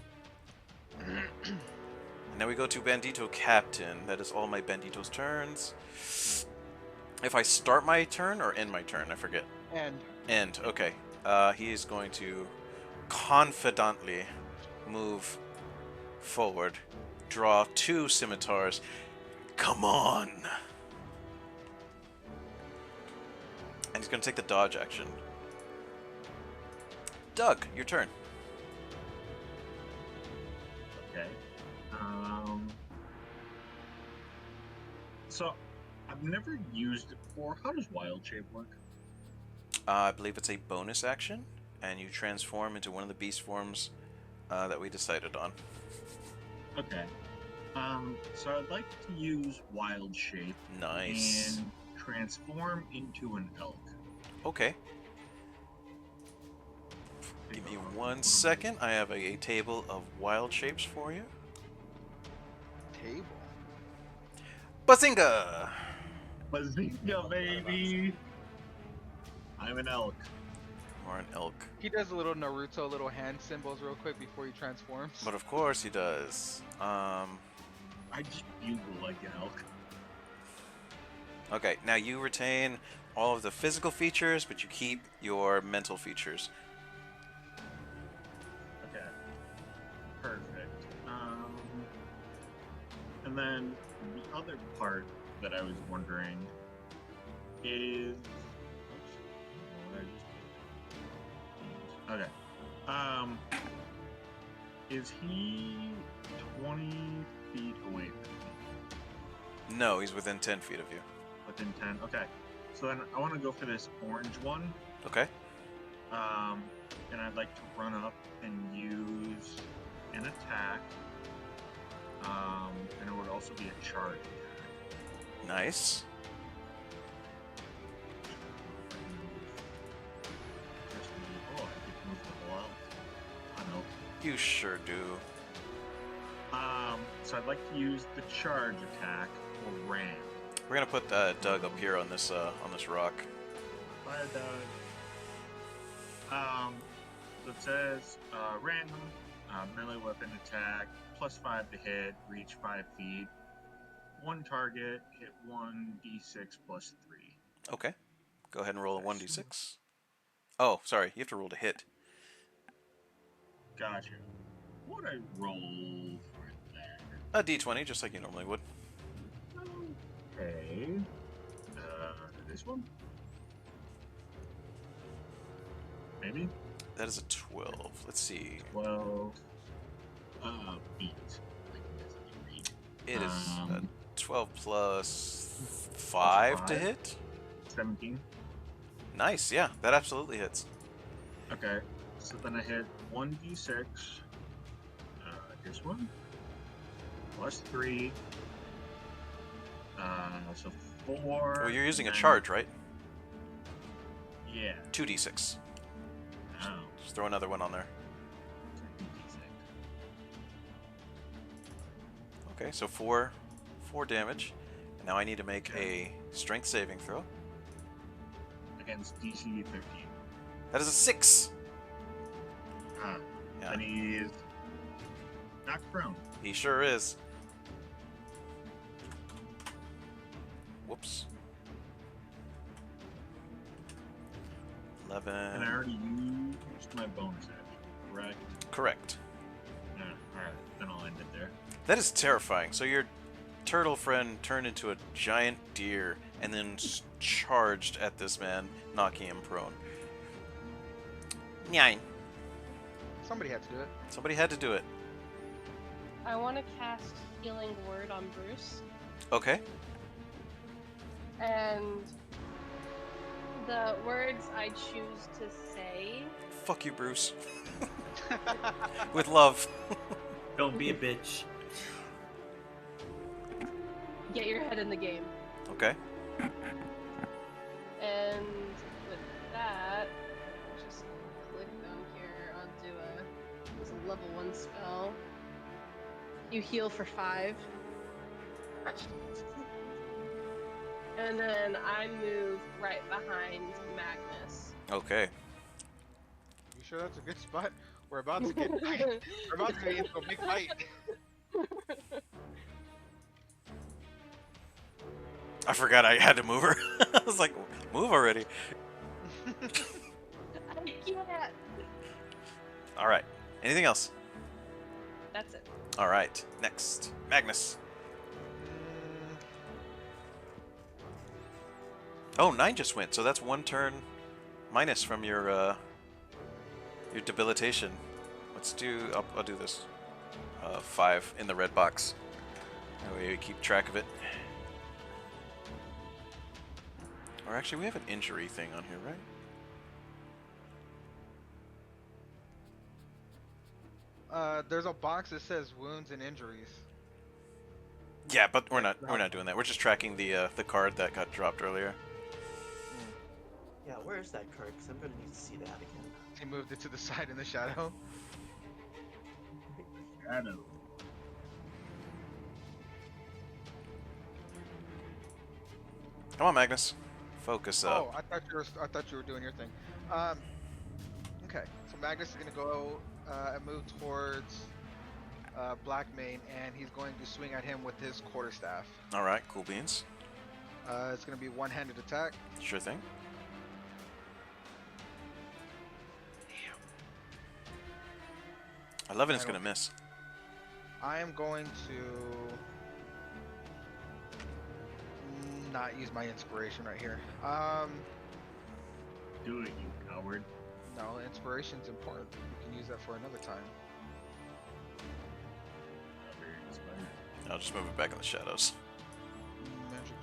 And now we go to Bandito Captain. That is all my Bandito's turns. If I start my turn or end my turn, I forget. End, okay. He is going to confidently move forward. Draw 2 scimitars. Come on! And he's going to take the dodge action. Doug, your turn. Okay. So, I've never used it before. How does Wild Shape work? I believe it's a bonus action, and you transform into one of the beast forms that we decided on. Okay. So I'd like to use Wild Shape Nice. and transform into an elk. Okay. Give me 1 second. I have a table of wild shapes for you. Table. Bazinga! Bazinga, baby! I'm an elk. Or an elk. He does a little Naruto, little hand symbols real quick before he transforms. But of course he does. I just bugle like an elk. Okay, now you retain all of the physical features, but you keep your mental features. Okay. Perfect. And then the other part that I was wondering is. Okay. Is he 20 feet away from me? No, he's within 10 feet of you. Within 10? Okay. So then I want to go for this orange one. Okay. And I'd like to run up and use an attack. And it would also be a charge attack. Nice. Oh, I could move the whole elk. I know. You sure do. So I'd like to use the charge attack or ram. We're gonna put Doug up here on this rock. Bye, Doug. So it says random melee weapon attack +5 to hit, reach 5 feet. 1 target, hit 1d6 +3. Okay. Go ahead and roll a 1d6. Oh, sorry. You have to roll to hit. Gotcha. What I roll for that? A d20, just like you normally would. Okay. This one? Maybe? That is a 12. Let's see. 12. Beat. I think that's a beat. It is a 12 plus 5 to 5? hit. 17. Nice, yeah. That absolutely hits. Okay. So then I hit 1d6. This one. +3. So 4. Well, you're using a and then- charge, right? Yeah. 2d6. Oh. Just throw another one on there. 2d6. Okay, so 4 damage. And now I need to make a strength saving throw. Against DC 13. That is a 6. Ah. Yeah. And he is knocked prone. He sure is. Whoops. 11. And I already used my bonus action, correct? Correct. Yeah. Alright, then I'll end it there. That is terrifying. So your turtle friend turned into a giant deer and then charged at this man, knocking him prone. 9. Somebody had to do it. Somebody had to do it. I want to cast Healing Word on Bruce, Okay. and the words I choose to say. Fuck you, Bruce. With love. Don't be a bitch. Get your head in the game. Okay. And with that, I'll just click down here. I'll do it's a level 1 spell. You heal for 5. And then I move right behind Magnus. Okay. You sure that's a good spot? We're about to get we're about to get into a big fight. I forgot I had to move her. I was like, move already. I can't. All right. Anything else? That's it. All right. Next, Magnus. Oh, 9 just went, so that's 1 turn minus from your debilitation. Let's do. I'll do this. 5 in the red box. That way we keep track of it. Or actually, we have an injury thing on here, right? There's a box that says wounds and injuries. Yeah, but we're not doing that. We're just tracking the card that got dropped earlier. Yeah, where's that card? Because I'm gonna need to see that again. He moved it to the side in the shadow. Shadow. Come on, Magnus. Focus up. Oh, I thought you were doing your thing. Okay, so Magnus is gonna go and move towards Blackmane, and he's going to swing at him with his quarterstaff. All right, cool beans. It's gonna be one-handed attack. Sure thing. Damn. 11 is gonna miss. I am going to not use my inspiration right here. Do it, you coward. No, inspiration's important. You can use that for another time. Not very inspired. I'll just move it back in the shadows. Magic.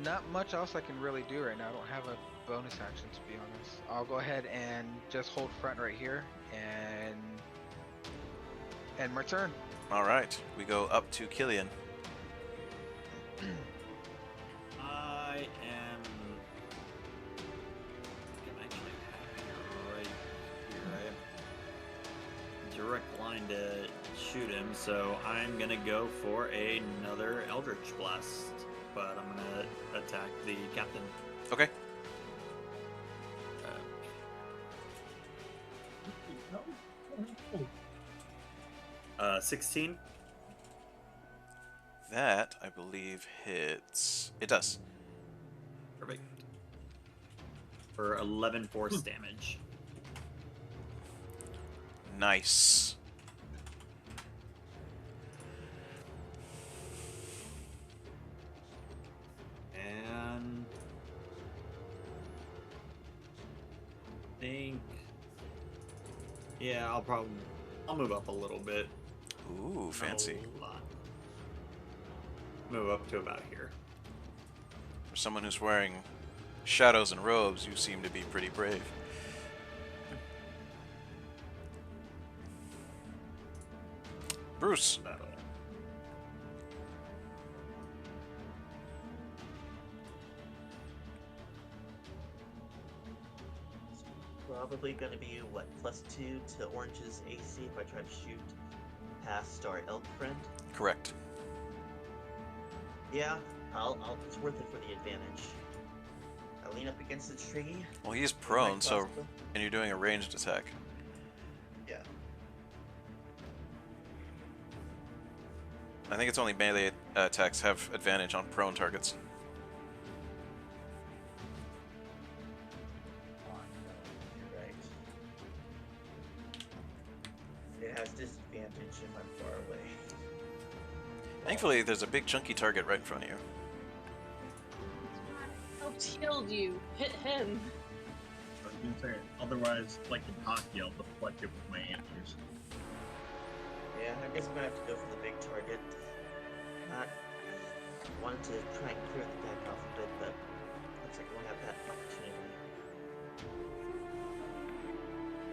Not much else I can really do right now. I don't have a bonus action, to be honest. I'll go ahead and just hold front right here and end my turn. All right, we go up to Killian. I am. I'm actually right here. I have direct line to shoot him, so I'm gonna go for another Eldritch Blast, but I'm gonna attack the captain. Okay. 16. That, I believe, hits. It does. Perfect. For 11 force damage. Nice. And I think, yeah, I'll move up a little bit. Ooh, fancy. Not a lot. Move up to about here. For someone who's wearing shadows and robes, you seem to be pretty brave. Bruce. About all. Probably gonna be what, +2 to Orange's AC if I try to shoot past our elk friend. Correct. Yeah, it's worth it for the advantage. I lean up against the tree. Well, he's with my prone, so crossbow. and you're doing a ranged attack. Yeah. I think it's only melee attacks have advantage on prone targets. You're right. It has disadvantage if I'm far away. Thankfully, there's a big chunky target right in front of you. Helped healed you. Hit him. gonna say, otherwise, like in hockey, I'll deflect it with my antlers. Yeah, I guess I'm gonna have to go for the big target. Not wanted to try and clear the deck off a bit, but looks like I won't have that opportunity.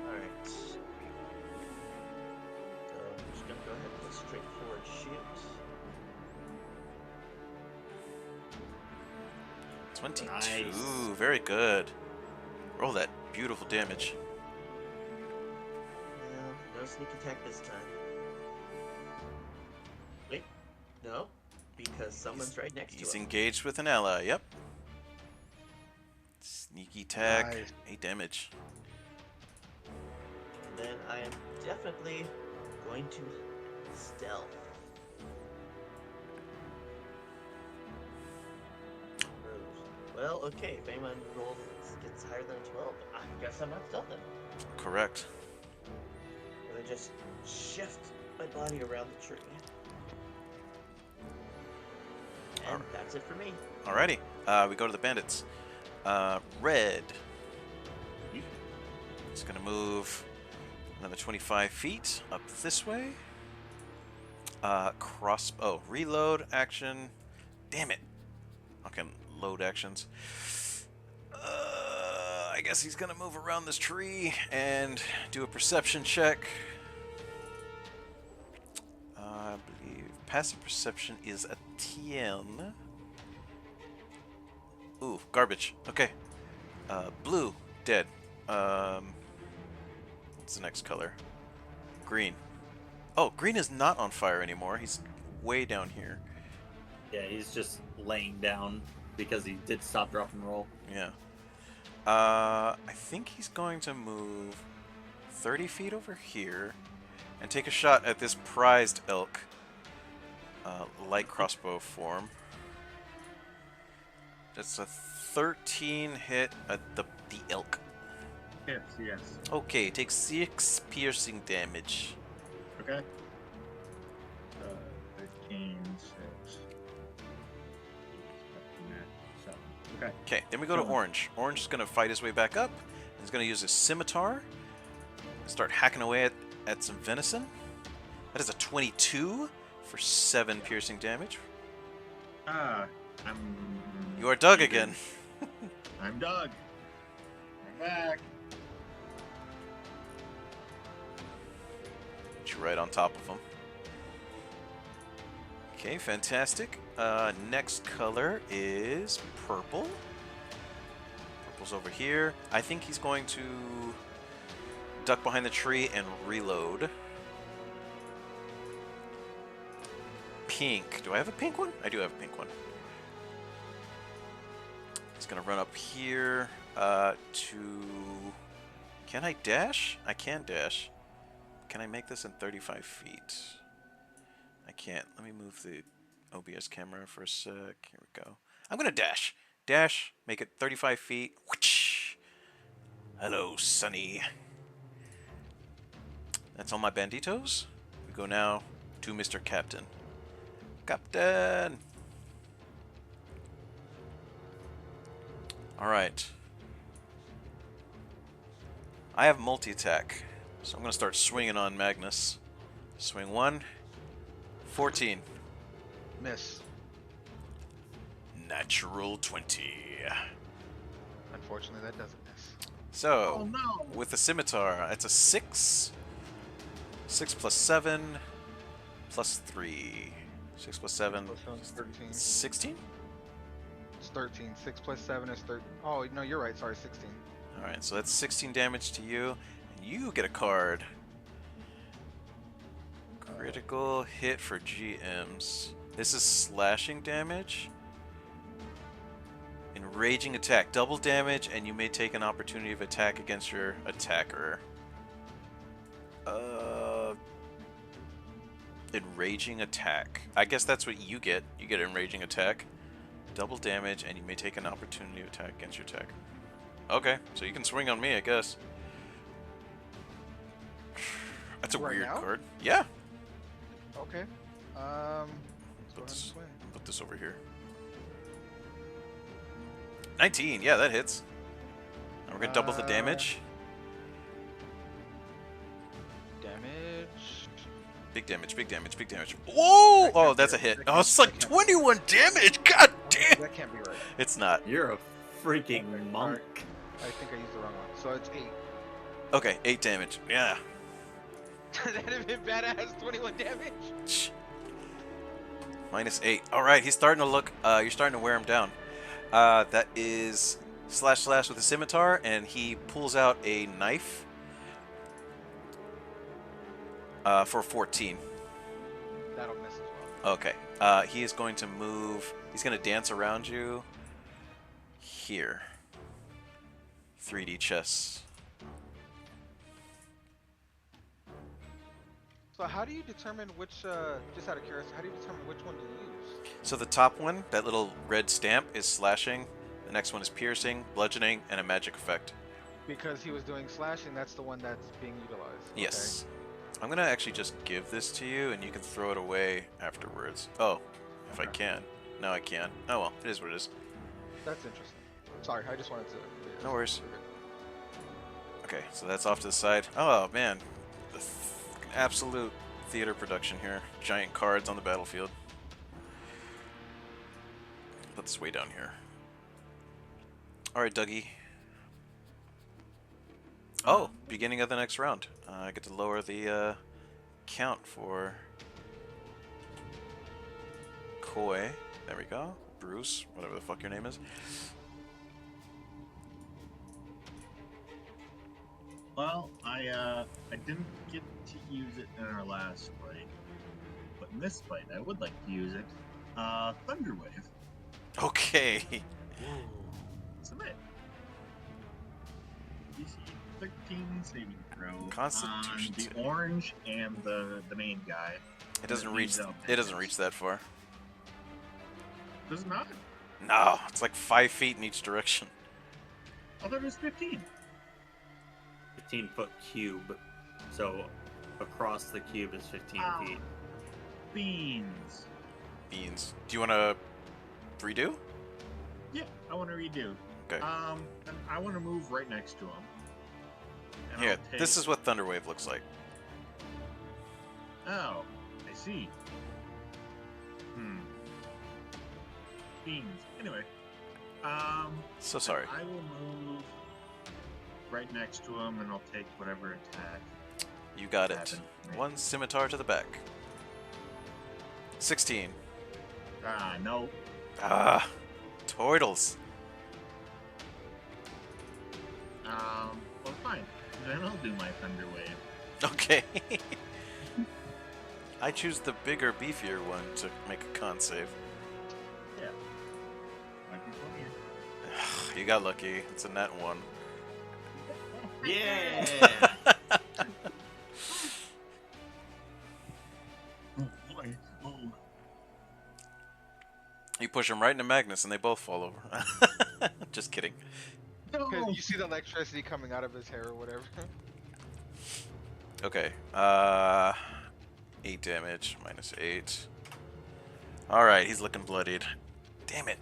Alright. So I'm just gonna go ahead with a straightforward shoot. 22. Nice. Very good. Roll that beautiful damage. No sneak attack this time. Wait, no, because someone's right next He's to him. engaged with an ally, yep. Sneaky attack, Nice. 8 damage. And then I am definitely going to stealth. Well, okay, if anyone rolls gets higher than a 12, I guess I'm not stealthing. Correct. I'm gonna just shift my body around the tree. And Alright. that's it for me. Alrighty, we go to the bandits. Red. It's gonna move another 25 feet up this way. Reload action. Damn it. Okay, load actions. I guess he's gonna move around this tree and do a perception check. I believe passive perception is a 10. Ooh, garbage. Okay. Blue, dead. What's the next color? Green. Oh, green is not on fire anymore. He's way down here. Yeah, he's just laying down because he did stop, drop, and roll. Yeah. I think he's going to move 30 feet over here and take a shot at this prized elk. Light crossbow form. That's a 13 hit at the elk. Yes, yes. Okay, takes 6 piercing damage. Okay. 13, 6. Okay. Okay, then we go to Orange. Orange is going to fight his way back up. He's going to use his scimitar and start hacking away at some venison. That is a 22 for 7 piercing damage. You are Doug again. I'm Doug. I'm back. Put you right on top of him. Okay, fantastic. Next color is purple. Purple's over here. I think he's going to duck behind the tree and reload. Pink. Do I have a pink one? I do have a pink one. He's going to run up here to... Can I dash? I can dash. Can I make this in 35 feet? I can't. Let me move the OBS camera for a sec. Here we go. I'm going to dash. Dash. Make it 35 feet. Whoosh. Hello, Sonny. That's all my banditos. We go now to Mr. Captain. Captain! Alright. I have multi-attack, so I'm going to start swinging on Magnus. Swing 1. 14. Miss. Natural 20. Unfortunately, that doesn't miss. So, Oh no! with the scimitar, it's a 6. 6 plus 7 plus 3. 6 plus 7. Plus 7 is 13. 16? It's 13. 6 plus 7 is 13. Oh, no, you're right. Sorry, 16. Alright, so that's 16 damage to you. And you get a card. Critical hit for GMs. This is slashing damage. Enraging attack. Double damage, and you may take an opportunity of attack against your attacker. Enraging attack. I guess that's what you get. You get enraging attack. Double damage, and you may take an opportunity of attack against your attacker. Okay, so you can swing on me, I guess. That's a Right weird now? card. Yeah. Okay. Let's go ahead and swing. Put this over here. 19. Yeah, that hits. And we're gonna double the damage. Damage. Big damage, big damage, big damage. Whoa! Oh, that's a hit. Oh, it's like 21 damage! God damn! That can't be right. It's not. You're a freaking monk. I think I used the wrong one. So it's 8. Okay, 8 damage. Yeah. That'd have been badass. 21 damage. Minus 8. Alright, he's starting to look, you're starting to wear him down. That is slash slash with a scimitar, and he pulls out a knife for 14. That'll miss as well. Okay. He is going to move, he's going to dance around you here. 3D chess. So how do you determine which, just out of curiosity, how do you determine which one to use? So the top one, that little red stamp, is slashing. The next one is piercing, bludgeoning, and a magic effect. Because he was doing slashing, that's the one that's being utilized. Yes. I'm gonna actually just give this to you, and you can throw it away afterwards. Oh, if I can. No, I can't. Oh well, it is what it is. That's interesting. Sorry, I just wanted to... No worries. Okay, so that's off to the side. Oh man, the absolute theater production here. Giant cards on the battlefield. Put this way down here. Alright, Dougie. Oh, beginning of the next round. I get to lower the count for Koi. There we go. Bruce, whatever the fuck your name is. Well, I didn't get to use it in our last fight, but in this fight, I would like to use it. Thunder Wave. Okay. Submit. DC 13 saving throw Constitution on the orange and the main guy. It doesn't reach. It doesn't reach that far. Does it not? No, it's like 5 feet in each direction. I thought it was 15. 15-foot cube. So across the cube is 15 feet. Beans. Beans. Do you want to redo? Yeah, I want to redo. Okay. And I want to move right next to him. And Yeah, I'll this take- is what Thunderwave looks like. Oh, I see. Beans. Anyway, So sorry. I will move right next to him, and I'll take whatever attack. You got it. happened. One scimitar to the back. 16. No. Ah, Toidles. Well, fine. Then I'll do my Thunder Wave. Okay. I choose the bigger, beefier one to make a con save. Yeah. Might be funnier. You got lucky. It's a net 1. Yeah! Oh boy. Oh. You push them right into Magnus and they both fall over. Just kidding. No. You see the electricity coming out of his hair or whatever. Okay. 8 damage, minus 8. Alright, he's looking bloodied. Damn it.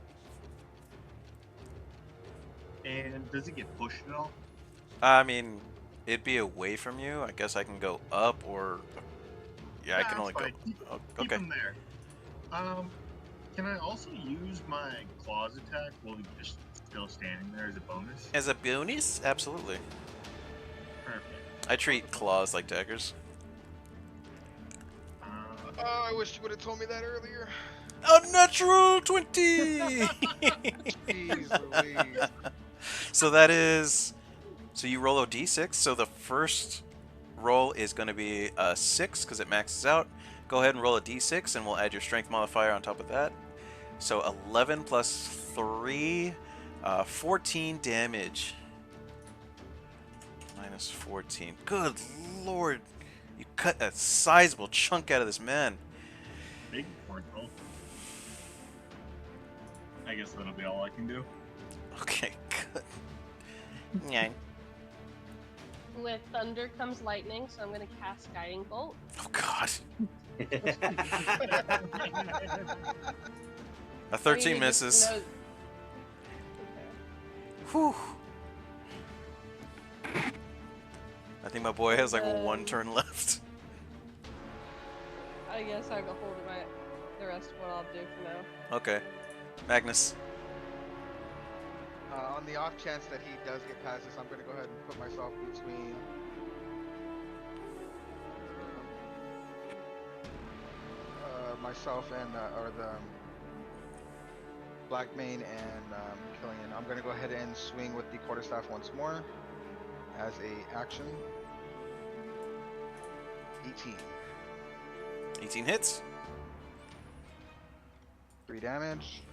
And does it get pushed at all? I mean, it'd be away from you. I guess I can go up or... Yeah, I can Nah, only it's go... fine. Oh, Keep okay. him there. Can I also use my claws attack while he's just still standing there as a bonus? As a bonus? Absolutely. Perfect. I treat claws like daggers. Oh, I wish you would have told me that earlier. Unnatural 20! Jeez Louise. So that is... So you roll a d6, so the first roll is going to be a 6 because it maxes out. Go ahead and roll a d6 and we'll add your strength modifier on top of that. So 11 plus 3, 14 damage. Minus 14. Good lord. You cut a sizable chunk out of this man. Big portal. I guess that'll be all I can do. Okay, good. Yeah. With thunder comes lightning, so I'm gonna cast Guiding Bolt. Oh god. A 13 misses. Okay. Whew. I think my boy has like Then- one turn left. I guess I'll go hold the rest of what I'll do for now. Okay. Magnus. On the off chance that he does get past this, I'm gonna go ahead and put myself between myself and or the Blackmane and Killian. I'm gonna go ahead and swing with the quarterstaff once more as a action. 18. 18 hits. 3 damage.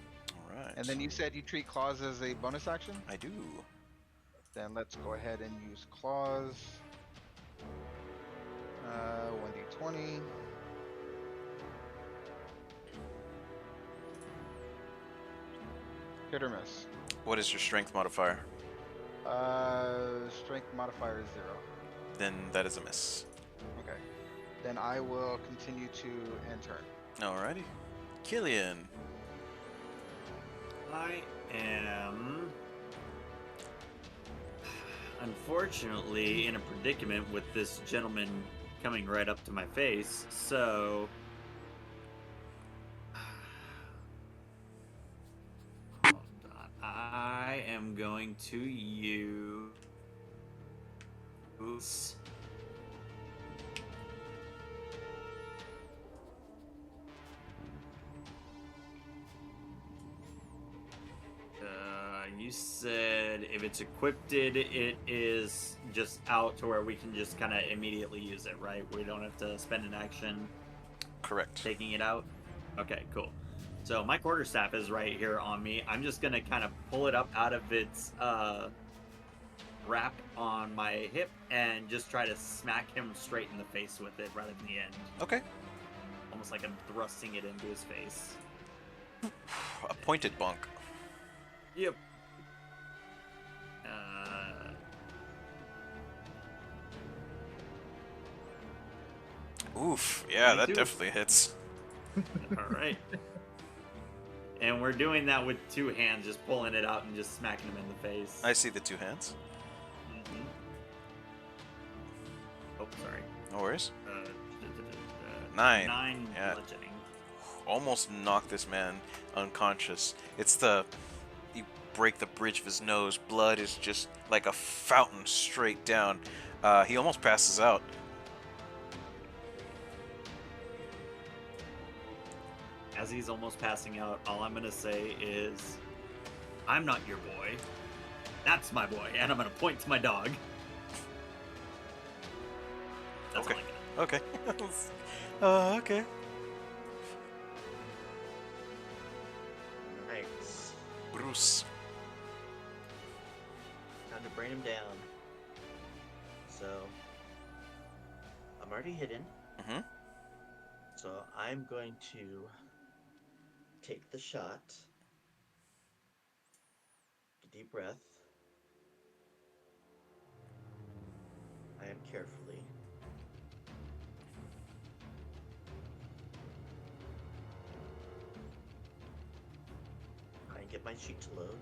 Alright. And then you said you treat claws as a bonus action? I do. Then let's go ahead and use claws. 1d20. Hit or miss. What is your strength modifier? Strength modifier is 0. Then that is a miss. Okay. Then I will continue to end turn. Alrighty. Killian. I am unfortunately in a predicament with this gentleman coming right up to my face, so hold on. I am going to use you said if it's equipped, it is just out to where we can just kind of immediately use it, right? We don't have to spend an action Correct. taking it out. Okay, cool. So my quarterstaff is right here on me. I'm just gonna kind of pull it up out of its wrap on my hip and just try to smack him straight in the face with it right at the end. Okay. Almost like I'm thrusting it into his face. A pointed bonk. Yep. Oof. Yeah, that 22. definitely hits. All right. And we're doing that with 2 hands, just pulling it out and just smacking him in the face. I see the 2 hands. Mhm. Oh, sorry. No worries. 9. 9. Yeah. Bludgeoning. Almost knocked this man unconscious. It's the... You break the bridge of his nose. Blood is just like a fountain straight down. He almost passes out. As he's almost passing out, all I'm gonna say is, "I'm not your boy. That's my boy," and I'm gonna point to my dog. That's Okay. all I got. Okay. Okay. Right. Bruce. Time to bring him down. So, I'm already hidden. Mm-hmm. So I'm going to take the shot. Take a deep breath. I am carefully. I get my sheet to load.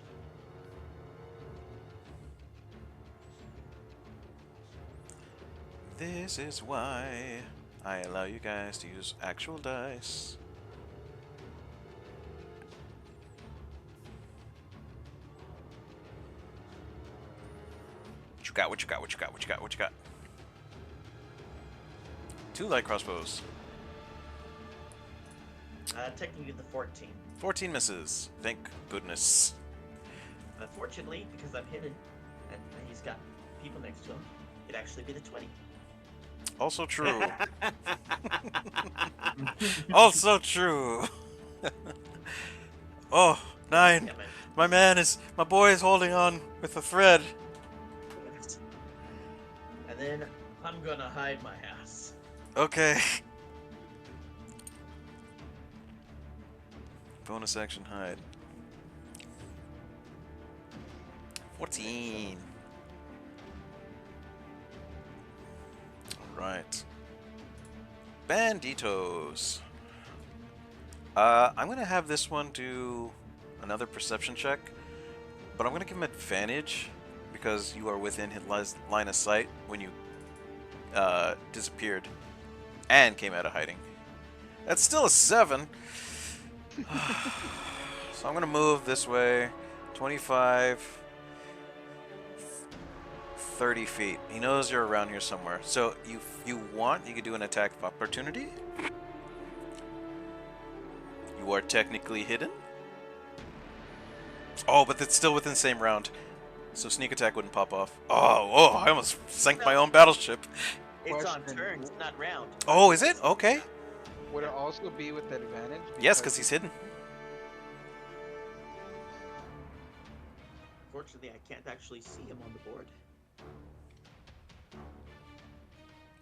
This is why I allow you guys to use actual dice. What you got? What you got? What you got? What you got? What you got? 2 light crossbows. Technically the 14. 14 misses. Thank goodness. Unfortunately, because I'm hidden and he's got people next to him, it'd actually be the 20. Also true. Also true. Oh, 9. Damn it. My boy is holding on with a thread. And then I'm gonna hide my ass. Okay. Bonus action hide. 14. Alright. Banditos. I'm gonna have this one do another perception check, but I'm gonna give him advantage because you are within his line of sight when you disappeared and came out of hiding. That's still a 7. So I'm gonna move this way, 25, 30 feet. He knows you're around here somewhere. So you want, you could do an attack of opportunity. You are technically hidden. Oh, but it's still within the same round. So sneak attack wouldn't pop off. Oh, I almost sank my own battleship. It's on Question. turns, not round. Oh, is it? Okay. Would it also be with advantage? Yes, because he's hidden. Fortunately, I can't actually see him on the board.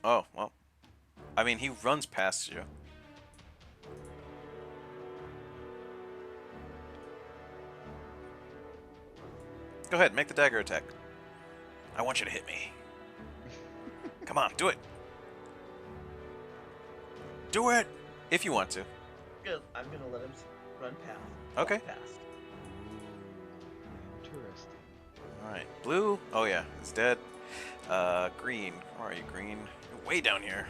Oh, well. I mean, he runs past you. Go ahead, make the dagger attack. I want you to hit me. Come on, do it. Do it! If you want to. I'm gonna let him run past. Okay. Walk past. Interesting. Alright, blue. Oh yeah, it's dead. Green. Where are you, green? You're way down here.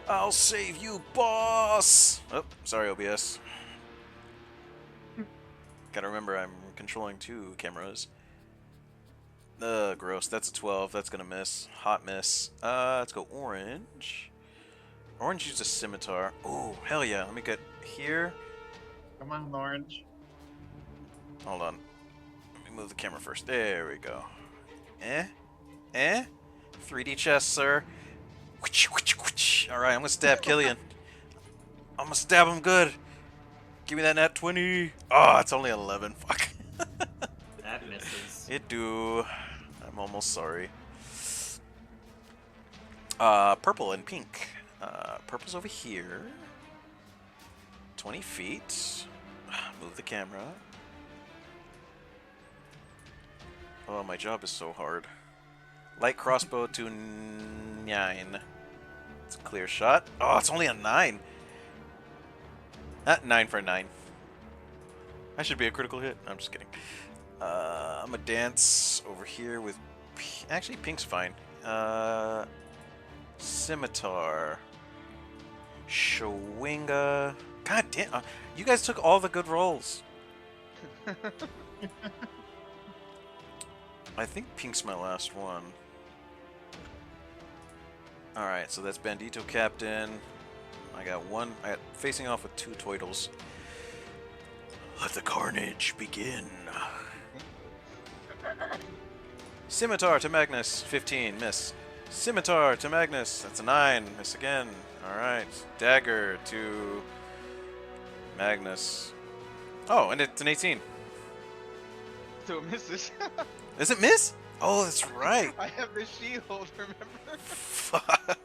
I'll save you, boss! Oh, sorry, OBS. Gotta remember, I'm controlling 2 cameras. Gross. That's a 12. That's gonna miss. Hot miss. Let's go orange. Orange used a scimitar. Oh, hell yeah. Let me get here. Come on, Orange. Hold on. Let me move the camera first. There we go. 3D chess, sir. Alright, I'm gonna stab Killian. I'm gonna stab him good. Give me that nat 20. Oh, it's only 11. Fuck. That misses. It do. I'm almost sorry. Purple and pink. Purple's over here. 20 feet. Move the camera. Oh, my job is so hard. Light crossbow to 9. It's a clear shot. Oh, it's only a 9. 9 for a 9. That should be a critical hit. I'm just kidding. I'm gonna dance over here with... Actually, pink's fine. Scimitar. Shawinga. God damn. You guys took all the good rolls. I think pink's my last one. Alright, so that's Bandito Captain. I got facing off with 2 Toidles. Let the carnage begin. Scimitar to Magnus, 15, miss. Scimitar to Magnus, that's a 9, miss again. Alright, dagger to Magnus. Oh, and it's an 18. So it misses. Is it miss? Oh, that's right. I have the shield, remember? Fuck.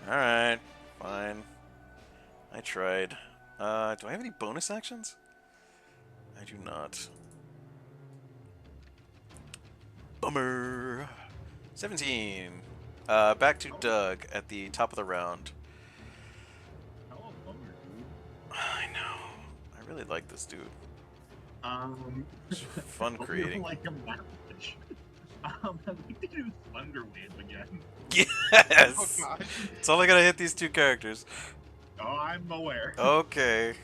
Alright, fine. I tried. Do I have any bonus actions? I do not. Bummer. 17. Back to Doug at the top of the round. Oh, bummer, dude. I know. I really like this dude. It's fun I don't creating. like him that much. I'd like to do Thunderwave again. Yes! Oh gosh. It's only gonna hit these 2 characters. Oh, I'm aware. Okay.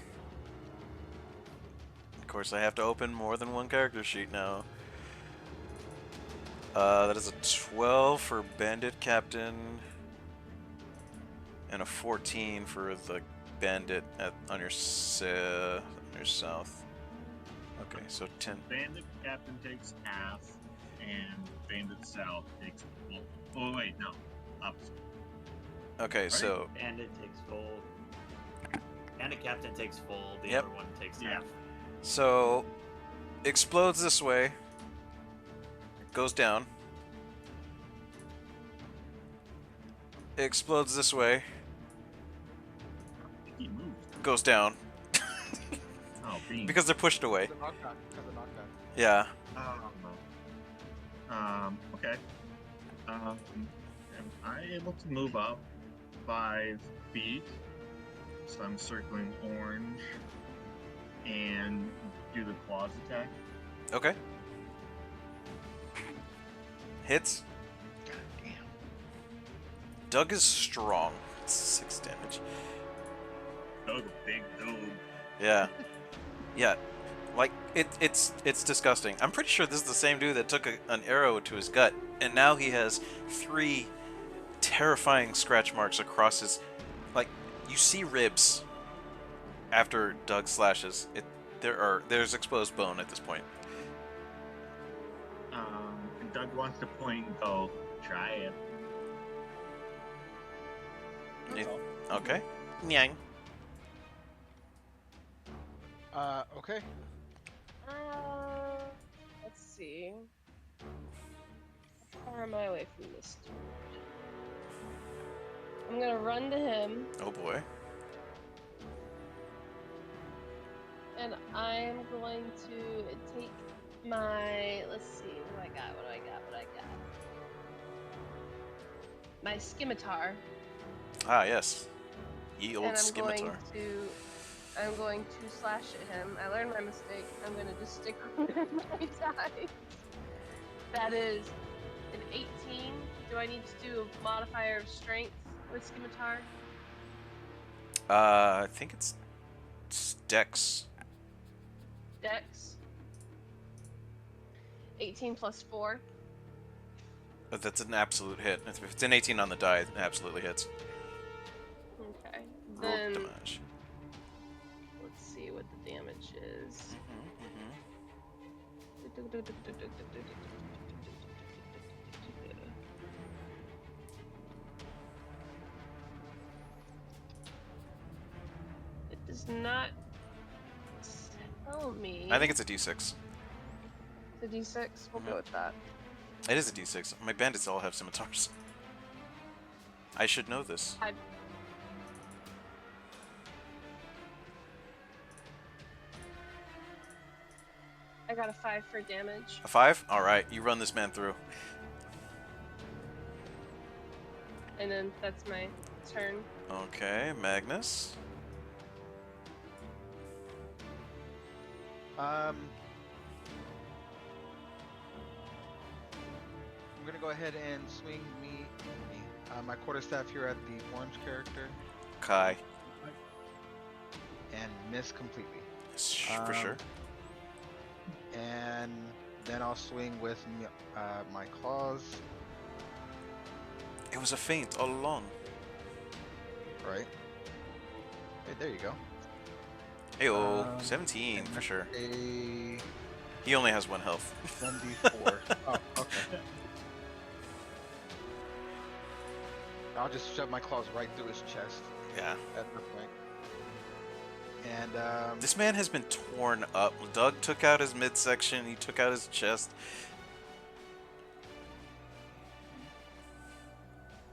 Of course, I have to open more than 1 character sheet now. That is a 12 for Bandit Captain, and a 14 for the Bandit on your south. Okay, so 10. Bandit Captain takes half, and Bandit South takes full. Oh, wait, no. Opposite. Okay, so Bandit takes full. Bandit Captain takes full. The Yep. other one takes Yeah. half. so explodes this way, goes down. Explodes this way, I think he moved. goes down. Oh, beans. Because they're pushed away. Because of knockdown. Yeah. Okay. Am I able to move up 5 feet? So I'm circling orange and do the claws attack. Okay. Hits. Doug is strong. It's 6 damage. Doug, a big dude. Yeah. Yeah. Like, it's disgusting. I'm pretty sure this is the same dude that took an arrow to his gut, and now he has 3 terrifying scratch marks across his... Like, you see ribs after Doug slashes. There's exposed bone at this point. Doug wants to point and go, try it. That's all. Okay. Nyang. Okay. Let's see. How far am I away from this dude? I'm gonna run to him, Oh boy. and I'm going to take my. Let's see. What do I got? My scimitar. Ah, yes. Ye old And scimitar. I'm going to slash at him. I learned my mistake. I'm gonna just stick with my dice. That is an 18. Do I need to do a modifier of strength with scimitar? I think it's Dex. Dex. 18 plus 4. But that's an absolute hit. If it's an 18 on the die, it absolutely hits. Okay. Roll Then damage. let's see what the damage is. It does not tell me. I think it's a d6. The D6. We'll go with that. It is a d6. My bandits all have scimitars. I should know this. I got a 5 for damage. A 5? Alright, you run this man through. And then that's my turn. Okay, Magnus. I'm gonna go ahead and swing my quarterstaff here at the orange character Kai. and miss completely. For sure. And then I'll swing with my claws. It was a feint all along. Right. Hey, there you go. Hey-oh, 17 for sure. A He only has 1 health. 1d4. Oh, okay. I'll just shove my claws right through his chest Yeah. at that point. And This man has been torn up. Doug took out his midsection, he took out his chest.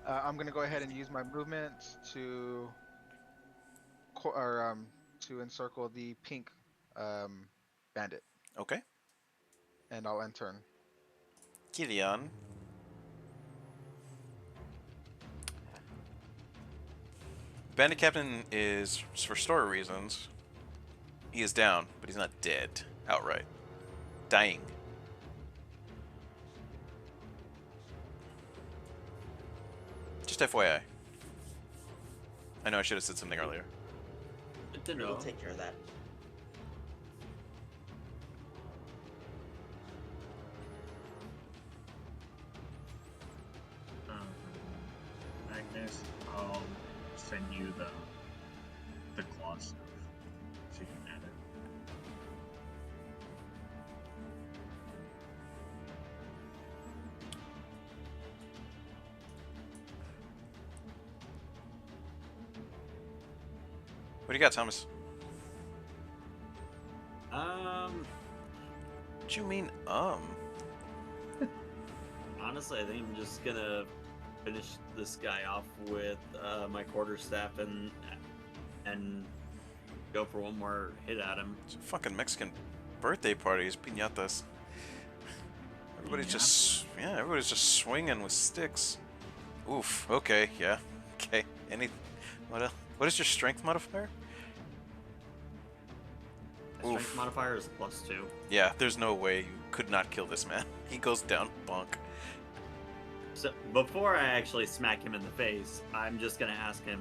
I'm gonna go ahead and use my movement to encircle the pink bandit, Okay. and I'll end turn. Kilian. Bandit Captain is, for story reasons, he is down, but he's not dead outright. Dying. Just FYI. I know I should have said something earlier. Good to We'll know. take care of that. Magnus, I'll send you the claw stuff so you can add it. What do you got, Thomas? What you mean, Honestly, I think I'm just gonna finish this guy off with my quarterstaff and go for one more hit at him. It's a fucking Mexican birthday parties, piñatas. Everybody's just swinging with sticks. Oof. Okay. Yeah. Okay. What else? What is your strength modifier? My strength Oof. modifier is +2. Yeah. There's no way you could not kill this man. He goes down bonk. So before I actually smack him in the face, I'm just gonna ask him,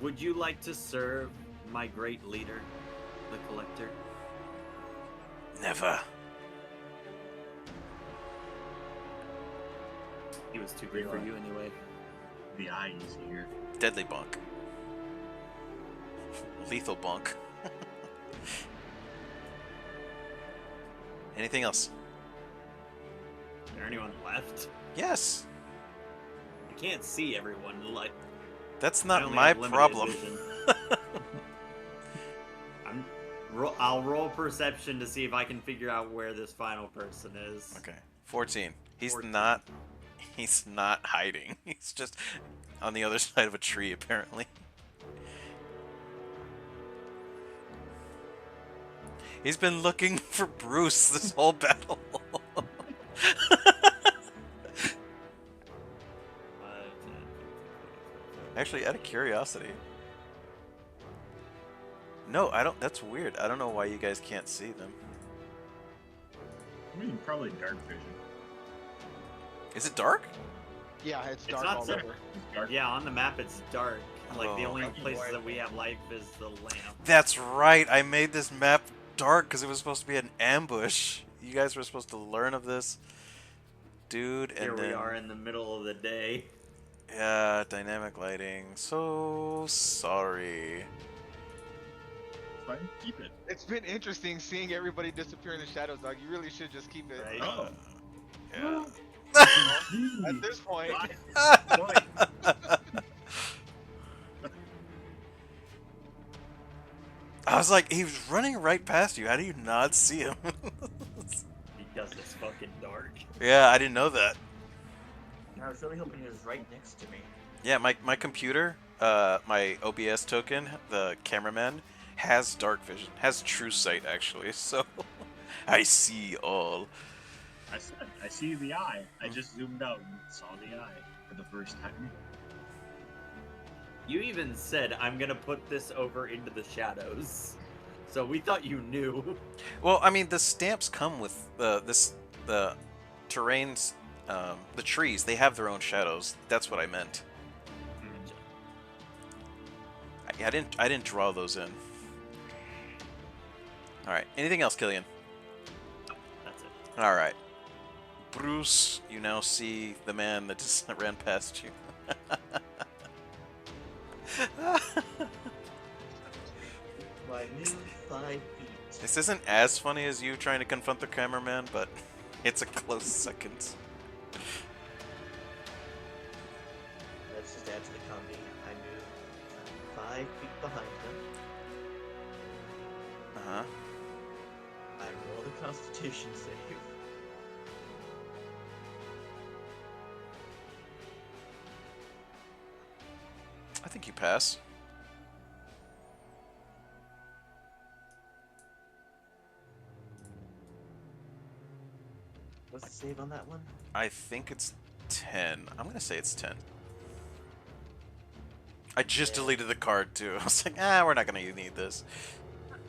would you like to serve my great leader, the Collector? Never. He was too good for you anyway. The eye is here. Deadly bonk. Lethal bonk. Anything else? Is there anyone left? Yes. I can't see everyone. Like, That's I not only my have limited problem. vision. I'll roll perception to see if I can figure out where this final person is. Okay. 14. He's 14. He's not hiding. He's just on the other side of a tree, apparently. He's been looking for Bruce this whole battle. Actually, out of curiosity. No, I don't. That's weird. I don't know why you guys can't see them. I mean, probably dark vision. Is it dark? Yeah, it's It's dark not all set- over. Dark. Yeah, on the map it's dark. Like the Oh. only Okay. places that we have light is the lamp. That's right. I made this map dark because it was supposed to be an ambush. You guys were supposed to learn of this, dude. And Here we then, are in the middle of the day. Yeah, dynamic lighting. So sorry. Fine, keep it. It's been interesting seeing everybody disappear in the shadows, dog. You really should just keep it. Right. Oh. Yeah. At this point, I was like, he was running right past you. How do you not see him? Because it's fucking dark. Yeah, I didn't know that. I was really hoping he was right next to me. Yeah, my computer, my OBS token, the cameraman, has dark vision, has true sight actually. So I see all. I said, I see the eye. I just zoomed out and saw the eye for the first time. You even said, I'm gonna put this over into the shadows. So we thought you knew. Well, I mean, the stamps come with the terrains, the trees. They have their own shadows. That's what I meant. I didn't draw those in. All right. Anything else, Killian? That's it. All right. Bruce, you now see the man that just ran past you. My new 5 feet. This isn't as funny as you trying to confront the cameraman, but it's a close second. Let's just add to the comedy. I move 5 feet behind him. Uh-huh. I roll the Constitution save. I think you pass. What's the save on that one? I think it's 10. I'm going to say it's 10. I just Yeah. deleted the card, too. I was like, we're not going to need this.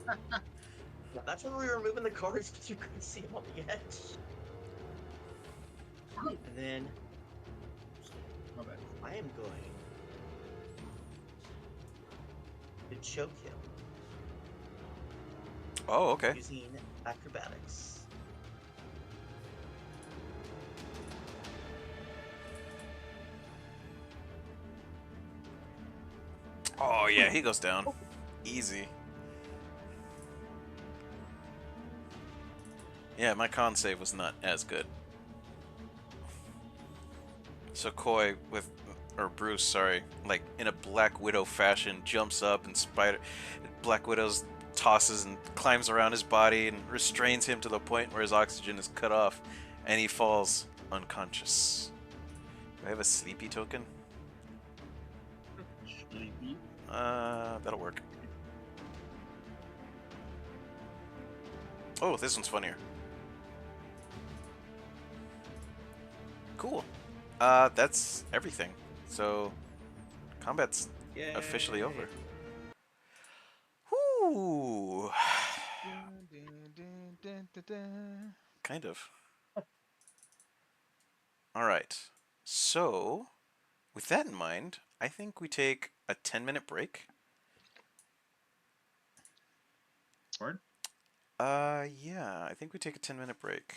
Yeah, that's when we were moving the cards because you couldn't see them on the edge. And then My bad. I am going to choke him Oh, okay. using acrobatics. Oh, yeah, he goes down. Easy. Yeah, my con save was not as good. So Koi or Bruce, sorry, like in a Black Widow fashion, jumps up and Black Widow's tosses and climbs around his body and restrains him to the point where his oxygen is cut off, and he falls unconscious. Do I have a sleepy token? Sleepy. That'll work. Oh, this one's funnier. Cool. That's everything. So, combat's officially over. Whoo! Kind of. Alright. So, with that in mind, I think we take a 10-minute break. Word? Yeah, I think we take a 10-minute break.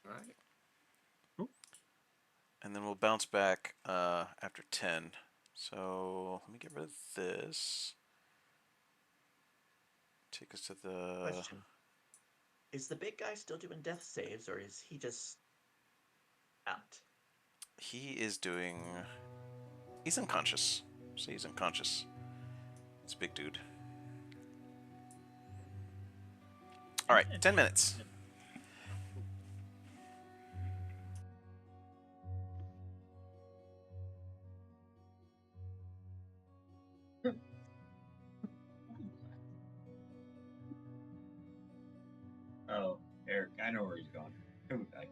All right. And then we'll bounce back after 10. So, let me get rid of this. Take us to the... Question: is the big guy still doing death saves, or is he just out? He is doing... He's unconscious. So he's unconscious. It's a big dude. Alright, 10 minutes. Oh, Eric, I know where he's going. Come back.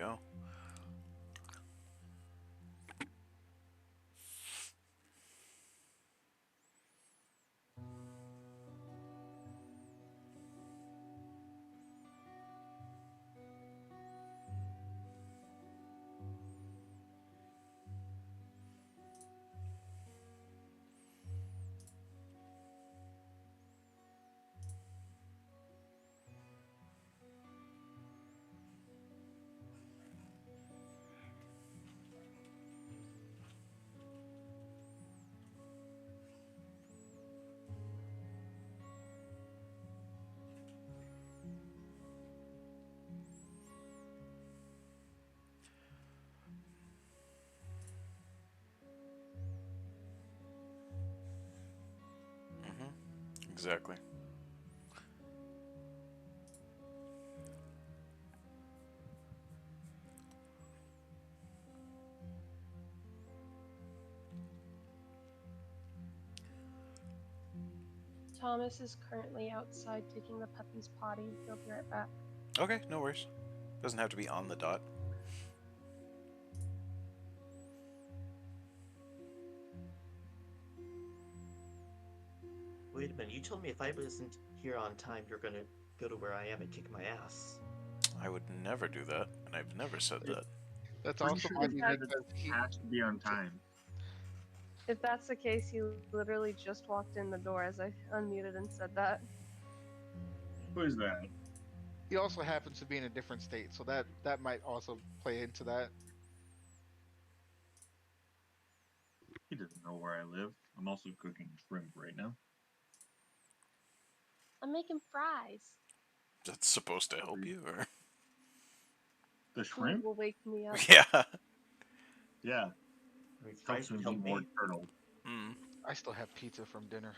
go. Exactly. Thomas is currently outside taking the puppy's potty. He'll be right back. Okay, no worries. Doesn't have to be on the dot. Wait a minute, you told me if I wasn't here on time, you're gonna go to where I am and kick my ass. I would never do that, and I've never said that. That's Pretty also sure why he he said says it has to be on time. If that's the case, he literally just walked in the door as I unmuted and said that. Who is that? he also happens to be in a different state, so that might also play into that. He doesn't know where I live. I'm also cooking shrimp right now. I'm making fries. That's supposed to help you, or? The Food shrimp? will wake me up. Yeah. Yeah. I mean, Helps fries me would be help more me. turtle. Mm. I still have pizza from dinner.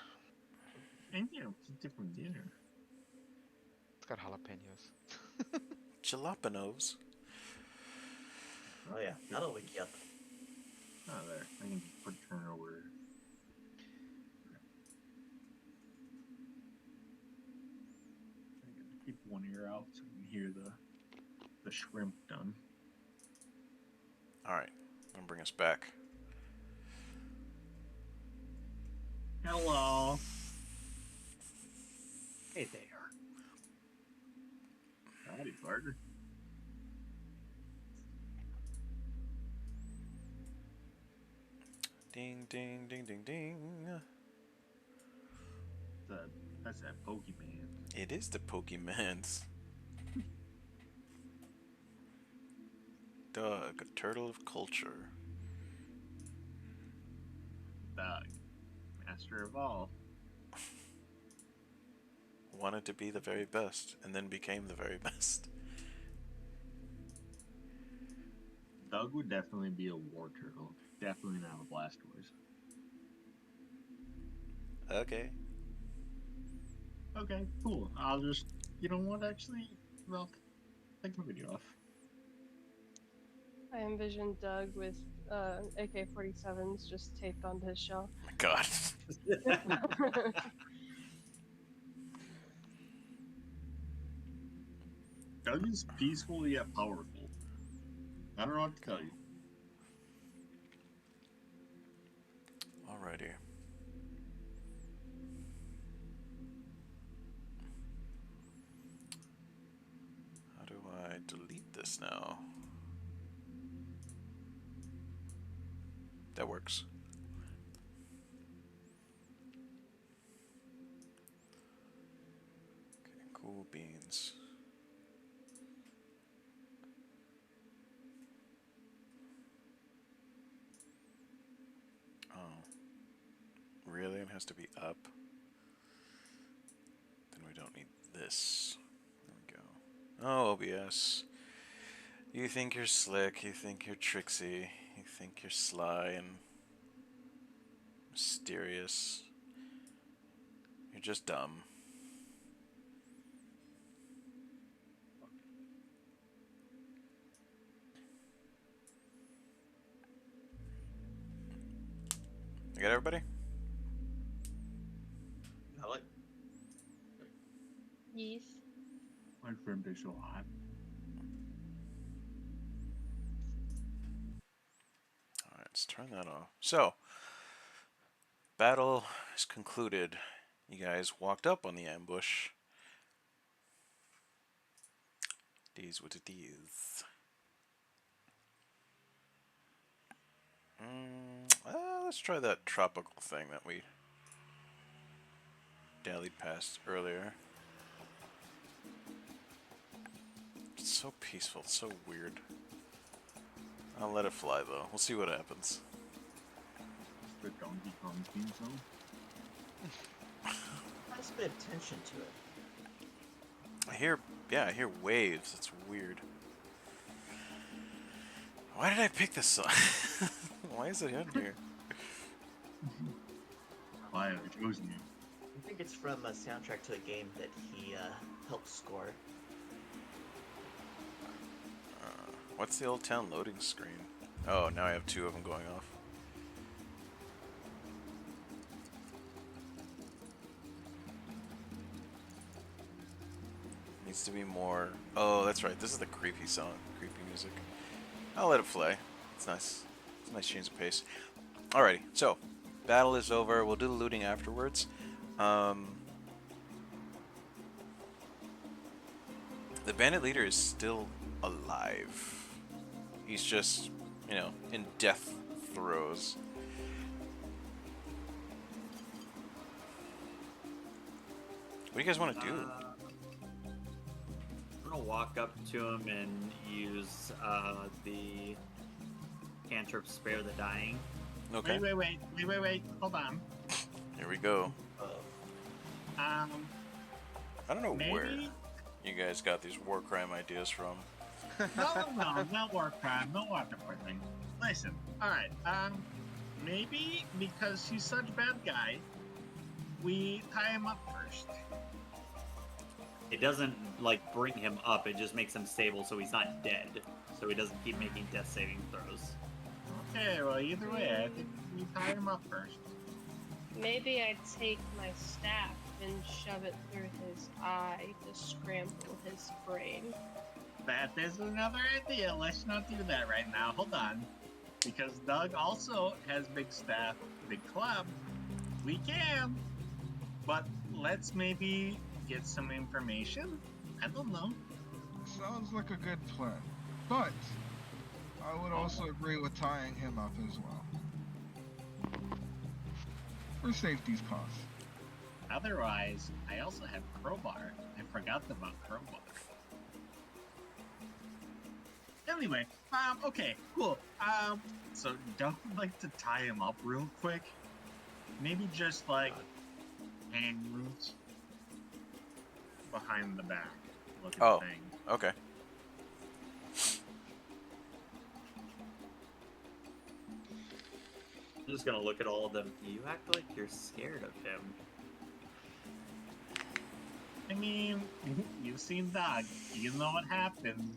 And you know, it's a different dinner. It's got jalapenos. Jalapenos. Oh yeah, that'll wake you up. Oh, there. I can put turn over. I gotta keep one ear out so you can hear the shrimp done. Alright, I'm gonna bring us back. Hello. Hey there. Howdy, partner. Ding, ding, ding, ding, ding. That's that Pokemon. It is the Pokemans. Doug, a turtle of culture. Doug. Master of all. Wanted to be the very best, and then became the very best. Doug would definitely be a war turtle. Definitely not a Blastoise. Okay. Okay, cool. I'll just, you know what, actually, well, take my video off. I envisioned Doug with AK-47s just taped onto his shell. Oh my god. Doug is peaceful yet powerful. I don't know what to tell you. Alrighty. How do I delete this now? That works. Okay, cool beans. Oh. Really? It has to be up? Then we don't need this. There we go. Oh, OBS. You think you're slick, you think you're tricksy, you think you're sly and mysterious. You're just dumb. You got everybody? Alec? Yes. My shrimp is so hot. let's turn that off. So, battle is concluded. You guys walked up on the ambush. These what it is. Let's try that tropical thing that we dallied past earlier. It's so peaceful, it's so weird. I'll let it fly though. We'll see what happens. The Donkey Kong theme song. Let's pay attention to it. I hear waves. It's weird. Why did I pick this song? Why is it in here? Why have I chosen you? I think it's from a soundtrack to a game that he helped score. What's the old town loading screen? Oh, now I have two of them going off. Needs to be more... Oh, that's right. This is the creepy song. Creepy music. I'll let it play. It's nice. It's a nice change of pace. Alrighty, so battle is over. We'll do the looting afterwards. The bandit leader is still alive. He's just, you know, in death throes. What do you guys want to do? I'm gonna walk up to him and use the cantrip spare the dying. Okay. Wait. Hold on. Here we go. Um, I don't know maybe... where you guys got these war crime ideas from. No, not war crime, no water thing. Listen, alright, maybe because he's such a bad guy, we tie him up first. It doesn't like bring him up; it just makes him stable, so he's not dead. So he doesn't keep making death saving throws. Okay, well, either way, I think we tie him up first. Maybe I take my staff and shove it through his eye to scramble his brain. That is another idea. Let's not do that right now. Hold on. Because Doug also has big staff, big club. We can. But let's maybe get some information. I don't know. Sounds like a good plan. But I would also agree with tying him up as well. For safety's cause. Otherwise, I also have crowbar. I forgot about crowbar. Anyway, okay, cool. So Doug would like to tie him up real quick. Maybe just like hang roots behind the back. Looking thing. Okay. I'm just gonna look at all of them. You act like you're scared of him. I mean, you've seen Doug. You know what happens.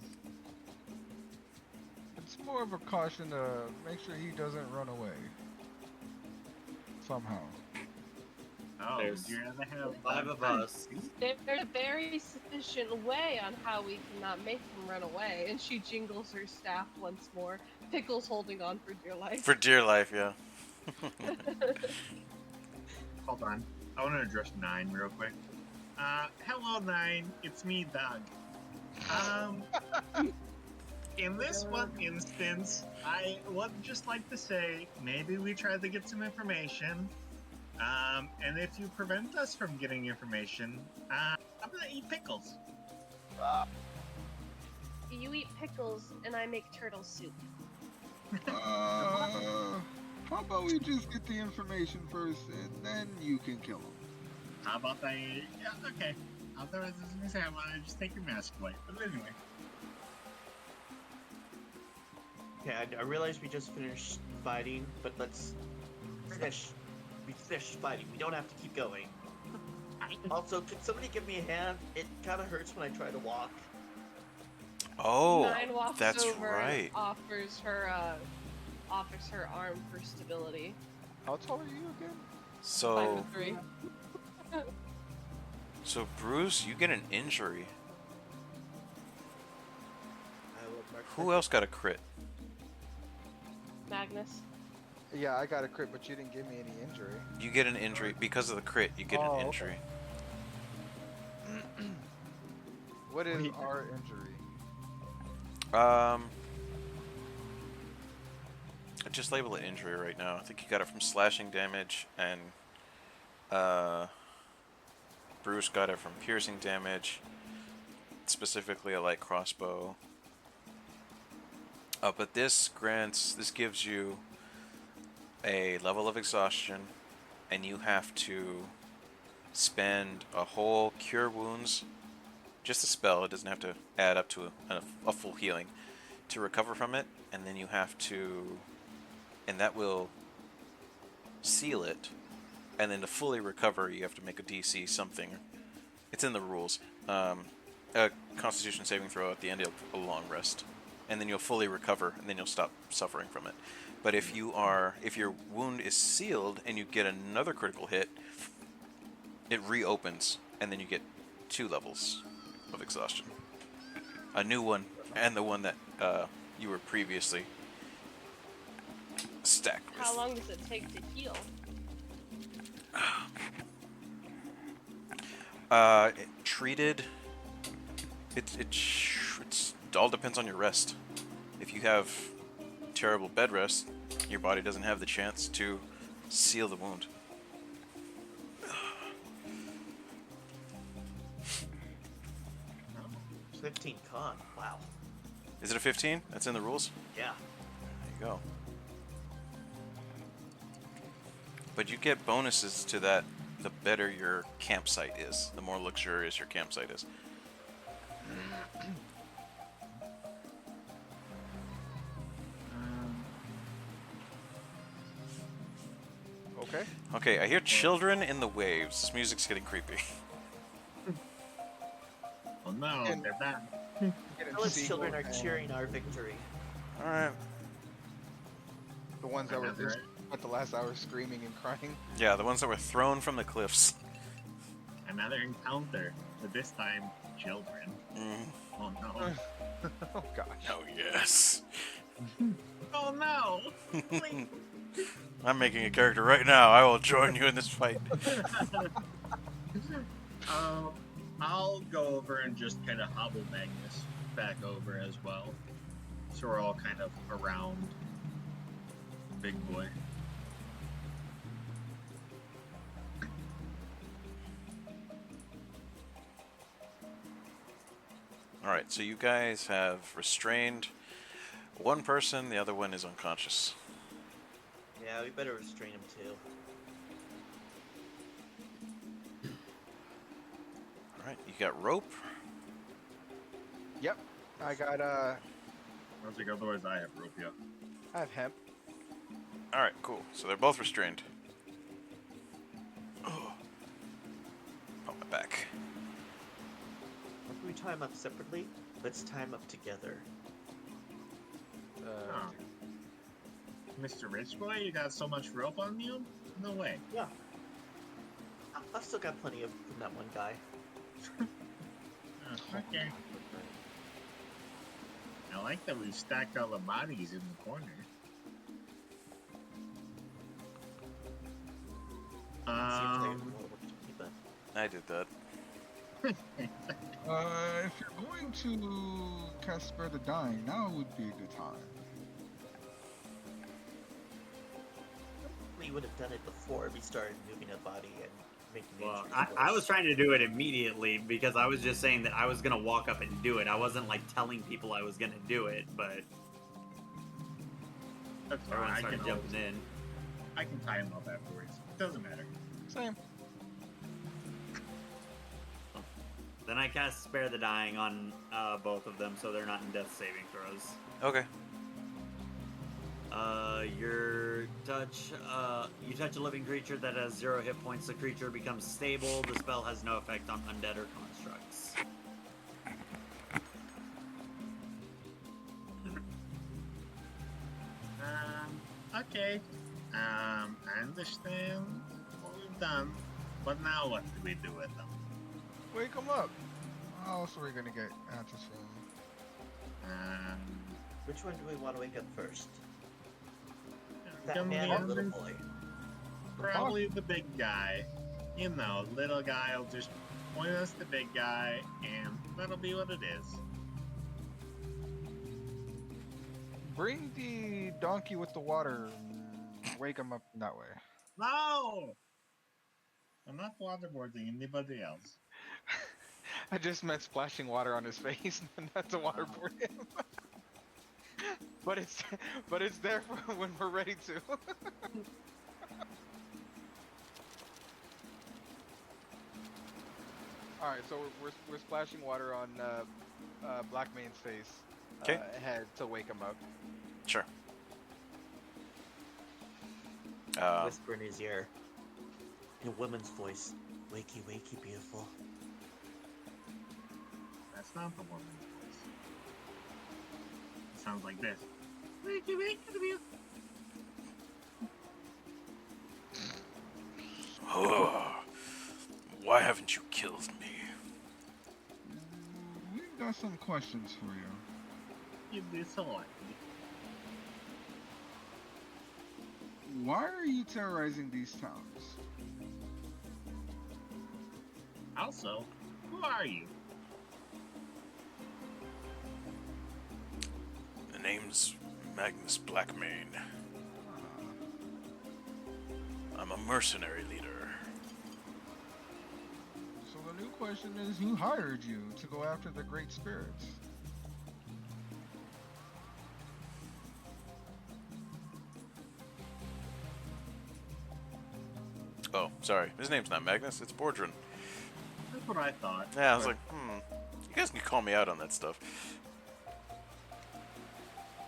It's more of a caution to make sure he doesn't run away. Somehow. Oh, There's you're gonna have 5 of us. There's a very sufficient way on how we cannot make him run away. And she jingles her staff once more. Pickles holding on for dear life. For dear life, yeah. Hold on. I want to address 9 real quick. Hello 9, it's me, Doug. In this one instance, I would just like to say, maybe we try to get some information. And if you prevent us from getting information, I'm gonna eat pickles. You eat pickles, and I make turtle soup. How about we just get the information first, and then you can kill him. How about I... Yeah, okay. Otherwise, I was gonna say, I want to just take your mask away. But anyway. Okay, I realize we just finished fighting, but let's finish. We finished fighting. We don't have to keep going. Also, could somebody give me a hand? It kind of hurts when I try to walk. Oh, Nine walks that's over right. and offers her arm for stability. How tall are you again? So, 5'3". so Bruce, you get an injury. I will mark Who that. else got a crit? Magnus. Yeah, I got a crit, but you didn't give me any injury. You get an injury because of the crit. You get Oh, an okay. injury. What is Wait. our injury? I just label it injury right now. I think you got it from slashing damage, and Bruce got it from piercing damage, specifically a light crossbow. But this gives you a level of exhaustion, and you have to spend a whole cure wounds, just a spell. It doesn't have to add up to a full healing to recover from it, and then you have to, and that will seal it. And then to fully recover, you have to make a DC something. It's in the rules. A Constitution saving throw at the end of a long rest, and then you'll fully recover, and then you'll stop suffering from it. But if your wound is sealed and you get another critical hit, it reopens, and then you get 2 levels of exhaustion. A new one, and the one that you were previously stacked with. How long does it take to heal? Treated. It all depends on your rest. If you have terrible bed rest, your body doesn't have the chance to seal the wound. 15 con. Wow. Is it a 15? That's in the rules? Yeah. There you go. But you get bonuses to that the better your campsite is, the more luxurious your campsite is. Okay. Okay, I hear children in the waves. This music's getting creepy. Oh no, And- they're back. Village children are cheering our victory. Alright. The ones that were Remember it. spent the last hour screaming and crying. Yeah, the ones that were thrown from the cliffs. Another encounter, but this time children. Mm. Oh no. Oh gosh. Oh, yes. Oh no! Please. I'm making a character right now. I will join you in this fight. I'll go over and just kind of hobble Magnus back over as well. So we're all kind of around Big Boy. Alright, so you guys have restrained one person, the other one is unconscious. Yeah, we better restrain him too. Alright, you got rope. Yep. I got I was like, otherwise I have rope, yeah. I have hemp. Alright, cool. So they're both restrained. Oh, my back. If we tie him up separately, let's tie him up together. Oh. Mr. Rich Boy, you got so much rope on you? No way. Yeah. I've still got plenty of from that one guy. Okay. I like that we've stacked all the bodies in the corner. Seems like more work to me, but I did that. If you're going to cast Spare the Dying, now would be a good time. we would have done it before we started moving a body and making Well, injuries I worse. was trying to do it immediately because I was just saying that I was gonna walk up and do it. I wasn't like telling people I was gonna do it, but That's fine. everyone I started can, jumping in. I can tie him up afterwards. Doesn't matter. Same. Then I cast Spare the Dying on both of them, so they're not in death saving throws. Okay. You touch a living creature that has 0 hit points. The creature becomes stable. The spell has no effect on undead or constructs. Okay. I understand what we've done, but now what do we do with them? Wake him up. How else are we gonna get answers from him? Which one do we want to wake up first? That Gonna man be or little under- boy? Probably the big guy. You know, little guy will just point us the big guy, and that'll be what it is. Bring the donkey with the water and wake him up that way. No! I'm not waterboarding anybody else. I just meant splashing water on his face, not to waterboard him. but it's there for when we're ready to. All right, so we're splashing water on Blackmane's face. 'Kay. Head to wake him up. Sure. Whisper in his ear. In a woman's voice. Wakey, wakey, beautiful. That's not the woman's voice. It sounds like this. Wakey, wakey, wakey. Why haven't you killed me? We've got some questions for you. You'd be so lucky. Why are you terrorizing these towns? Also, who are you? The name's Magnus Blackmane. I'm a mercenary leader. So the new question is, who hired you to go after the great spirits? Oh, sorry. His name's not Magnus, it's Bordrin. That's what I thought. Yeah, I was like, You guys can call me out on that stuff.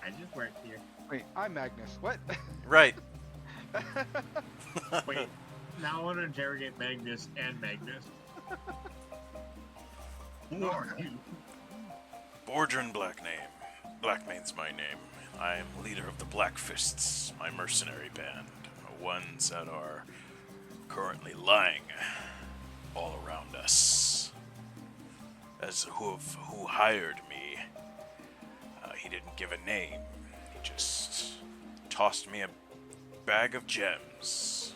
I just work here. Wait, I'm Magnus. What? Right. Wait, now I want to interrogate Magnus and Magnus. Who are you? Bordrin Blackname. Blackmane's my name. I am leader of the Black Fists, my mercenary band. The ones that are currently lying all around us. As who hired me, he didn't give a name. He just tossed me a bag of gems.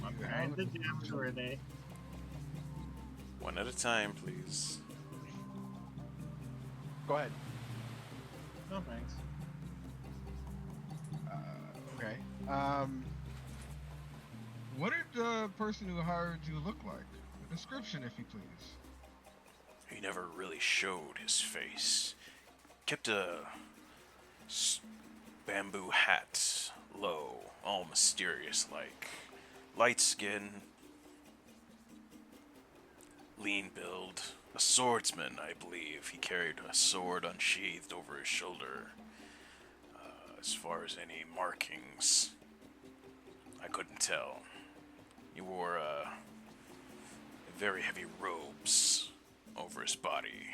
What kind of gems were they? One at a time, please. Go ahead. No thanks. Okay. What did the person who hired you look like? A description, if you please. He never really showed his face. Kept a bamboo hat, low, all mysterious like. Light skin, lean build, a swordsman, I believe. He carried a sword unsheathed over his shoulder. As far as any markings, I couldn't tell. He wore very heavy robes over his body.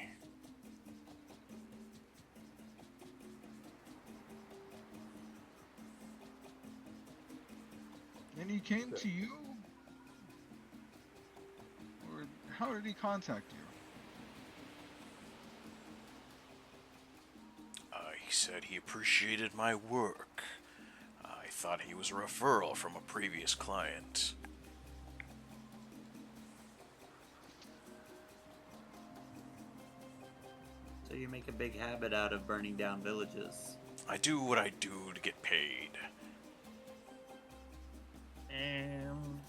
And he came to you? Or how did he contact you? He said he appreciated my work. I thought he was a referral from a previous client. So you make a big habit out of burning down villages. I do what I do to get paid. And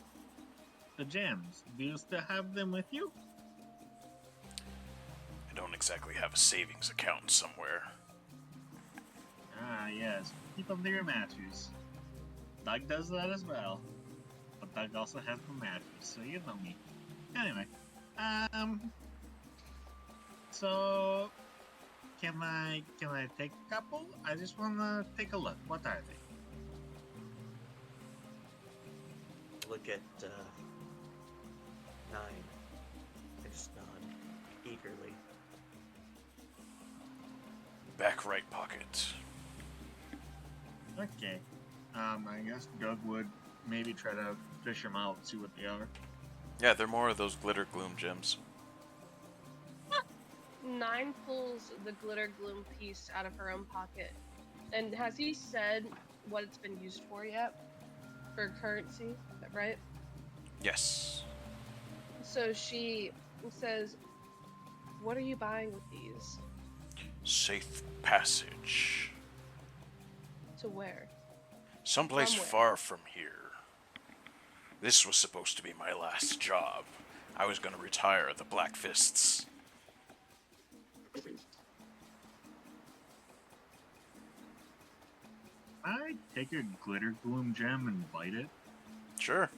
the gems. Do you still have them with you? I don't exactly have a savings account somewhere. Ah, yes. Keep them near your matches. Doug does that as well. But Doug also has the matches, so you know me. Anyway, so can I take a couple? I just wanna take a look. What are they? Look at 9. I just nod eagerly. Back right pocket. Okay. I guess Doug would maybe try to fish them out, see what they are. Yeah, they're more of those glitter gloom gems. 9 pulls the glitter gloom piece out of her own pocket, And has he said what it's been used for yet? For currency, right? Yes. So she says, "What are you buying with these? Safe passage. To where?" Someplace From where? far from here. This was supposed to be my last job. I was going to retire at the Black Fists. I take a glitter gloom gem and bite it. Sure.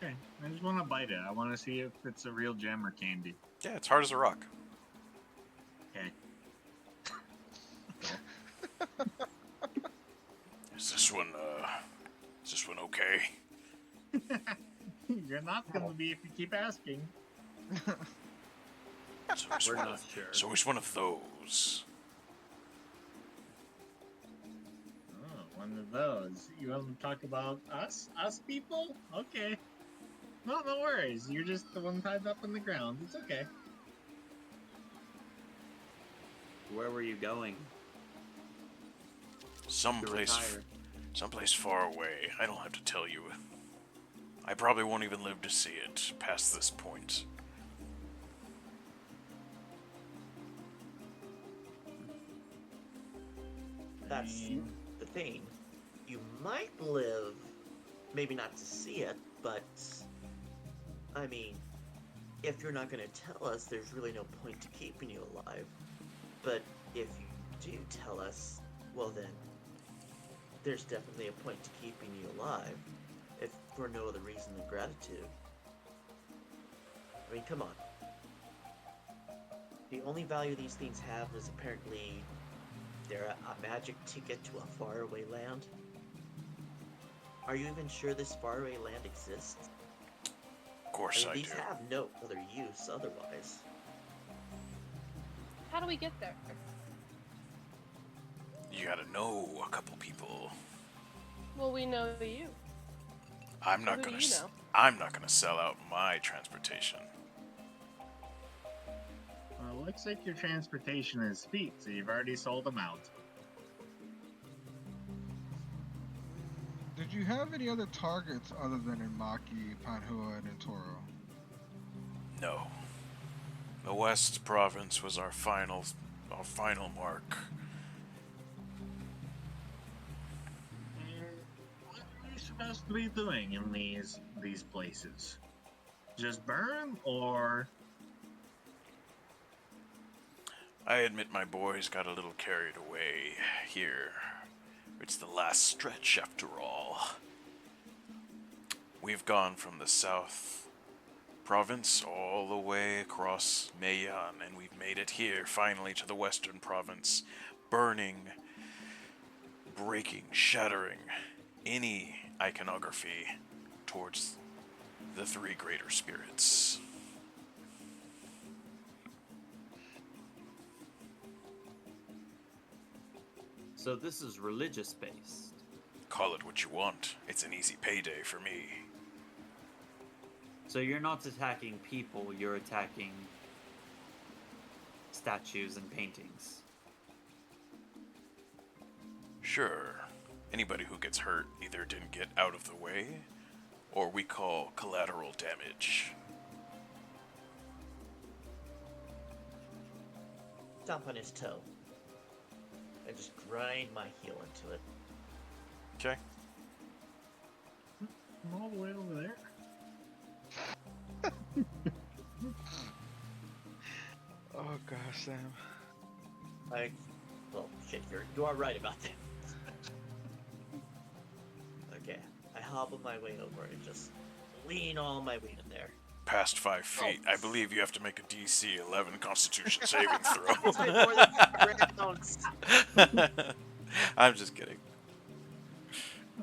Okay, I just want to bite it. I want to see if it's a real gem or candy. Yeah, it's hard as a rock. Okay. Is this one okay? You're not going to be if you keep asking. So he's We're one not of, sure. so he's one of those. Oh, one of those. You want to talk about us? Us people? Okay. No worries. You're just the one tied up in the ground. It's okay. Where were you going? To Someplace far away. I don't have to tell you. I probably won't even live to see it past this point. That's the thing. You might live, maybe not to see it, but I mean, if you're not going to tell us, there's really no point to keeping you alive. But if you do tell us, well then, there's definitely a point to keeping you alive, if for no other reason than gratitude. I mean, come on. The only value these things have is apparently they're a magic ticket to a faraway land. Are you even sure this faraway land exists? Of course I these do. have no other use otherwise. How do we get there? You gotta know a couple people. Well, we know you. I'm not Who do gonna. you know? I'm not gonna sell out my transportation. Well, looks like your transportation is feet, so you've already sold them out. Did you have any other targets other than Inmaki, Panhua, and Toro? No. The West Province was our final mark. What are you supposed to be doing in these places? Just burn, or I admit my boys got a little carried away here. It's the last stretch after all. We've gone from the South Province all the way across Mei-Yan, and we've made it here finally to the Western Province, burning, breaking, shattering any iconography towards the three greater spirits. So this is religious based. Call it what you want. It's an easy payday for me. So you're not attacking people, you're attacking statues and paintings. Sure. Anybody who gets hurt either didn't get out of the way, or we call collateral damage. Stomp on his toe. And just grind my heel into it. Okay. I'm all the way over there. Oh gosh, Sam. Well, shit, you are right about that. Okay, I hobble my way over and just lean all my weight in there. Past 5 feet, I believe you have to make a DC 11 Constitution saving It's throw. been more than 5 rounds. I'm just kidding.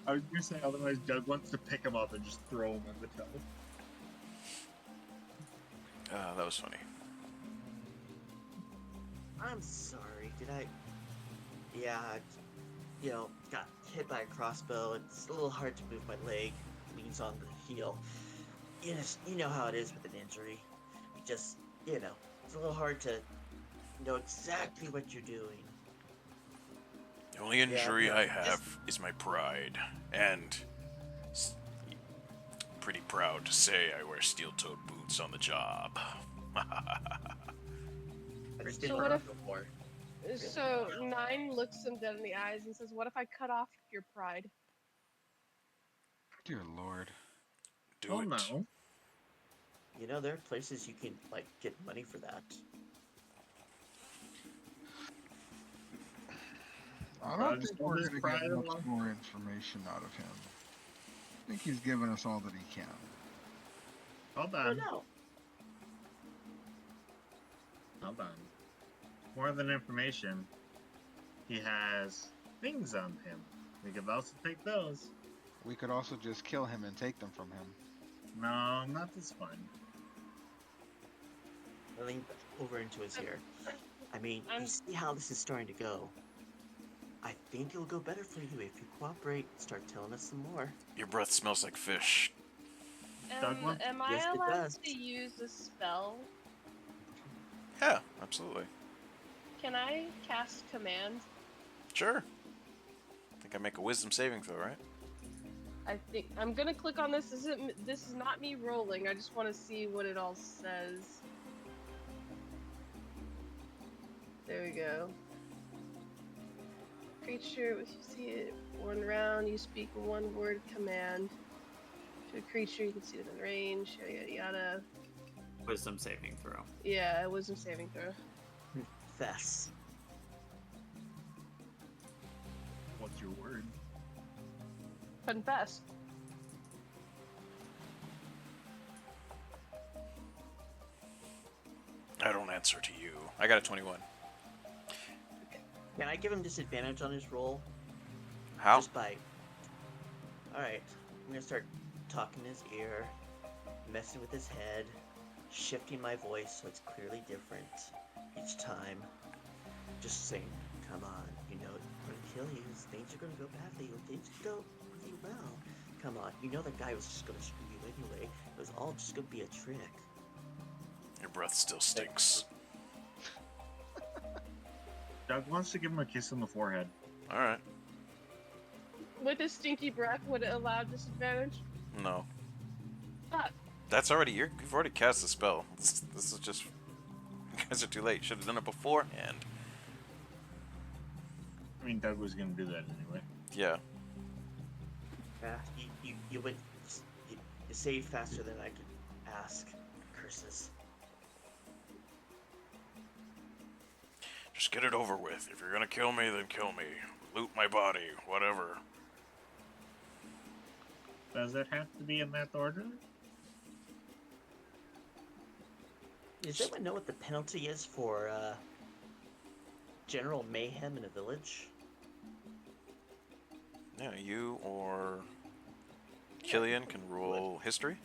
I was gonna say, otherwise Doug wants to pick him up and just throw him in the toe. That was funny. I'm sorry, did I... Yeah, got hit by a crossbow. It's a little hard to move my leg. Leans on the heel. You know how it is with an injury. It's a little hard to know exactly what you're doing. The only injury no, I have is my pride, and s- pretty proud to say I wear steel-toed boots on the job. I just So didn't what know if- before. So 9 looks him dead in the eyes and says, "What if I cut off your pride?" Dear Lord. Do Oh it. no. You know, there are places you can like get money for that. I don't Drugs think for we're his going to pride get and much love. more information out of him. I think he's given us all that he can. Hold Oh on. no. Hold on. More than information, he has things on him. We could also take those. We could also just kill him and take them from him. No, not this fun. I leaned over into his ear. I mean, I'm- you see how this is starting to go. I think it'll go better for you if you cooperate and start telling us some more. Your breath smells like fish. Douglas? Am I Yes, it allowed does. to use a spell? Yeah, absolutely. Can I cast command? Sure. I think I make a wisdom saving throw, right? I think I'm gonna click on this. This is not me rolling. I just want to see what it all says. There we go. Creature, if you see it 1 round, you speak one word command to a creature. You can see it in range. Yada yada yada. Wisdom saving throw. Yeah, wisdom saving throw. Fess. What's your word? Confess. I don't answer to you. I got a 21. Can I give him disadvantage on his roll? How? Just by. Alright, I'm gonna start talking in his ear, messing with his head, shifting my voice so it's clearly different each time. Just saying, come on, you know, I'm gonna kill you, things are gonna go badly, things go really well. Come on, you know that guy was just gonna screw you anyway. It was all just gonna be a trick. Your breath still stinks. Doug wants to give him a kiss on the forehead. Alright. With his stinky breath, would it allow disadvantage? No. Fuck. That's already, you've already cast the spell. This is just, you guys are too late. Should have done it beforehand. I mean, Doug was going to do that anyway. Yeah. Yeah, you went, you saved faster than I could ask. Curses. Just get it over with. If you're gonna kill me, then kill me. Loot my body, whatever. Does it have to be in that order? Does anyone know what the penalty is for general mayhem in a village? Yeah, you or Killian can roll history.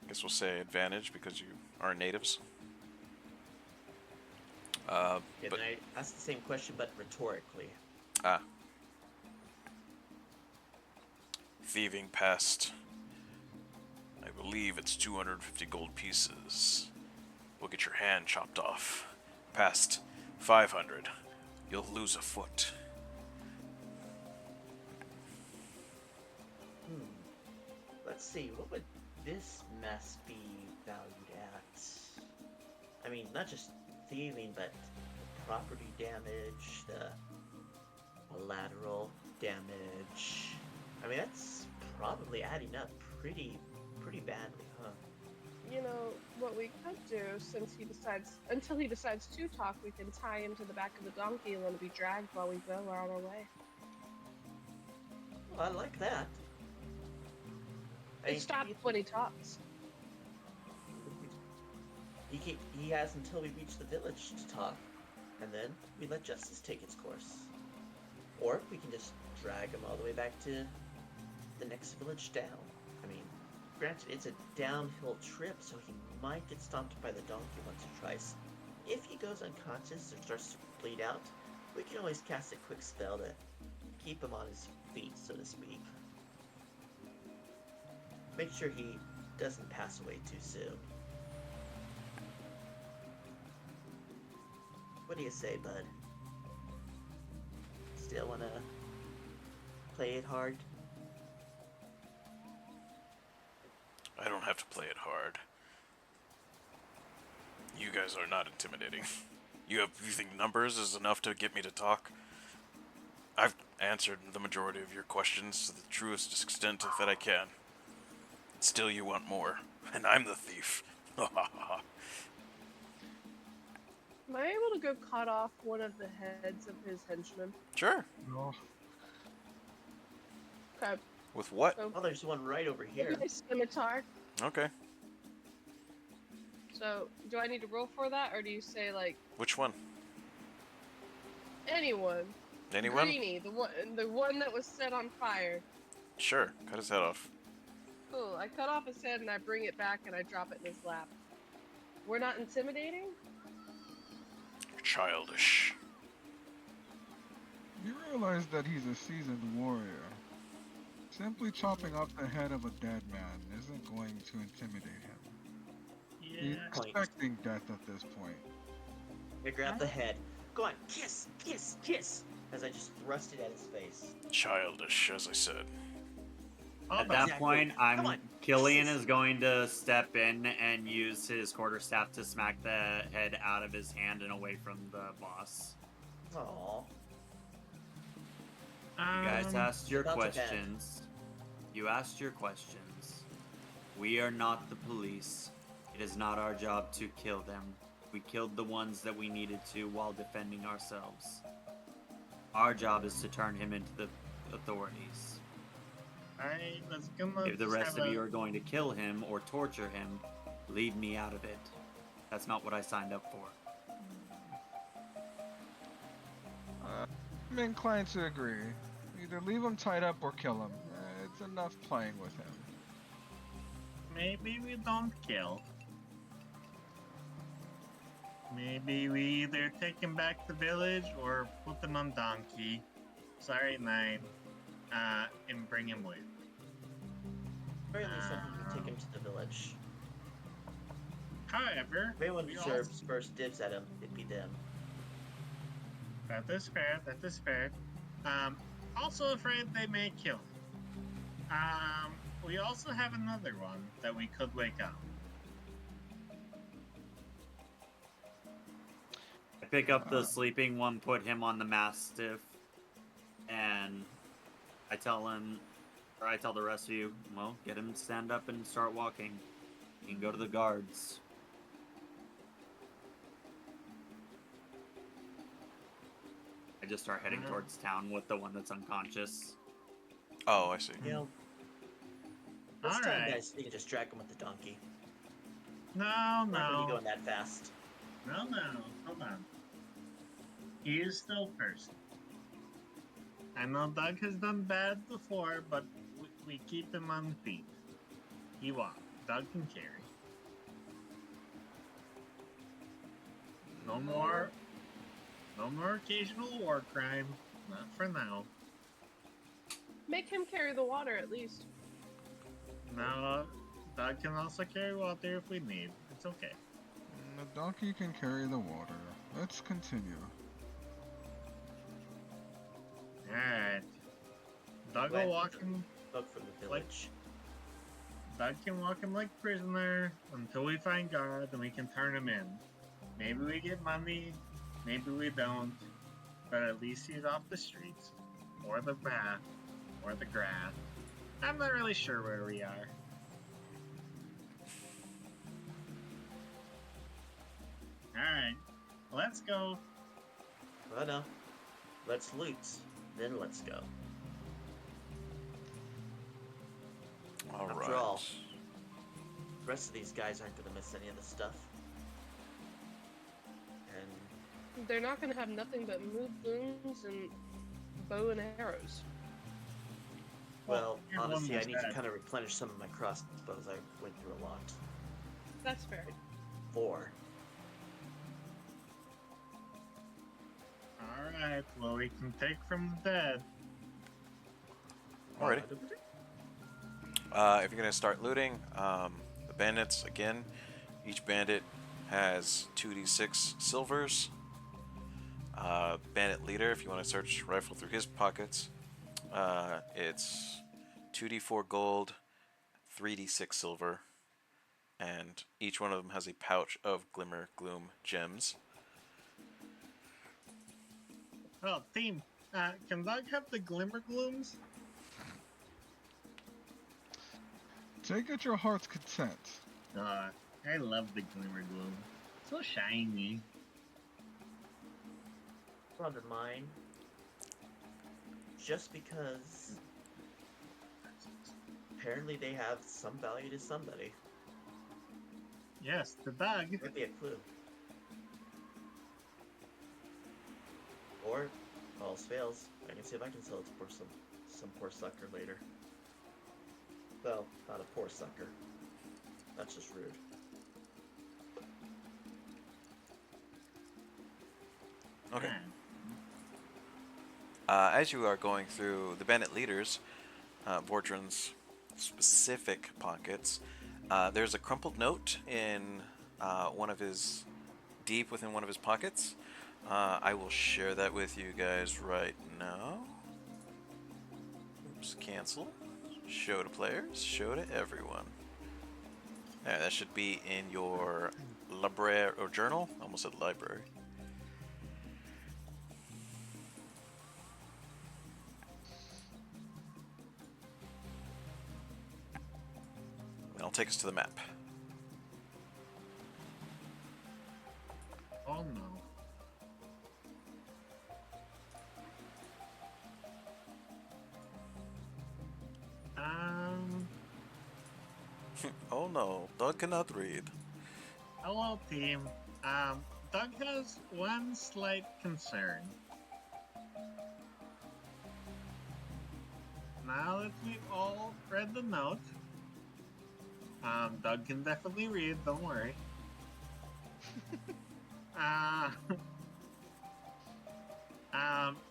Guess we'll say advantage because you are natives. Yeah, But then I asked the same question, but rhetorically. thieving past, I believe it's 250 gold pieces. We'll get your hand chopped off. Past 500, you'll lose a foot. Let's see, what would this mess be valued at? I mean, not just thieving, but the property damage, the collateral damage. I mean, that's probably adding up pretty badly, huh? You know, what we could do, until he decides to talk, we can tie him to the back of the donkey and let him be dragged while we go on our way. Well, I like that. I It mean, stops when he talks. He has until we reach the village to talk, and then we let justice take its course. Or we can just drag him all the way back to the next village down. I mean, granted, it's a downhill trip, so he might get stomped by the donkey once or twice. If he goes unconscious or starts to bleed out, we can always cast a quick spell to keep him on his feet, so to speak. Make sure he doesn't pass away too soon. What do you say, bud? Still wanna play it hard? I don't have to play it hard. You guys are not intimidating. You think numbers is enough to get me to talk? I've answered the majority of your questions to the truest extent that I can. Still you want more, and I'm the thief. Am I able to go cut off one of the heads of his henchmen? Sure. No. Okay. With what? So, Oh, there's one right over here. my scimitar. Okay. So, do I need to roll for that, or do you say, like, Which one? anyone? Anyone? Greenie, the one that was set on fire. Sure. Cut his head off. Cool. I cut off his head and I bring it back and I drop it in his lap. We're not intimidating? You're childish. You realize that he's a seasoned warrior. Simply chopping off the head of a dead man isn't going to intimidate him. He's Yeah. expecting death at this point. I grab the head. Go on, kiss, kiss, kiss! As I just thrust it at his face. Childish, as I said. Hold At that on. Exactly. point, Come on. Killian is going to step in and use his quarterstaff to smack the head out of his hand and away from the boss. Aww. You guys asked your Not too bad. questions. You asked your questions. We are not the police. It is not our job to kill them. We killed the ones that we needed to while defending ourselves. Our job is to turn him into the authorities. Alright, let's go. If the rest of you are going to kill him or torture him, leave me out of it. That's not what I signed up for. I'm inclined to agree. Either leave him tied up or kill him. It's enough playing with him. Maybe we don't kill. Maybe we either take him back to the village or put him on donkey. Sorry, Nine. And bring him with. Very least I think we can take him to the village. However, If anyone we deserves first dibs at him, it'd be them. that is fair. That is fair. Also afraid they may kill him. We also have another one that we could wake up. I pick up the sleeping one, put him on the mastiff, and I tell him, or I tell the rest of you, well, get him to stand up and start walking. You can go to the guards. I just start heading towards town with the one that's unconscious. Oh, I see. You know, this time, Alright. guys, you can just drag him with the donkey. No, Not gonna be no. going that fast. No, hold on. He is still first. I know Doug has done bad before, but we keep him on feet. He walks. Doug can carry. No more occasional war crime. Not for now. Make him carry the water at least. No, Doug can also carry water if we need. It's okay. The donkey can carry the water. Let's continue. Alright. Doug Right. will walk him. Look from the village. Doug can walk him like prisoner until we find God and we can turn him in. Maybe we get money, maybe we don't, but at least he's off the streets, or the path, or the grass. I'm not really sure where we are. Alright, let's go. Oh no. Let's loot, then let's go. All right. After all, the rest of these guys aren't gonna miss any of the stuff. And They're not gonna have nothing but mood booms and bow and arrows. well, here's one honestly, I that's need to bad. kind of replenish some of my crossbows. I went through a lot. That's fair. 4. Alright, well, we can take from the dead. Alrighty. If you're gonna start looting, the bandits again. Each bandit has 2d6 silvers. Bandit leader, if you want to search rifle through his pockets, it's 2d4 gold, 3d6 silver, and each one of them has a pouch of glimmer gloom gems. Well, team, can Doug have the glimmer glooms? Take at your heart's content. I love the glimmer gloom. So shiny. Under mine. Just because apparently they have some value to somebody. Yes, the Doug. Might be a clue. Or, all else fails, I can see if I can sell it for some poor sucker later. Well, not a poor sucker. That's just rude. Okay. As you are going through the bandit leaders, Vordran's specific pockets, there's a crumpled note in deep within one of his pockets. I will share that with you guys right now. Oops, cancel. Show to players, show to everyone. There, that should be in your library or journal. Almost said library. That'll take us to the map. Oh no. Oh no, Doug cannot read. Hello, team. Doug has one slight concern. Now that we've all read the note, Doug can definitely read, don't worry.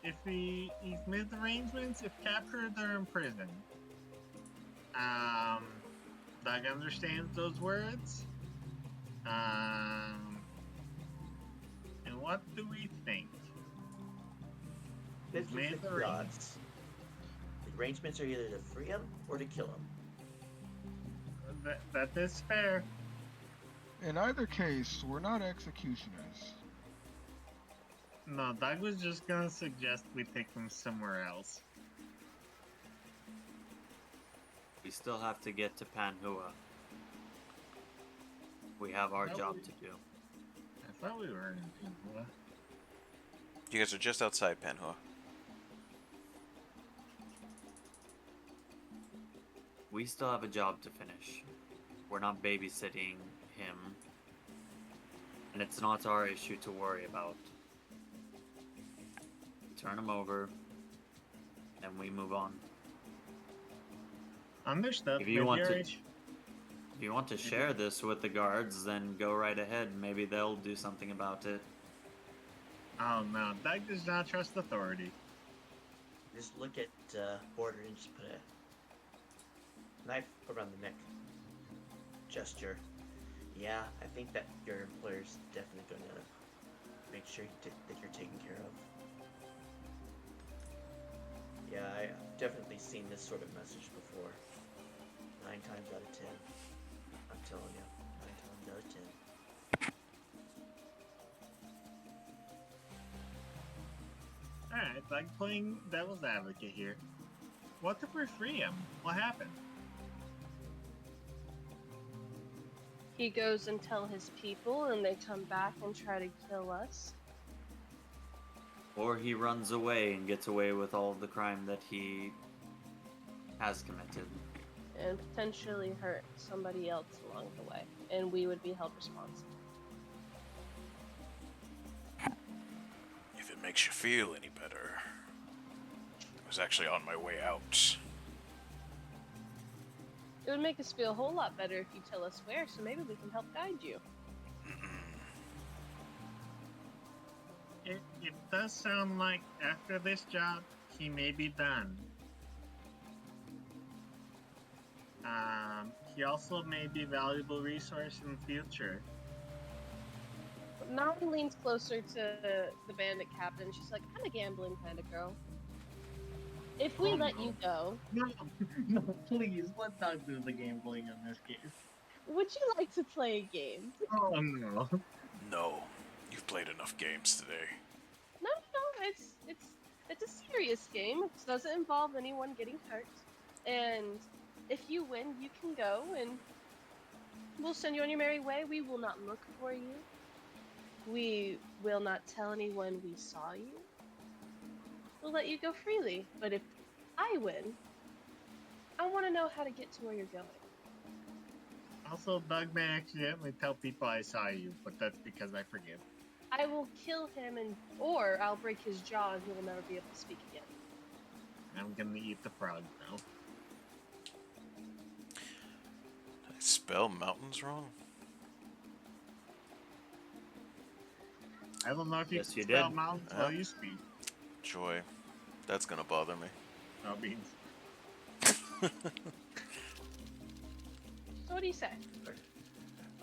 If he's made arrangements, if captured or imprisoned, Doug understands those words. And what do we think? This Made is the arrangements. odds. The arrangements are either to free him or to kill him. That is fair. In either case, we're not executioners. No, Doug was just gonna suggest we take him somewhere else. We still have to get to Panhua. We have our job to do. I thought we were in Panhua. You guys are just outside Panhua. We still have a job to finish. We're not babysitting him. And it's not our issue to worry about. We turn him over, and we move on. Understood. If you Maybe want our to- issue- If you want to share this with the guards, then go right ahead. Maybe they'll do something about it. Oh no, Doug does not trust authority. Just look at Border and just put a knife around the neck. Gesture. Yeah, I think that your employer's definitely going to make sure that you're taken care of. Yeah, I've definitely seen this sort of message before. 9 times out of 10. I'm telling you, 9 times out of 10. Alright, Doug playing devil's advocate here. What if we free him? What happened? He goes and tell his people, and they come back and try to kill us. Or he runs away and gets away with all of the crime that he has committed. And potentially hurt somebody else along the way, and we would be held responsible. If it makes you feel any better, I was actually on my way out. It would make us feel a whole lot better if you tell us where, so maybe we can help guide you. It does sound like after this job, he may be done. He also may be a valuable resource in the future. Nine leans closer to the bandit captain. She's like, I'm a gambling kind of girl. If we Oh, let no. you go, No, no, please, let's not do the gambling in this case. would you like to play a game? Oh no. No, you've played enough games today. No, it's a serious game. It doesn't involve anyone getting hurt. And if you win, you can go and we'll send you on your merry way. We will not look for you. We will not tell anyone we saw you. We'll let you go freely. But if I win, I want to know how to get to where you're going. Also, Doug may accidentally tell people I saw you, but that's because I forget. I will kill him or I'll break his jaw and he will never be able to speak again. I'm gonna eat the frog now. Did I spell mountains wrong? I don't know if you Yes, can you spell did. mountains Yeah. while you speak. Joy. That's gonna bother me. No beans. So what do you say?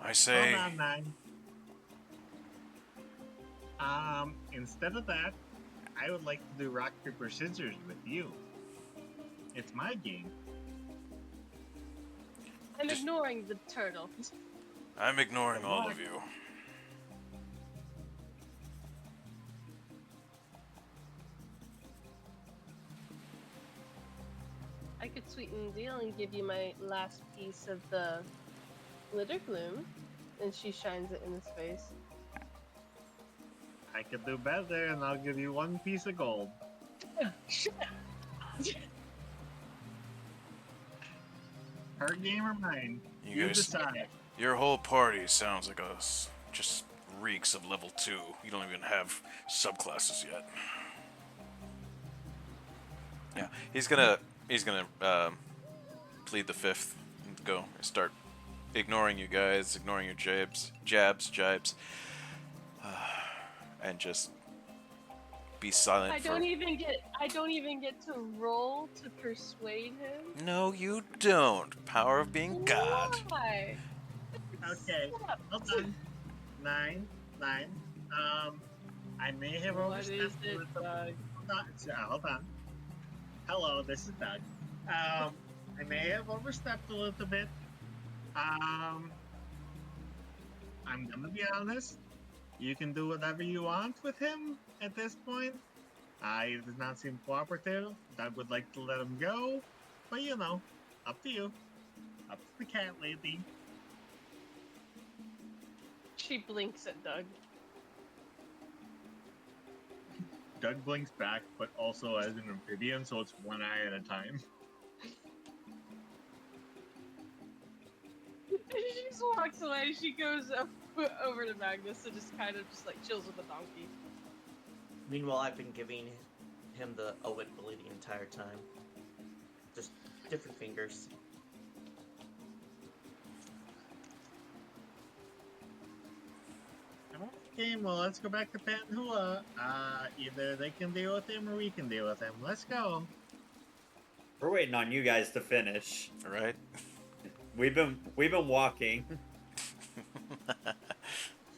I say, Hold on, 9. Instead of that, I would like to do rock, paper, scissors with you. It's my game. I'm Just- ignoring the turtle. I'm ignoring all of you. I could sweeten the deal and give you my last piece of the glitter gloom. And she shines it in his face. I could do better, and I'll give you 1 piece of gold. Her game or mine? You guys- decide. Your whole party sounds like just reeks of level 2. You don't even have subclasses yet. Yeah, he's gonna plead the fifth and go start ignoring you guys, ignoring your jibes, and just be silent I for. don't even get to roll to persuade him. No, you don't. Power of being God. Why? Okay, Stop. hold on. 9. I may have What is overstepped a it, little. Doug? Hold on. Hello, this is Doug. I may have overstepped a little bit. I'm gonna be honest. You can do whatever you want with him at this point. He does not seem cooperative. Doug would like to let him go, but you know, up to you. Up to the cat lady. She blinks at Doug. Doug blinks back, but also as an amphibian, so it's one eye at a time. She just walks away. She goes over to Magnus and just kind of chills with the donkey. Meanwhile, I've been giving him the wit bully the entire time. Just different fingers. Okay, well, let's go back to Panhua. Either they can deal with him or we can deal with him. Let's go. We're waiting on you guys to finish. Right? We've been walking.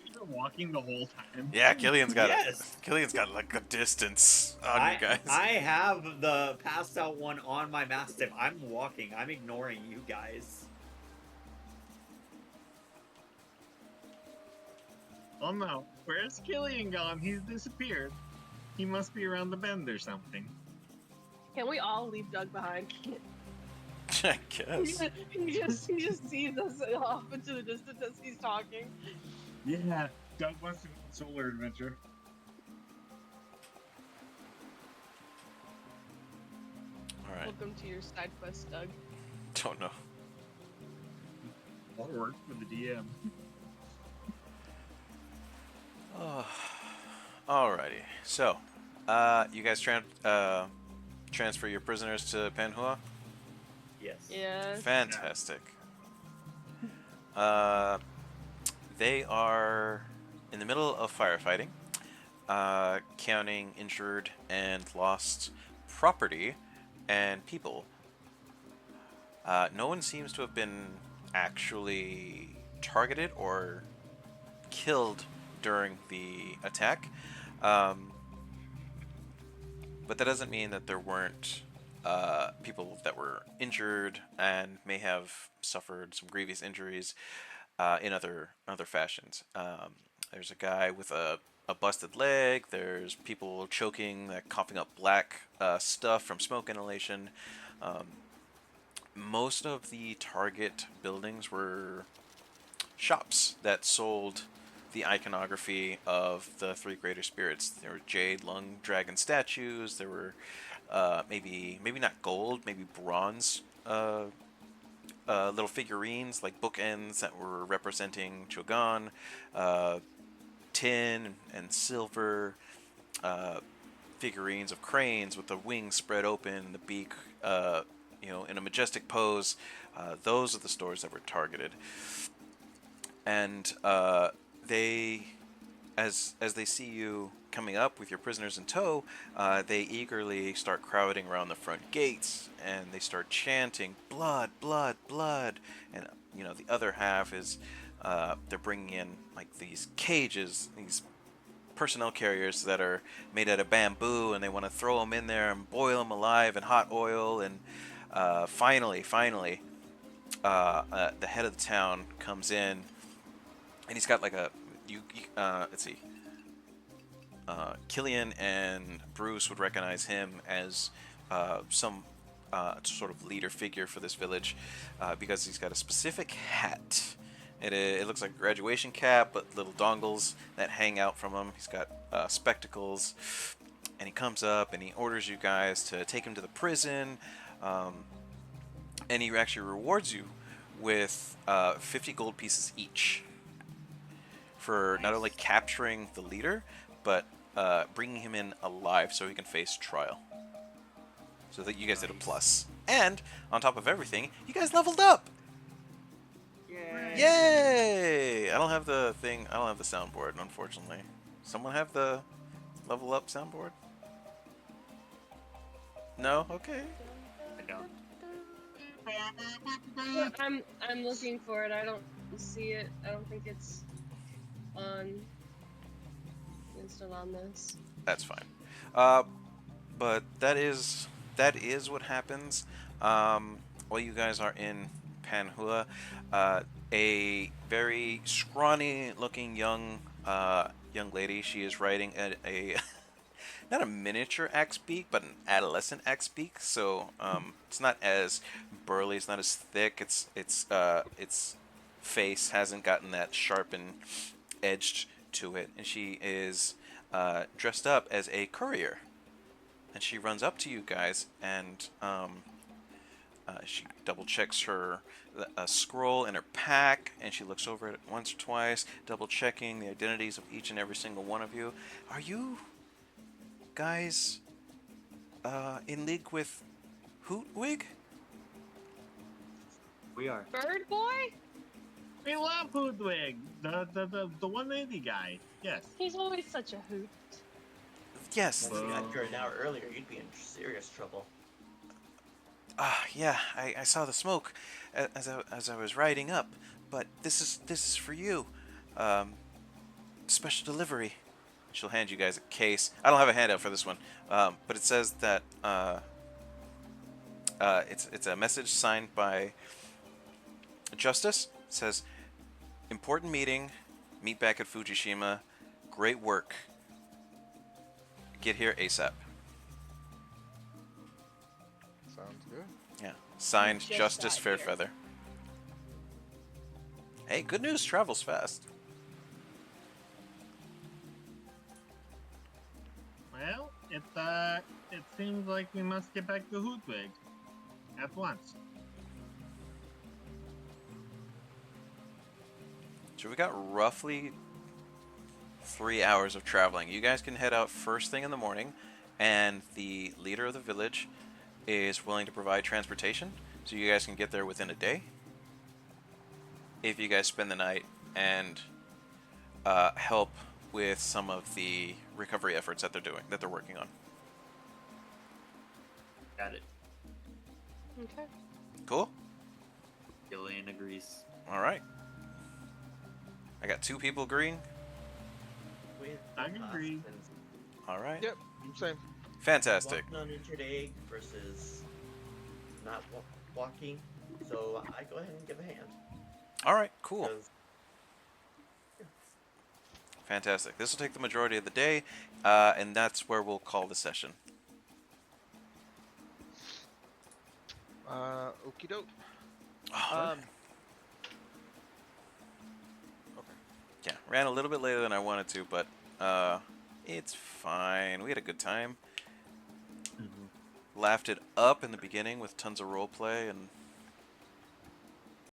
You've been walking the whole time. Yeah, Killian's got Yes. Killian's got like a distance on you guys. I have the passed out one on my Mastiff. I'm walking. I'm ignoring you guys. Oh no, where's Killian gone? He's disappeared. He must be around the bend or something. Can we all leave Doug behind? I guess. he just sees us off into the distance as he's talking. Yeah, Doug wants to go on solar adventure. All right. Welcome to your side quest, Doug. Don't know. More work for the DM. Oh. Alrighty. So, you guys transfer your prisoners to Panhua? Yes. Yeah. Fantastic. They are in the middle of firefighting, counting injured and lost property and people. No one seems to have been actually targeted or killed during the attack. Um, but that doesn't mean that there weren't people that were injured and may have suffered some grievous injuries in other fashions. There's a guy with a busted leg. There's people choking, like coughing up black stuff from smoke inhalation. Um, most of the target buildings were shops that sold the iconography of the three greater spirits. There were jade, lung, dragon statues. There were maybe not gold, maybe bronze little figurines like bookends that were representing Chogan, uh, tin and silver figurines of cranes with the wings spread open, the beak, in a majestic pose. Those are the stores that were targeted, and they, as they see you coming up with your prisoners in tow, they eagerly start crowding around the front gates, and they start chanting "blood, blood, blood," and the other half is they're bringing in like these cages, these personnel carriers that are made out of bamboo, and they want to throw them in there and boil them alive in hot oil, and finally, the head of the town comes in, and he's got like let's see. Killian and Bruce would recognize him as some sort of leader figure for this village because he's got a specific hat. It looks like a graduation cap, but little dongles that hang out from him. He's got spectacles, and he comes up and he orders you guys to take him to the prison, and he actually rewards you with 50 gold pieces each for not only capturing the leader, but bringing him in alive so he can face trial. So that you guys did a plus. And, on top of everything, you guys leveled up! Yay! Yay! I don't have the soundboard, unfortunately. Someone have the level up soundboard? No? Okay. I don't. I'm looking for it. I don't see it. I don't think it's on. Still on this. That's fine. But that is what happens. While you guys are in Panhua, a very scrawny-looking young lady. She is riding a not a miniature axe beak, but an adolescent axe beak. So it's not as burly. It's not as thick. Its face hasn't gotten that sharp and edged to it, and she is dressed up as a courier, and she runs up to you guys, and she double checks her scroll in her pack, and she looks over it once or twice, double checking the identities of each and every single one of you. Are you guys in league with Hootwig? We are. Bird boy? We love Hoodwig, the 180 guy. Yes. He's always such a hoot. Yes. If you got here an hour earlier, you'd be in serious trouble. Yeah, I saw the smoke as I was riding up, but this is for you. Special delivery. She'll hand you guys a case. I don't have a handout for this one, but it says that it's a message signed by Justice. It says, "Important meeting. Meet back at Fujishima. Great work. Get here ASAP." Sounds good. Yeah. Signed, Just Justice got here. Fairfeather. Hey, good news travels fast. Well, it seems like we must get back to Hoodwig at once. So we got roughly 3 hours of traveling. You guys can head out first thing in the morning, and the leader of the village is willing to provide transportation, so you guys can get there within a day. If you guys spend the night and help with some of the recovery efforts that they're working on. Got it. Okay. Cool. Gillian agrees. All right. I got 2 people agreeing. With I agree. and All right. Yep. Same. Fantastic. walking on injured egg versus not walking. So I go ahead and give a hand. All right. Cool. 'cause- Fantastic. This will take the majority of the day, and that's where we'll call the session. Okie doke. Okay. Yeah, ran a little bit later than I wanted to, but it's fine. We had a good time. Laughed it up in the beginning with tons of role play, and